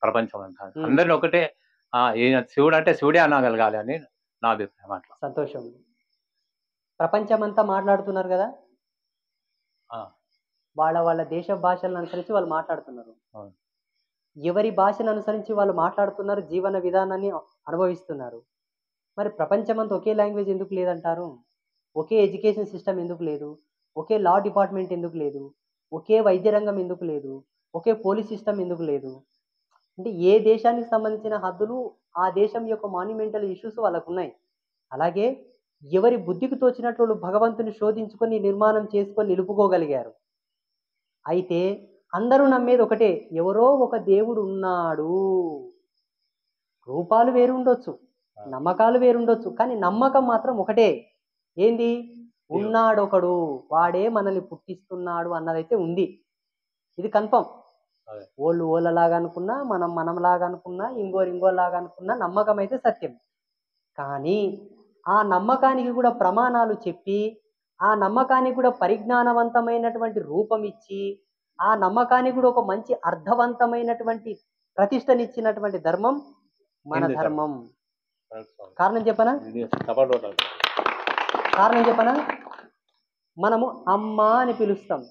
[SPEAKER 4] ప్రపంచం అంతా? అందరిని ఒకటే ఈయన శివుడు అంటే శివుడే అనగలగాలి అని నా అభిప్రాయం. అట్లా
[SPEAKER 1] సంతోషం. ప్రపంచమంతా మాట్లాడుతున్నారు కదా, వాళ్ళ దేశ భాషలను అనుసరించి వాళ్ళు మాట్లాడుతున్నారు. ఎవరి భాషను అనుసరించి వాళ్ళు మాట్లాడుతున్నారు, జీవన విధానాన్ని అనుభవిస్తున్నారు. మరి ప్రపంచమంతా ఒకే లాంగ్వేజ్ ఎందుకు లేదంటారు? ఒకే ఎడ్యుకేషన్ సిస్టమ్ ఎందుకు లేదు? ఒకే లా డిపార్ట్మెంట్ ఎందుకు లేదు? ఒకే వైద్య రంగం ఎందుకు లేదు? ఒకే పోలీస్ సిస్టమ్ ఎందుకు లేదు? అంటే ఏ దేశానికి సంబంధించిన హద్దులు ఆ దేశం యొక్క మాన్యుమెంటల్ ఇష్యూస్ వాళ్ళకు ఉన్నాయి. అలాగే ఎవరి బుద్ధికి తోచినట్లు భగవంతుని శోధించుకొని నిర్మాణం చేసుకొని నిలుపుకోగలిగారు. అయితే అందరూ నమ్మేది ఒకటే, ఎవరో ఒక దేవుడు ఉన్నాడు. రూపాలు వేరుండొచ్చు, నమ్మకాలు వేరుండొచ్చు, కానీ నమ్మకం మాత్రం ఒకటే. ఏంది? ఉన్నాడొకడు, వాడే మనల్ని పుట్టిస్తున్నాడు అన్నదైతే ఉంది. ఇది కన్ఫర్మ్. ఓళ్ళు ఓళ్ళలాగా అనుకున్నా, మనంలాగా అనుకున్నా, ఇంగోలాగా అనుకున్నా, నమ్మకం అయితే సత్యం. కానీ ఆ నమ్మకానికి కూడా ప్రమాణాలు చెప్పి, ఆ నమ్మకానికి కూడా పరిజ్ఞానవంతమైనటువంటి రూపం ఇచ్చి, ఆ నమ్మకానికి కూడా ఒక మంచి అర్థవంతమైనటువంటి ప్రతిష్టనిచ్చినటువంటి ధర్మం మన ధర్మం. కారణం చెప్పనా? మనము అమ్మ అని పిలుస్తాం.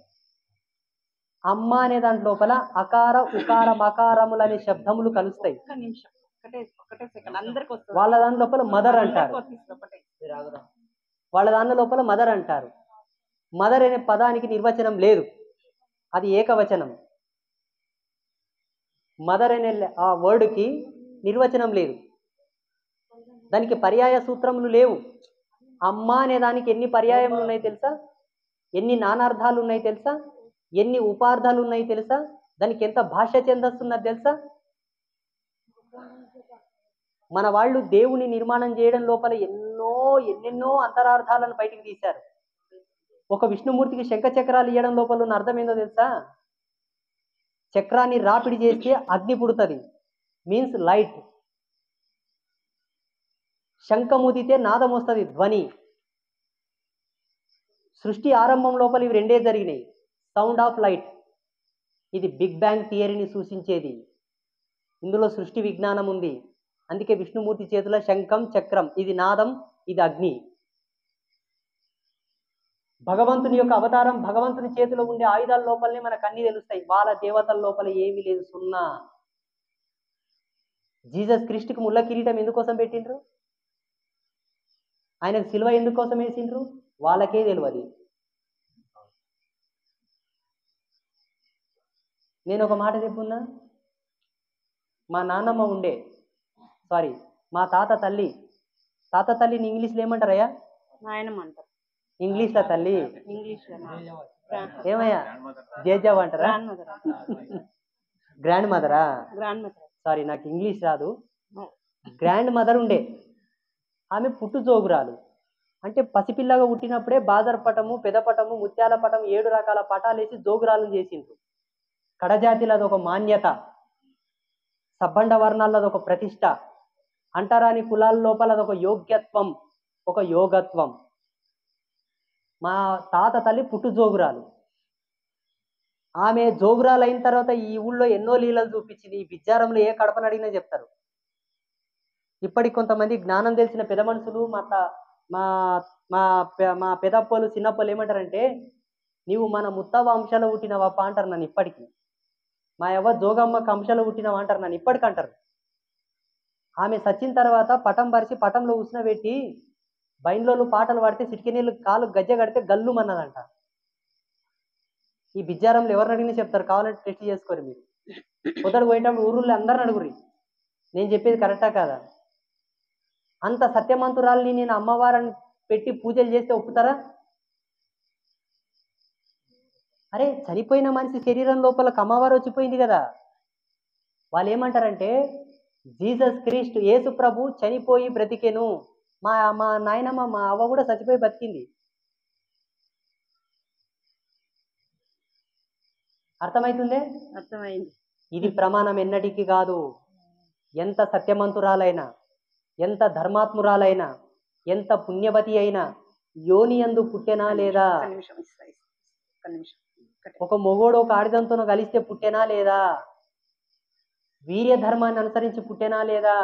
[SPEAKER 1] అమ్మ అనే దాంట్ లోపల అకార ఉకార మకారములు అనే శబ్దములు కలుస్తాయి. వాళ్ళ దాని లోపల మదర్ అంటారు. మదర్ అంటారు. మదర్ అనే పదానికి నిర్వచనం లేదు, అది ఏకవచనం. మదర్ అనే ఆ వర్డ్కి నిర్వచనం లేదు, దానికి పర్యాయ సూత్రములు లేవు. అమ్మ అనే దానికి ఎన్ని పర్యాయములు ఉన్నాయి తెలుసా? ఎన్ని నానార్థాలు ఉన్నాయి తెలుసా? ఎన్ని ఉపార్థాలు ఉన్నాయి తెలుసా? దానికి ఎంత భాష ఛందస్సున్నది తెలుసా? మన వాళ్ళు దేవుని నిర్మాణం చేయడం లోపల ఎన్నెన్నో అంతరార్థాలను బయటికి తీశారు. ఒక విష్ణుమూర్తికి శంఖ చక్రాలు ఇవ్వడం లోపల ఉన్న అర్థం ఏందో తెలుసా? చక్రాన్ని రాపిడి చేస్తే అగ్ని పుడుతుంది, మీన్స్ లైట్. శంఖముదితే నాదం వస్తుంది, ధ్వని. సృష్టి ఆరంభం లోపల ఇవి రెండే జరిగినాయి, సౌండ్ ఆఫ్ లైట్. ఇది బిగ్ బ్యాంగ్ థియరీని సూచించేది. ఇందులో సృష్టి విజ్ఞానం ఉంది. అందుకే విష్ణుమూర్తి చేతిలో శంఖం చక్రం, ఇది నాదం, ఇది అగ్ని. భగవంతుని యొక్క అవతారం, భగవంతుని చేతిలో ఉండే ఆయుధాల లోపలనే మనకు అన్ని తెలుస్తాయి. వాళ్ళ దేవతల లోపల ఏమీ లేదు, సున్నా. జీసస్ క్రీస్తుకి ముళ్ళ కిరీటం ఎందుకోసం పెట్టిండ్రు? ఆయనకు సిలువ ఎందుకోసం వేసిండ్రు వాళ్ళకే తెలియదు. నేను ఒక మాట చెప్పున్నా, మా నాన్నమ్మ ఉండే సారీ మా తాత తల్లిని ఇంగ్లీష్లో ఏమంటారయ్యా?
[SPEAKER 3] నాయనమ్మ అంటారు.
[SPEAKER 1] ఇంగ్లీష్లో తల్లి ఏమయ్యా? జేజావ్ అంటారా? గ్రాండ్ మదరా? సారీ నాకు ఇంగ్లీష్ రాదు. గ్రాండ్ మదర్ ఉండే, ఆమె పుట్టు జోగురాలు. అంటే పసిపిల్లగా పుట్టినప్పుడే బాదర్ పటము, పెదపటము, ముత్యాల పటం 7 రకాల పటాలు వేసి జోగురాలను చేసిండ్రు. కడజాతిలో అదొక మాన్యత, సబ్బండ వర్ణాల్లో అదొక ప్రతిష్ట, అంటరాని కులాల లోపల అదొక యోగ్యత్వం, ఒక యోగత్వం. మా తాత తల్లి పుట్టు జోగురాలు. ఆమె జోగురాలు అయిన తర్వాత ఈ ఊళ్ళో ఎన్నో లీలలు చూపించింది. ఈ బిజ్జారంలో ఏ కడపని అడిగినా చెప్తారు. ఇప్పటికి కొంతమంది జ్ఞానం తెలిసిన పెద్ద మనుషులు మా మా మా పెదప్పలు చిన్నప్పలు ఏమంటారంటే, నీవు మన ముత్తవ అంశాలు పుట్టినవప్ప అంటారు నన్ను ఇప్పటికీ. మా యవ్వ జోగమ్మకు అంశాలు పుట్టినవా అంటారు నన్ను ఇప్పటికి అంటారు. ఆమె సచ్చిన తర్వాత పటం పరిచి పటంలో ఉష్ణ పెట్టి బైన్లోలు పాటలు పాడితే సిటికి నీళ్ళు కాలు గజ్జె కడితే గల్లు మన్నదంట. ఈ బిజ్జారంలో ఎవరిని అడిగినా చెప్తారు, కావాలంటే టెస్ట్ చేసుకోరు మీరు. పొద్దుడు పోయేటప్పుడు ఊరుల్లో అందరిని అడుగురి, నేను చెప్పేది కరెక్టా కాదా. అంత సత్యమంతురాల్ని నేను అమ్మవారిని పెట్టి పూజలు చేస్తే ఒప్పుతారా? అరే చనిపోయిన మనిషి శరీరం లోపల అమ్మవారు వచ్చిపోయింది కదా. వాళ్ళు ఏమంటారంటే, జీసస్ క్రీస్ట్ యేసు ప్రభు చనిపోయి బ్రతికెను, మా మా నాయనమ్మ మా అవ్వ కూడా చచ్చిపోయి బతికింది. అర్థమవుతుందే?
[SPEAKER 3] అర్థమైంది.
[SPEAKER 1] ఇది ప్రమాణం ఎన్నటికీ కాదు. ఎంత సత్యమంతురాలైనా, ఎంత ధర్మాత్మురాలైనా, ఎంత పుణ్యవతి అయినా యోని యందు పుట్టెనా లేదా? ఒక మొగోడు ఒక ఆడిదంతో కలిస్తే పుట్టెనా లేదా? వీర్య ధర్మాన్ని అనుసరించి పుట్టెనా లేదా?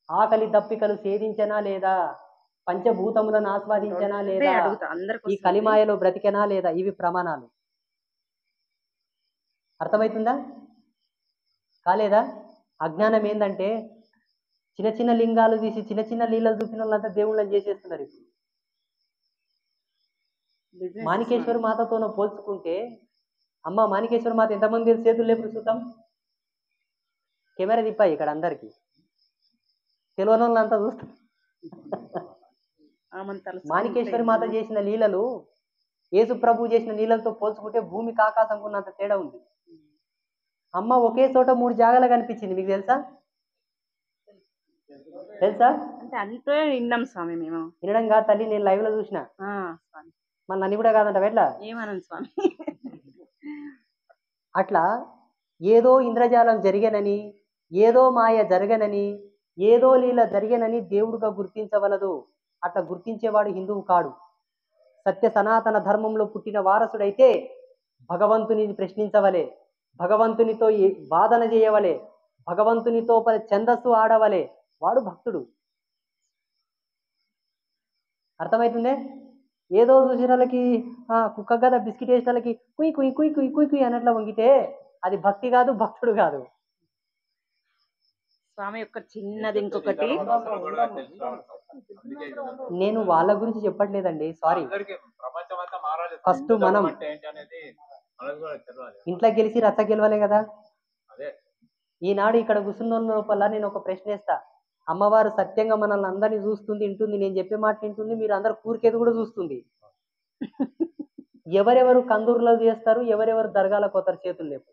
[SPEAKER 1] ఆకలి దప్పికలు సేధించనా లేదా? పంచభూతములను ఆస్వాదించనా లేదా? ఈ కలిమాయలో బ్రతికెనా లేదా? ఇవి ప్రమాణాలు. అర్థమవుతుందా? కాలేదా? అజ్ఞానం ఏంటంటే, చిన్న చిన్న లింగాలు తీసి చిన్న చిన్న లీలలు చూపిన వాళ్ళంతా దేవుళ్ళని చేసేస్తున్నారు. ఇప్పుడు మాణికేశ్వర మాతతో పోల్చుకుంటే, అమ్మ మాణికేశ్వర మాత ఎంతమంది చేతులు లేపు చూద్దాం. కెమెరా తిప్పాయి ఇక్కడ అందరికి, తెలియని వాళ్ళంతా చూస్తాం. మాణికేశ్వరి మాత చేసిన లీలలు యేసు ప్రభు చేసిన లీలలతో పోల్చుకుంటే భూమికి ఆకాశం ఉన్నంత తేడా ఉంది. అమ్మ ఒకే చోట 3 జాగాలు కనిపించింది, మీకు తెలుసా?
[SPEAKER 3] అంటే అంతే విన్నాం స్వామి. మేము
[SPEAKER 1] వినడం కాదు తల్లి, నేను లైవ్ లో చూసిన. మళ్ళీ నన్ను కూడా కాదంట ఎట్లా
[SPEAKER 3] ఏమన్నాను స్వామి.
[SPEAKER 1] అట్లా ఏదో ఇంద్రజాలం జరిగనని, ఏదో మాయ జరగనని, ఏదో లీల జరిగనని దేవుడుగా గుర్తించవలదు. అట్లా గుర్తించేవాడు హిందువు కాడు. సత్య సనాతన ధర్మంలో పుట్టిన వారసుడైతే భగవంతుని ప్రశ్నించవలే, భగవంతునితో వాదన చేయవలే, భగవంతునితో ఛందస్సు ఆడవలే. వాడు భక్తుడు. అర్థమవుతుందే? ఏదో చూసిన వాళ్ళకి కుక్క కదా బిస్కెట్ వేసిన వాళ్ళకి కుయ్ కుయ్ కుయ్ కుయ్ కుయ్ కుయ్ అన్నట్లు వంగితే అది భక్తి కాదు, భక్తుడు కాదు.
[SPEAKER 3] స్వామి యొక్క చిన్నది ఇంకొకటి,
[SPEAKER 1] నేను వాళ్ళ గురించి చెప్పట్లేదండి, సారీ. ఫస్ట్ మనం ఇంట్లో గెలిచి రచ్చ గెలవలే కదా. ఈనాడు ఇక్కడ కూర్చున్న లోపల నేను ఒక ప్రశ్న వేస్తా. అమ్మవారు సత్యంగా మనల్ని అందరినీ చూస్తుంది, వింటుంది, నేను చెప్పే మాట వింటుంది, మీరు అందరు కూరికేది కూడా చూస్తుంది. ఎవరెవరు కందూరులో చేస్తారు, ఎవరెవరు దర్గాలకు పోతారు చేతులు లేపు.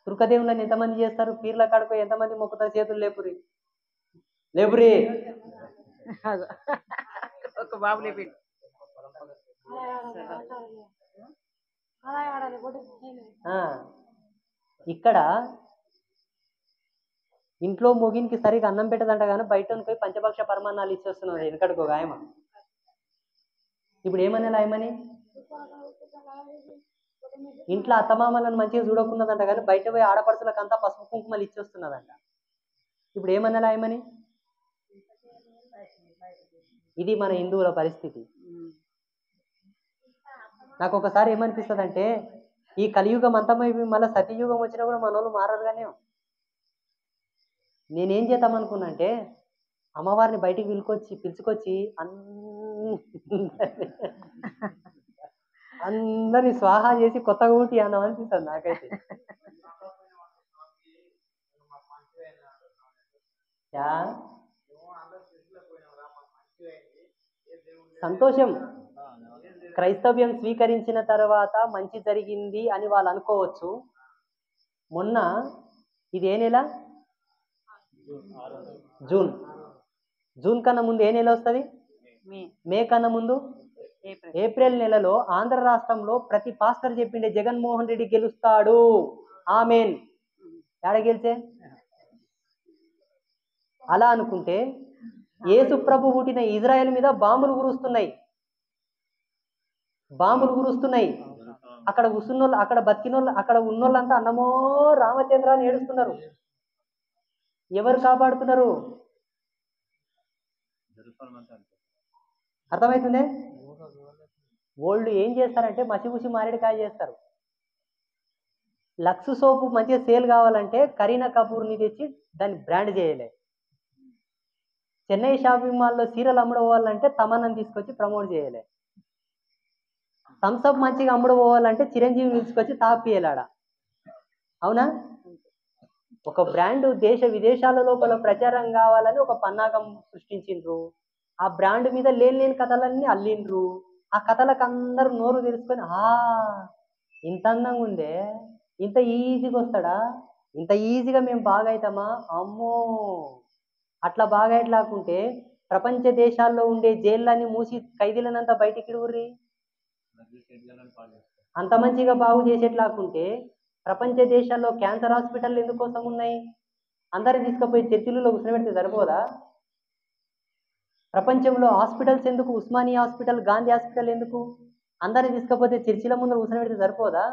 [SPEAKER 1] తుర్కదేవులని ఎంతమంది చేస్తారు, పీర్ల కాడకు ఎంతమంది మొక్కుతారు చేతులు లేపురి లేపురి.
[SPEAKER 3] ఒక బాబు లేపి
[SPEAKER 1] ఇక్కడ ఇంట్లో మొగినికి సరిగా అన్నం పెట్టదంట కానీ బయట పోయి పంచభక్ష పరమాన్నాలు ఇచ్చేస్తున్నది వెనకడికి ఒక ఆయమ. ఇప్పుడు ఏమన్నా ఆయమని ఇంట్లో అత్తమామలను మంచిగా చూడకున్నదంట కానీ బయట పోయి ఆడపడుచులకు అంతా పసుపు కుంకుమలు ఇచ్చేస్తున్నదంట. ఇప్పుడు ఏమన్నా ఆయమని. ఇది మన హిందువుల పరిస్థితి. నాకు ఒకసారి ఏమనిపిస్తుంది అంటే, ఈ కలియుగం అంతమై మళ్ళీ సతయుగం వచ్చినా కూడా మన వాళ్ళు మారరు. కానీ నేనేం చేద్దాం అనుకున్నా అంటే అమ్మవారిని బయటికి పిలుచుకొచ్చి అందరిని స్వాహా చేసి కొత్తగా ఊటి అన్నం అనిపిస్తుంది నాకైతే. సంతోషం. క్రైస్తవ్యం స్వీకరించిన తర్వాత మంచి జరిగింది అని వాళ్ళు అనుకోవచ్చు. మొన్న ఇది ఏ నెల? జూన్ కన్నా ముందు ఏ నెల వస్తుంది? మే కన్నా ముందు ఏప్రిల్ నెలలో ఆంధ్ర రాష్ట్రంలో ప్రతి పాస్టర్ చెప్పిండే జగన్మోహన్ రెడ్డి గెలుస్తాడు. ఆమెన్. ఎడ గెలిచే? అలా అనుకుంటే యేసు ప్రభు పుట్టిన ఇజ్రాయెల్ మీద బాంబులు కురుస్తున్నాయి. అక్కడ కూర్చున్నోళ్ళు, అక్కడ బతికినోళ్ళు, అక్కడ ఉన్నోళ్ళంతా అన్నమో రామచంద్ర అని ఏడుస్తున్నారు. ఎవరు కాపాడుతున్నారు? అర్థమవుతుందే? వాళ్ళు ఏం చేస్తారంటే మసిపూసి మారేడుకాయ చేస్తారు. లక్స్ సోపు మంచిగా సేల్ కావాలంటే కరీనా కపూర్ని తెచ్చి దాన్ని బ్రాండ్ చేయలే. చెన్నై షాపింగ్ మాల్లో సీరలు అమ్ముడుపోవాలంటే తమన్నాని తీసుకొచ్చి ప్రమోట్ చేయలే. థమ్స్అప్ మంచిగా అమ్ముడుపోవాలంటే చిరంజీవి తీసుకొచ్చి తాపియలాడ. అవునా? ఒక బ్రాండ్ దేశ విదేశాల లోపల ప్రచారం కావాలని ఒక పన్నాగం సృష్టించిండ్రు. ఆ బ్రాండ్ మీద లేని కథలన్నీ అల్లిండ్రు. ఆ కథలకు అందరూ నోరు తెలుసుకొని ఇంత అందంగా ఉందే, ఇంత ఈజీగా వస్తాడా, ఇంత ఈజీగా మేము బాగా అవుతామా, అమ్మో అట్లా బాగా ఎట్లాకుంటే ప్రపంచ దేశాల్లో ఉండే జైళ్ళని మూసి ఖైదీలనంతా బయటికి ఇడుగుర్రి. అంత మంచిగా బాగు చేసేట్లాకుంటే ప్రపంచ దేశాల్లో క్యాన్సర్ హాస్పిటల్ ఎందుకోసం ఉన్నాయి? అందరిని తీసుకుపోయి చర్చిలలో కూర్చోబెడితే సరిపోదా? ప్రపంచంలో హాస్పిటల్స్ ఎందుకు? ఉస్మానియా హాస్పిటల్, గాంధీ హాస్పిటల్ ఎందుకు? అందరిని తీసుకపోతే చర్చిల ముందు కూర్చోబెడితే సరిపోదా?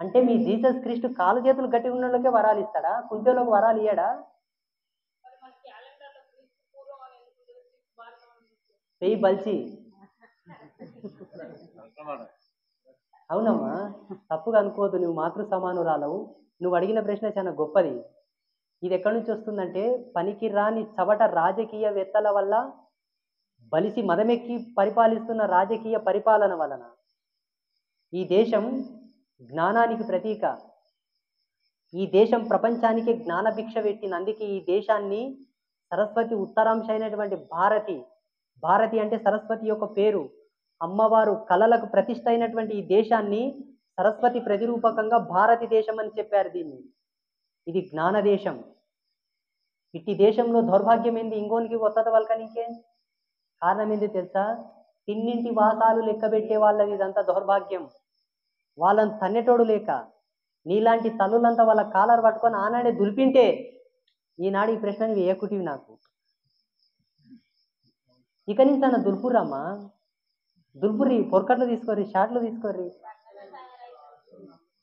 [SPEAKER 1] అంటే మీ జీసస్ క్రీస్తు కాలు చేతులు గట్టి ఉన్న వాళ్ళకే వరాలు ఇస్తాడా? కుంటోళ్ళకి వరాలు ఇయ్యాడా? పెయ్యి బల్చి. అవునమ్మా, తప్పుగా అనుకోవద్దు. నువ్వు మాతృ సమానురాలవు. నువ్వు అడిగిన ప్రశ్న చాలా గొప్పది. ఇది ఎక్కడి నుంచి వస్తుందంటే పనికి రాని చవట రాజకీయవేత్తల వల్ల, బలిసి మదమెక్కి పరిపాలిస్తున్న రాజకీయ పరిపాలన వలన. ఈ దేశం జ్ఞానానికి ప్రతీక. ఈ దేశం ప్రపంచానికి జ్ఞాన భిక్ష పెట్టినందుకే ఈ దేశాన్ని సరస్వతి ఉత్తరాంశ అయినటువంటి భారతి అంటే సరస్వతి యొక్క పేరు. అమ్మవారు కళలకు ప్రతిష్ఠ అయినటువంటి ఈ దేశాన్ని సరస్వతి ప్రతిరూపకంగా భారతదేశం అని చెప్పారు. ఇది జ్ఞాన దేశం. ఇట్టి దేశంలో దౌర్భాగ్యం ఏంది? ఇంకోనికి కొత్త వల్కనికే కారణం ఏంది తెలుసా? తిన్నింటి వాసాలు లెక్క పెట్టే వాళ్ళది ఇదంతా దౌర్భాగ్యం. వాళ్ళని తన్నెటోడు లేక నీలాంటి తల్లులంతా వాళ్ళ కాలర్ పట్టుకొని ఆనాడే దులిపింటే ఈనాడు ఈ ప్రశ్నని వేయకుటివి నాకు. ఇక నుంచి అన్న దుల్పురమ్మా, దుల్పురి, పొరకట్లు తీసుకోర్రి, షార్ట్లు తీసుకోర్రి,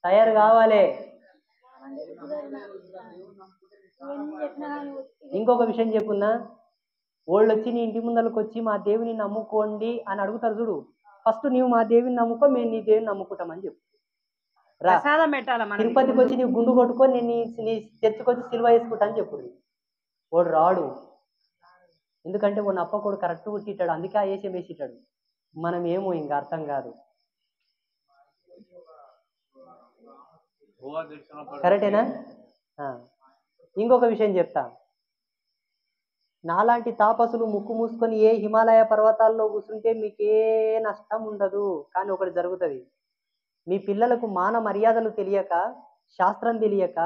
[SPEAKER 1] తయారు కావాలి. ఇంకొక విషయం చెప్పున్నా, వాళ్ళు వచ్చి నీ ఇంటి ముందరకు వచ్చి మా దేవుని నమ్ముకోండి అని అడుగుతారు చూడు. ఫస్ట్ నీవు మా దేవుని నమ్ముకో, మేము నీ దేవుని నమ్ముకుంటామని చెప్పు. తిరుపతికి వచ్చి నీవు గుండు కొట్టుకో, నేను నీ చర్చకొచ్చి సిలువ వేసుకుంటా అని చెప్పు. వాడు రాడు. ఎందుకంటే వాడు అప్ప కూడా కరెక్ట్ పుట్టిట్టాడు, అందుకే ఆ వేషం వేసిట్టాడు. మనం ఏమో ఇంకా అర్థం కాదు. కరెక్టేనా? ఇంకొక విషయం చెప్తా. నాలాంటి తాపసులు ముక్కు మూసుకొని ఏ హిమాలయ పర్వతాల్లో కూర్చుంటే మీకే నష్టం ఉండదు. కానీ ఒకటి జరుగుతుంది. మీ పిల్లలకు మాన మర్యాదలు తెలియక, శాస్త్రం తెలియక,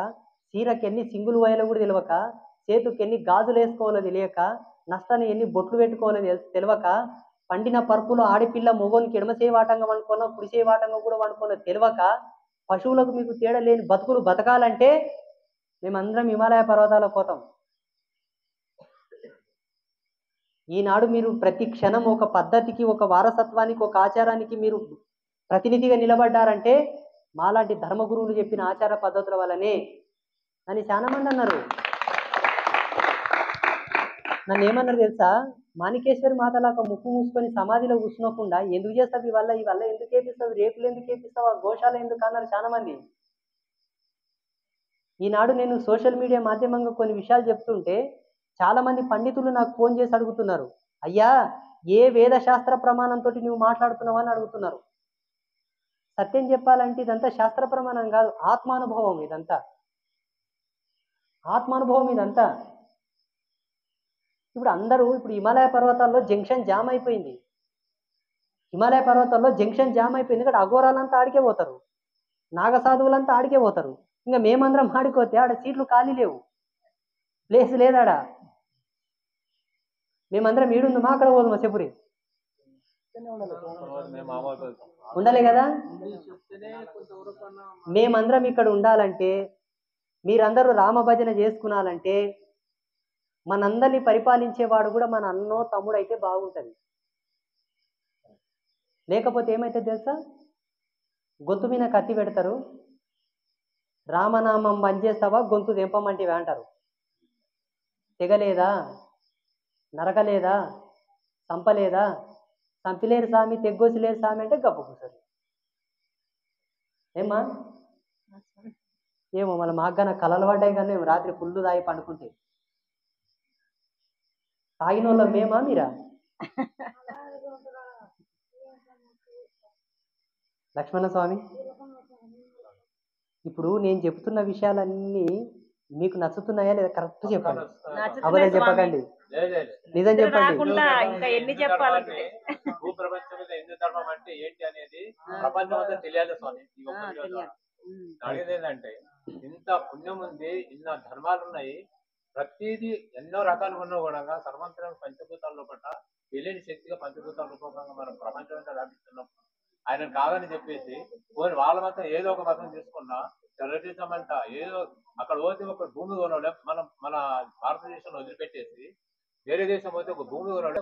[SPEAKER 1] చీరకి ఎన్ని సింగులు వయలు కూడా తెలియక, చేతుకి ఎన్ని గాజులు వేసుకోవాలో తెలియక, నష్టాన్ని ఎన్ని బొట్లు పెట్టుకోవాలో తెలియక, పండిన పరుపులో ఆడపిల్ల మొగోనికి ఎడమసేయి వాటంగా వండుకోనో కుడిసేయి వాటంగా కూడా వండుకోనో తెలియక, పశువులకు మీకు తేడా లేని బతుకులు బతకాలంటే మేమందరం హిమాలయ పర్వతాలకు పోతాం. ఈనాడు మీరు ప్రతి క్షణం ఒక పద్ధతికి, ఒక వారసత్వానికి, ఒక ఆచారానికి మీరు ప్రతినిధిగా నిలబడ్డారంటే మాలాంటి ధర్మగురువులు చెప్పిన ఆచార పద్ధతుల వల్లనే అని చాలా మంది అన్నారు. నన్ను ఏమన్నారు తెలుసా? మాణికేశ్వరి మాతలాగా ముక్కు మూసుకొని సమాధిలో కూర్చునకుండా ఎందుకు చేస్తావు ఇవల్ల ఎందుకు ఏపిస్తావు, రేపులు ఎందుకు ఏపిస్తావు, ఆ గోశాల ఎందుకు అన్నారు చాలా మంది. ఈనాడు నేను సోషల్ మీడియా మాధ్యమంగా కొన్ని విషయాలు చెప్తుంటే చాలా మంది పండితులు నాకు ఫోన్ చేసి అడుగుతున్నారు, అయ్యా ఏ వేద శాస్త్ర ప్రమాణంతో నువ్వు మాట్లాడుతున్నావు అని అడుగుతున్నారు. సత్యం చెప్పాలంటే ఇదంతా శాస్త్ర ప్రమాణం కాదు, ఆత్మానుభవం ఇదంతా, ఆత్మానుభవం ఇదంతా. ఇప్పుడు హిమాలయ పర్వతాల్లో జంక్షన్ జామ్ అయిపోయింది. హిమాలయ పర్వతాల్లో జంక్షన్ జామ్ అయిపోయింది. ఇక్కడ అఘోరాలంతా ఆడికే పోతారు, నాగసాధువులంతా ఆడికే పోతారు. ఇంకా మేమందరం ఆడిపోతే ఆడ సీట్లు ఖాళీ లేవు, ప్లేస్ లేదాడా. మేమందరం ఈడుందమా అక్కడ పోదుమా చెప్పురి, ఉండాలి కదా. మేమందరం ఇక్కడ ఉండాలంటే, మీరందరూ రామభజన చేసుకున్నాలంటే, మనందరినీ పరిపాలించేవాడు కూడా మన అన్నో తమ్ముడు అయితే బాగుంటుంది. లేకపోతే ఏమైతే తెలుసా, గొంతు మీద కత్తి పెడతారు, రామనామం బంద్ చేస్తావా గొంతు తెంపమంటివి అంటారు. తెగలేదా, నరకలేదా, చంపలేదా, చంపిలేరు స్వామి, తెగ్గోసిలేరు స్వామి అంటే గప్ప కూర్చోరు. ఏమ్మా ఏమో మళ్ళీ మాకు కలలు పడ్డాయి కానీ రాత్రి పుల్లు తాగి పండుకుంటే. తాగిన వాళ్ళ మేమా మీరా? లక్ష్మణ స్వామి, ఇప్పుడు నేను చెప్తున్న విషయాలన్నీ మీకు నచ్చుతున్నాయా లేదా కరెక్ట్ చెప్పండి, అబద్ధం చెప్పకండి, నిజం చెప్పండి.
[SPEAKER 3] ఇంకా ఎన్ని చెప్పాలంటే
[SPEAKER 4] భూప్రపంచం మీద హిందూ ధర్మం అంటే ఏంటి అనేది ప్రపంచం అంతా తెలియాలి స్వామి. అడిగేది ఏంటంటే, ఇంత పుణ్యం ఉంది, ఇన్న ధర్మాలు ఉన్నాయి, ప్రతిదీ ఎన్నో రకాలుగా ఉన్నా కూడా సర్వంతరం పంచభూతాల లోపల తెలియని శక్తిగా పంచభూతాల రూపంగా మనం ప్రపంచం అంతా వ్యాపిస్తున్నప్పుడు ఆయన కాదని చెప్పేసి పోనీ వాళ్ళ మతం ఏదో ఒక మతం తీసుకున్నా టెర్రరిజం అంట ఏదో అక్కడ పోతే ఒక భూమి కొనలే, మనం మన భారతదేశంలో వదిలిపెట్టేసి వేరే దేశం పోతే ఒక భూమి కొనలే.